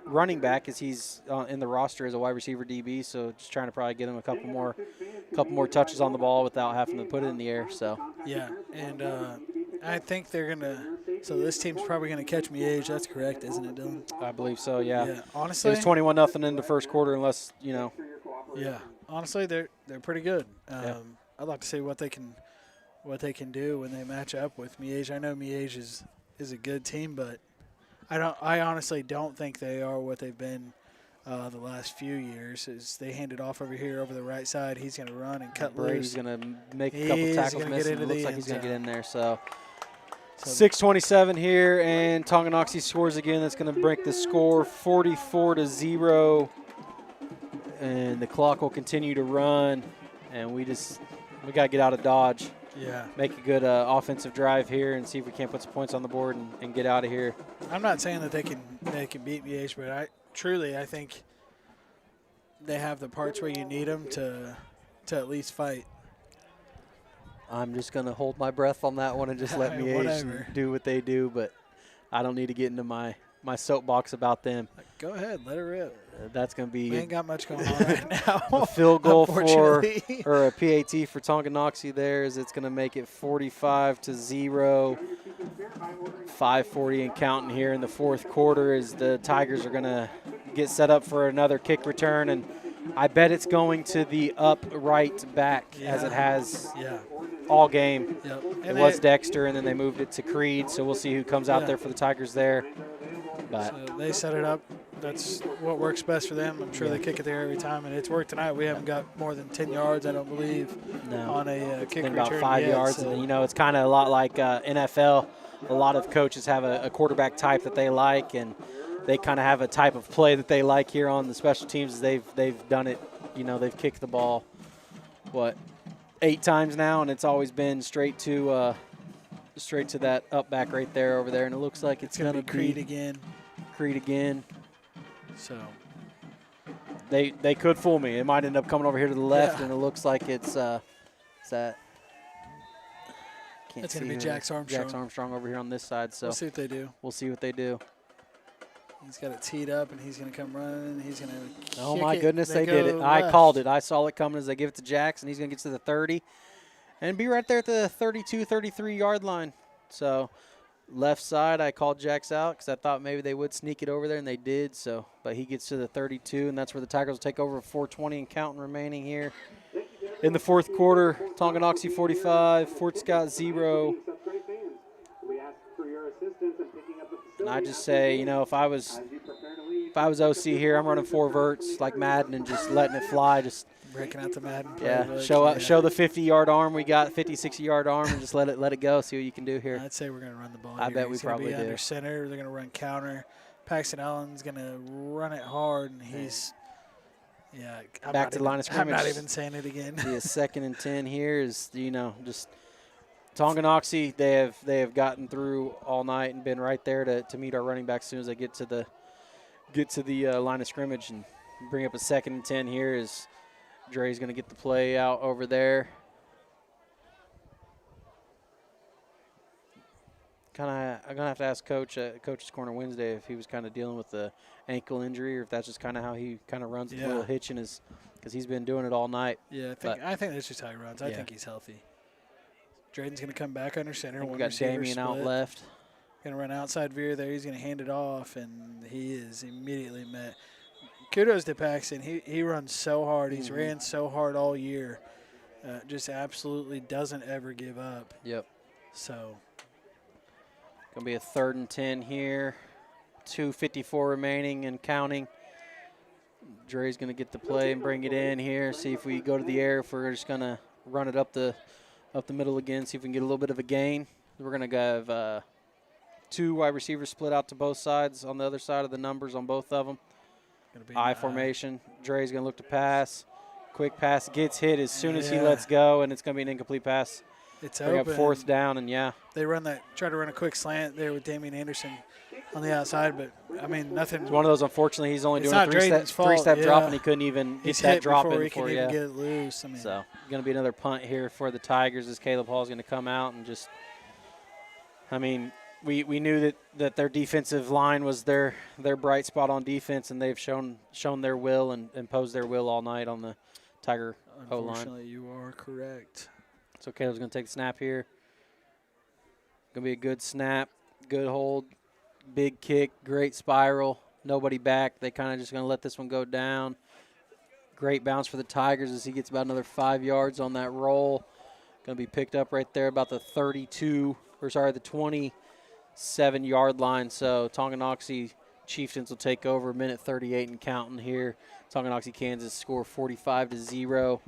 running back as he's in the roster as a wide receiver DB, so just trying to probably get him a couple more touches on the ball without having to put it in the air. So yeah, and I think they're gonna. So this team's probably gonna catch Miege. That's correct, isn't it, Dylan? I believe so. Yeah. Yeah. Honestly, it was 21-0 in the first quarter, unless Yeah. Honestly, they're pretty good. I'd like to see what they can do when they match up with Miege. I know Miege is a good team, but I honestly don't think they are what they've been the last few years. Is they hand it off over here over the right side. He's going to run and cut loose. Brady's going to make a couple tackles miss. It looks like he's going to get in there. So 6:27 here, and Tonganoxie scores again. That's going to break the score 44-0, and the clock will continue to run. And we got to get out of Dodge. Yeah. Make a good offensive drive here and see if we can't put some points on the board and get out of here. I'm not saying that they can beat Miege, but I think they have the parts where you need them to at least fight. I'm just going to hold my breath on that one and just let Miege do what they do, but I don't need to get into my soapbox about them. Go ahead, let it rip. That's going to be. We ain't got much going on right now. A field goal or a PAT for Tonganoxie there, as it's going to make it 45-0. 5:40 and counting here in the 4th quarter, as the Tigers are going to get set up for another kick return, and I bet it's going to the upright back as it has all game. Yep. It was Dexter, and then they moved it to Creed, so we'll see who comes out there for the Tigers there. But so they set it up. That's what works best for them. I'm sure they kick it there every time, and it's worked tonight. We haven't got more than 10 yards, I don't believe, on a kick return. About 5 yards, so. And it's kind of a lot like NFL. A lot of coaches have a quarterback type that they like, and they kind of have a type of play that they like here on the special teams. They've done it. They've kicked the ball 8 times now, and it's always been straight to that up back right there over there, and it looks like it's going to be Creed again. Creed again. So they could fool me. It might end up coming over here to the left, and it looks like it's that. It's going to be Jax Armstrong. Jax Armstrong over here on this side. So we'll see what they do. We'll see what they do. He's got it teed up, and he's going to come running. He's going to. Oh my goodness, they did it! I called it. I saw it coming as they give it to Jax, and he's going to get to the 30, and be right there at the 32, 33 yard line. So left side. I called Jax out because I thought maybe they would sneak it over there, and they did. So, but he gets to the 32, and that's where the Tigers will take over. 4:20 and counting remaining here in the fourth quarter. Tonganoxie 45, Fort Scott 0. And I just say, you know, if I was OC here, I'm running 4 verts like Madden and just letting it fly. Just breaking out the Madden playbook. Yeah, show the 50-yard arm we got, 50, 60-yard arm, and just let it go. See what you can do here. I'd say we're going to run the ball. I here. bet we He's gonna probably be do. Under center, they're going to run counter. Paxton Allen's going to run it hard, and he's back to the line of scrimmage. I'm not even saying it again. The 2nd and 10 here is, you know, just Tonganoxie. They have gotten through all night and been right there to meet our running back as soon as they get to the line of scrimmage and bring up a 2nd and 10 here. Is Dre's going to get the play out over there. I'm going to have to ask Coach at Coach's Corner Wednesday if he was kind of dealing with the ankle injury or if that's just kind of how he kind of runs with a little hitch in his, because he's been doing it all night. Yeah, I think that's just how he runs. I think he's healthy. Drayden's going to come back under center. We got Damien out left. Going to run outside veer there. He's going to hand it off, and he is immediately met. Kudos to Paxton. He runs so hard. He's ran so hard all year. Just absolutely doesn't ever give up. Yep. So going to be a 3rd and 10 here. 2:54 remaining and counting. Dre's going to get the play and bring it in here. See if we go to the air. If we're just going to run it up the middle again. See if we can get a little bit of a gain. We're going to have 2 wide receivers split out to both sides on the other side of the numbers on both of them. I formation. Dre's going to look to pass. Quick pass. Gets hit as soon as he lets go, and it's going to be an incomplete pass. It's Bring open. up 4th down, and They try to run a quick slant there with Damian Anderson on the outside, but, I mean, nothing. It's one of those, unfortunately, he's only doing a 3-step drop, and he couldn't even get that drop in before he can even get it loose. I mean, so going to be another punt here for the Tigers as Caleb Hall's going to come out and just, I mean, we knew that their defensive line was their bright spot on defense, and they've shown their will and imposed their will all night on the Tiger O-line. Unfortunately, you are correct. So Caleb's going to take the snap here. Going to be a good snap, good hold, big kick, great spiral, nobody back. They kind of just going to let this one go down. Great bounce for the Tigers as he gets about another 5 yards on that roll. Going to be picked up right there about the 27-yard line. So Tonganoxie Cheiftains will take over, minute 38 and counting here. Tonganoxie, Kansas score 45-0.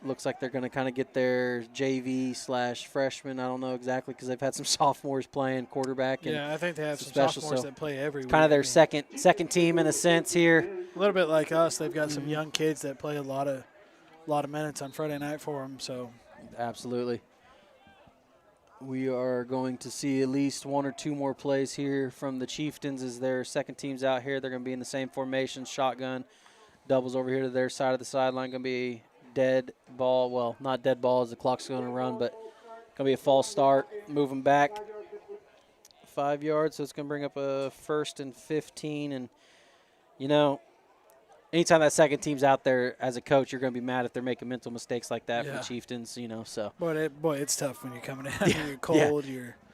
Looks like they're going to kind of get their JV/freshman. I don't know exactly because they've had some sophomores playing quarterback. And I think they have some special, sophomores that play every week. Kind of their second team in a sense here. A little bit like us. They've got some young kids that play a lot of minutes on Friday night for them. So absolutely. We are going to see at least 1 or 2 more plays here from the Cheiftains as their second team's out here. They're going to be in the same formation, shotgun, doubles over here to their side of the sideline. Going to be dead ball. Well, not dead ball as the clock's going to run, but going to be a false start. Moving back 5 yards, so it's going to bring up a 1st and 15. And, you know, anytime that second team's out there as a coach, you're going to be mad if they're making mental mistakes like that for the Cheiftains, you know. So, boy, it's tough when you're coming in. You're cold.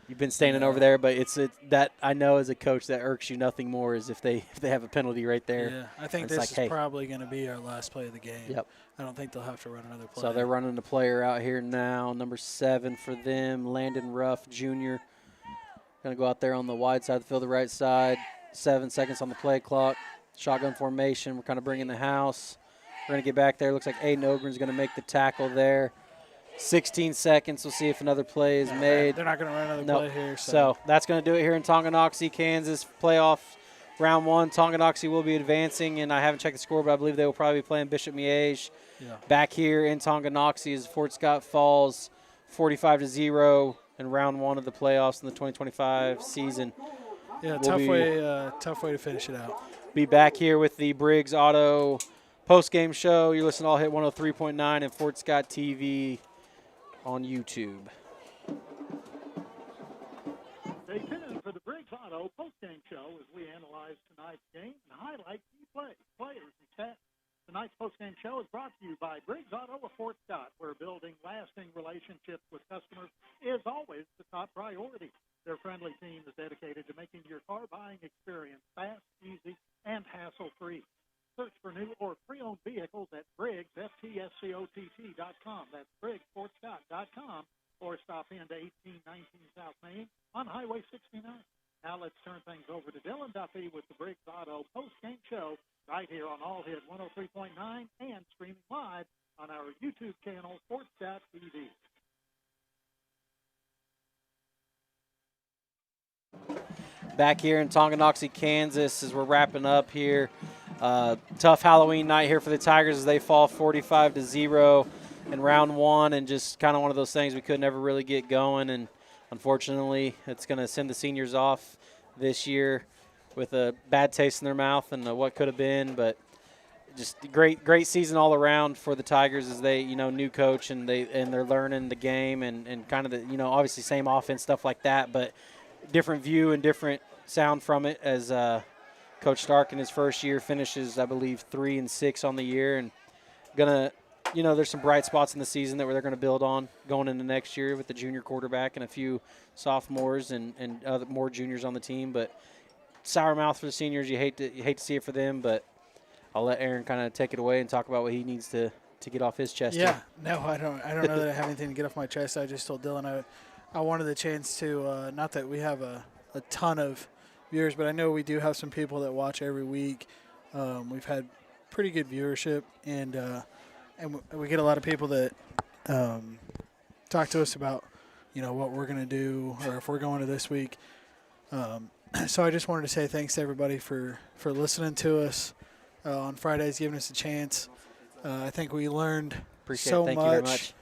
You've been standing over there, but it's that I know as a coach that irks you nothing more is if they have a penalty right there. Yeah, I think this is probably going to be our last play of the game. Yep. I don't think they'll have to run another play. So they're running the player out here now, number 7 for them, Landon Ruff Jr. Going to go out there on the wide side of the field, the right side. 7 seconds on the play clock. Shotgun formation. We're kind of bringing the house. We're going to get back there. Looks like Aiden Ogren's going to make the tackle there. 16 seconds. We'll see if another play is made. They're not going to run another play here. So that's going to do it here in Tonganoxie, Kansas. Playoff round 1. Tonganoxie will be advancing, and I haven't checked the score, but I believe they will probably be playing Bishop Miege. Back here in Tonganoxie is Fort Scott falls 45-0 in round 1 of the playoffs in the 2025 season. Yeah, tough way to finish it out. Be back here with the Briggs Auto post-game show. You're listening to All Hit 103.9 and Fort Scott TV on YouTube. Stay tuned for the Briggs Auto post-game show as we analyze tonight's game and highlight key players and stats. Tonight's post-game show is brought to you by Briggs Auto of Fort Scott, where building lasting relationships with customers is always the top priority. Their friendly team is dedicated to making your car buying experience fast, easy, and hassle-free. Search for new or pre-owned vehicles at Briggs, FTSCOTT.com. That's BriggsFortScott.com, or stop in to 1819 South Main on Highway 69. Now let's turn things over to Dylan Duffy with the Briggs Auto post-game show right here on All Hit 103.9 and streaming live on our YouTube channel, Sports.TV. Back here in Tonganoxie, Kansas, as we're wrapping up here. Tough Halloween night here for the Tigers as they fall 45-0 in round one, and just kind of one of those things we could never really get going. And unfortunately, it's going to send the seniors off this year with a bad taste in their mouth and what could have been. But just great season all around for the Tigers as they, new coach and they're learning the game and kind of the, obviously same offense, stuff like that, but different view and different sound from it as Coach Stark in his first year finishes, I believe, 3-6 on the year, and gonna, there's some bright spots in the season that they're going to build on going into next year with the junior quarterback and a few sophomores and other more juniors on the team. But sour mouth for the seniors. You hate to see it for them, but I'll let Aaron kind of take it away and talk about what he needs to get off his chest. Yeah, no, I don't know that I have anything to get off my chest. I just told Dylan I wanted the chance to, not that we have a ton of viewers, but I know we do have some people that watch every week. We've had pretty good viewership, and we get a lot of people that talk to us about, what we're going to do or if we're going to this week. So I just wanted to say thanks to everybody for listening to us on Fridays, giving us a chance. I think we learned so much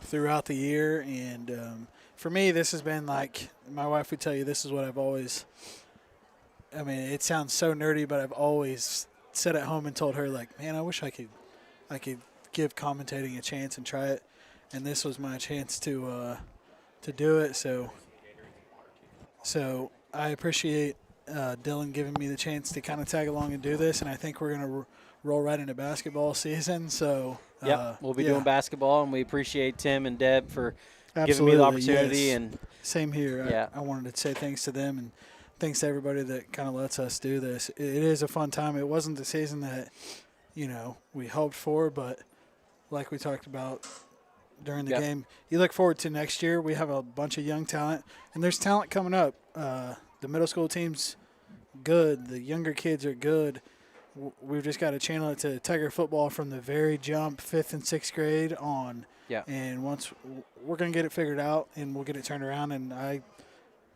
throughout the year, and for me, this has been like, my wife would tell you, this is what I've always, it sounds so nerdy, but I've always sat at home and told her, like, man, I wish I could give commentating a chance and try it, and this was my chance to do it. So I appreciate Dylan giving me the chance to kind of tag along and do this, and I think we're going to roll right into basketball season. So we'll be doing basketball, and we appreciate Tim and Deb for Absolutely, giving me the opportunity. Yes. And same here. I wanted to say thanks to them and thanks to everybody that kind of lets us do this. It is a fun time. It wasn't the season that, we hoped for, but like we talked about during the game, you look forward to next year. We have a bunch of young talent, and there's talent coming up. The middle school team's good. The younger kids are good. We've just got to channel it to Tiger football from the very jump, 5th and 6th grade on. Yeah. And once we're going to get it figured out and we'll get it turned around, and I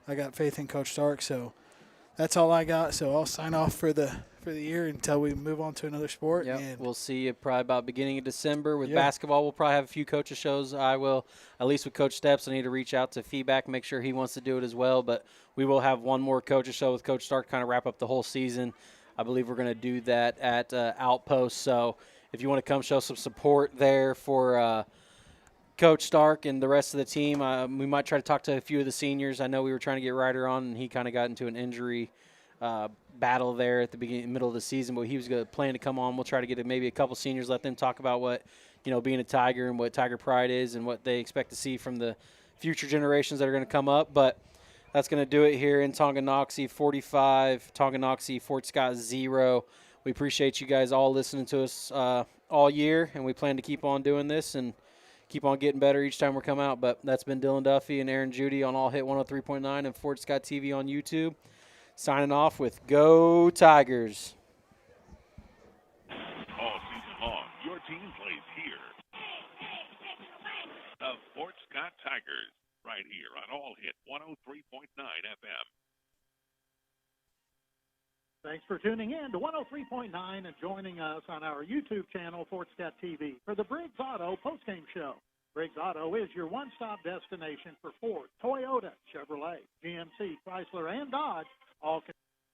got faith in Coach Stark. So that's all I got. So I'll sign off for the year until we move on to another sport. Yeah, and we'll see you probably about beginning of December with basketball. We'll probably have a few coaches shows. I will, at least with Coach Steps. I need to reach out to feedback, make sure he wants to do it as well. But we will have one more coaches show with Coach Stark to kind of wrap up the whole season. I believe we're going to do that at Outpost. So if you want to come show some support there for Coach Stark and the rest of the team, we might try to talk to a few of the seniors. I know we were trying to get Ryder on, and he kind of got into an injury battle there at the middle of the season, but he was planning to come on. We'll try to get maybe a couple seniors, let them talk about what, being a Tiger and what Tiger Pride is and what they expect to see from the future generations that are going to come up. But that's going to do it here in Tonganoxie, 45, Tonganoxie, Fort Scott 0. We appreciate you guys all listening to us all year, and we plan to keep on doing this and keep on getting better each time we come out. But that's been Dylan Duffy and Aaron Judy on All Hit 103.9 and Fort Scott TV on YouTube. Signing off with Go Tigers. All season long, your team plays here. The Fort Scott Tigers, right here on All Hit 103.9 FM. Thanks for tuning in to 103.9 and joining us on our YouTube channel, Fort Scott TV, for the Briggs Auto postgame show. Briggs Auto is your one-stop destination for Ford, Toyota, Chevrolet, GMC, Chrysler, and Dodge, all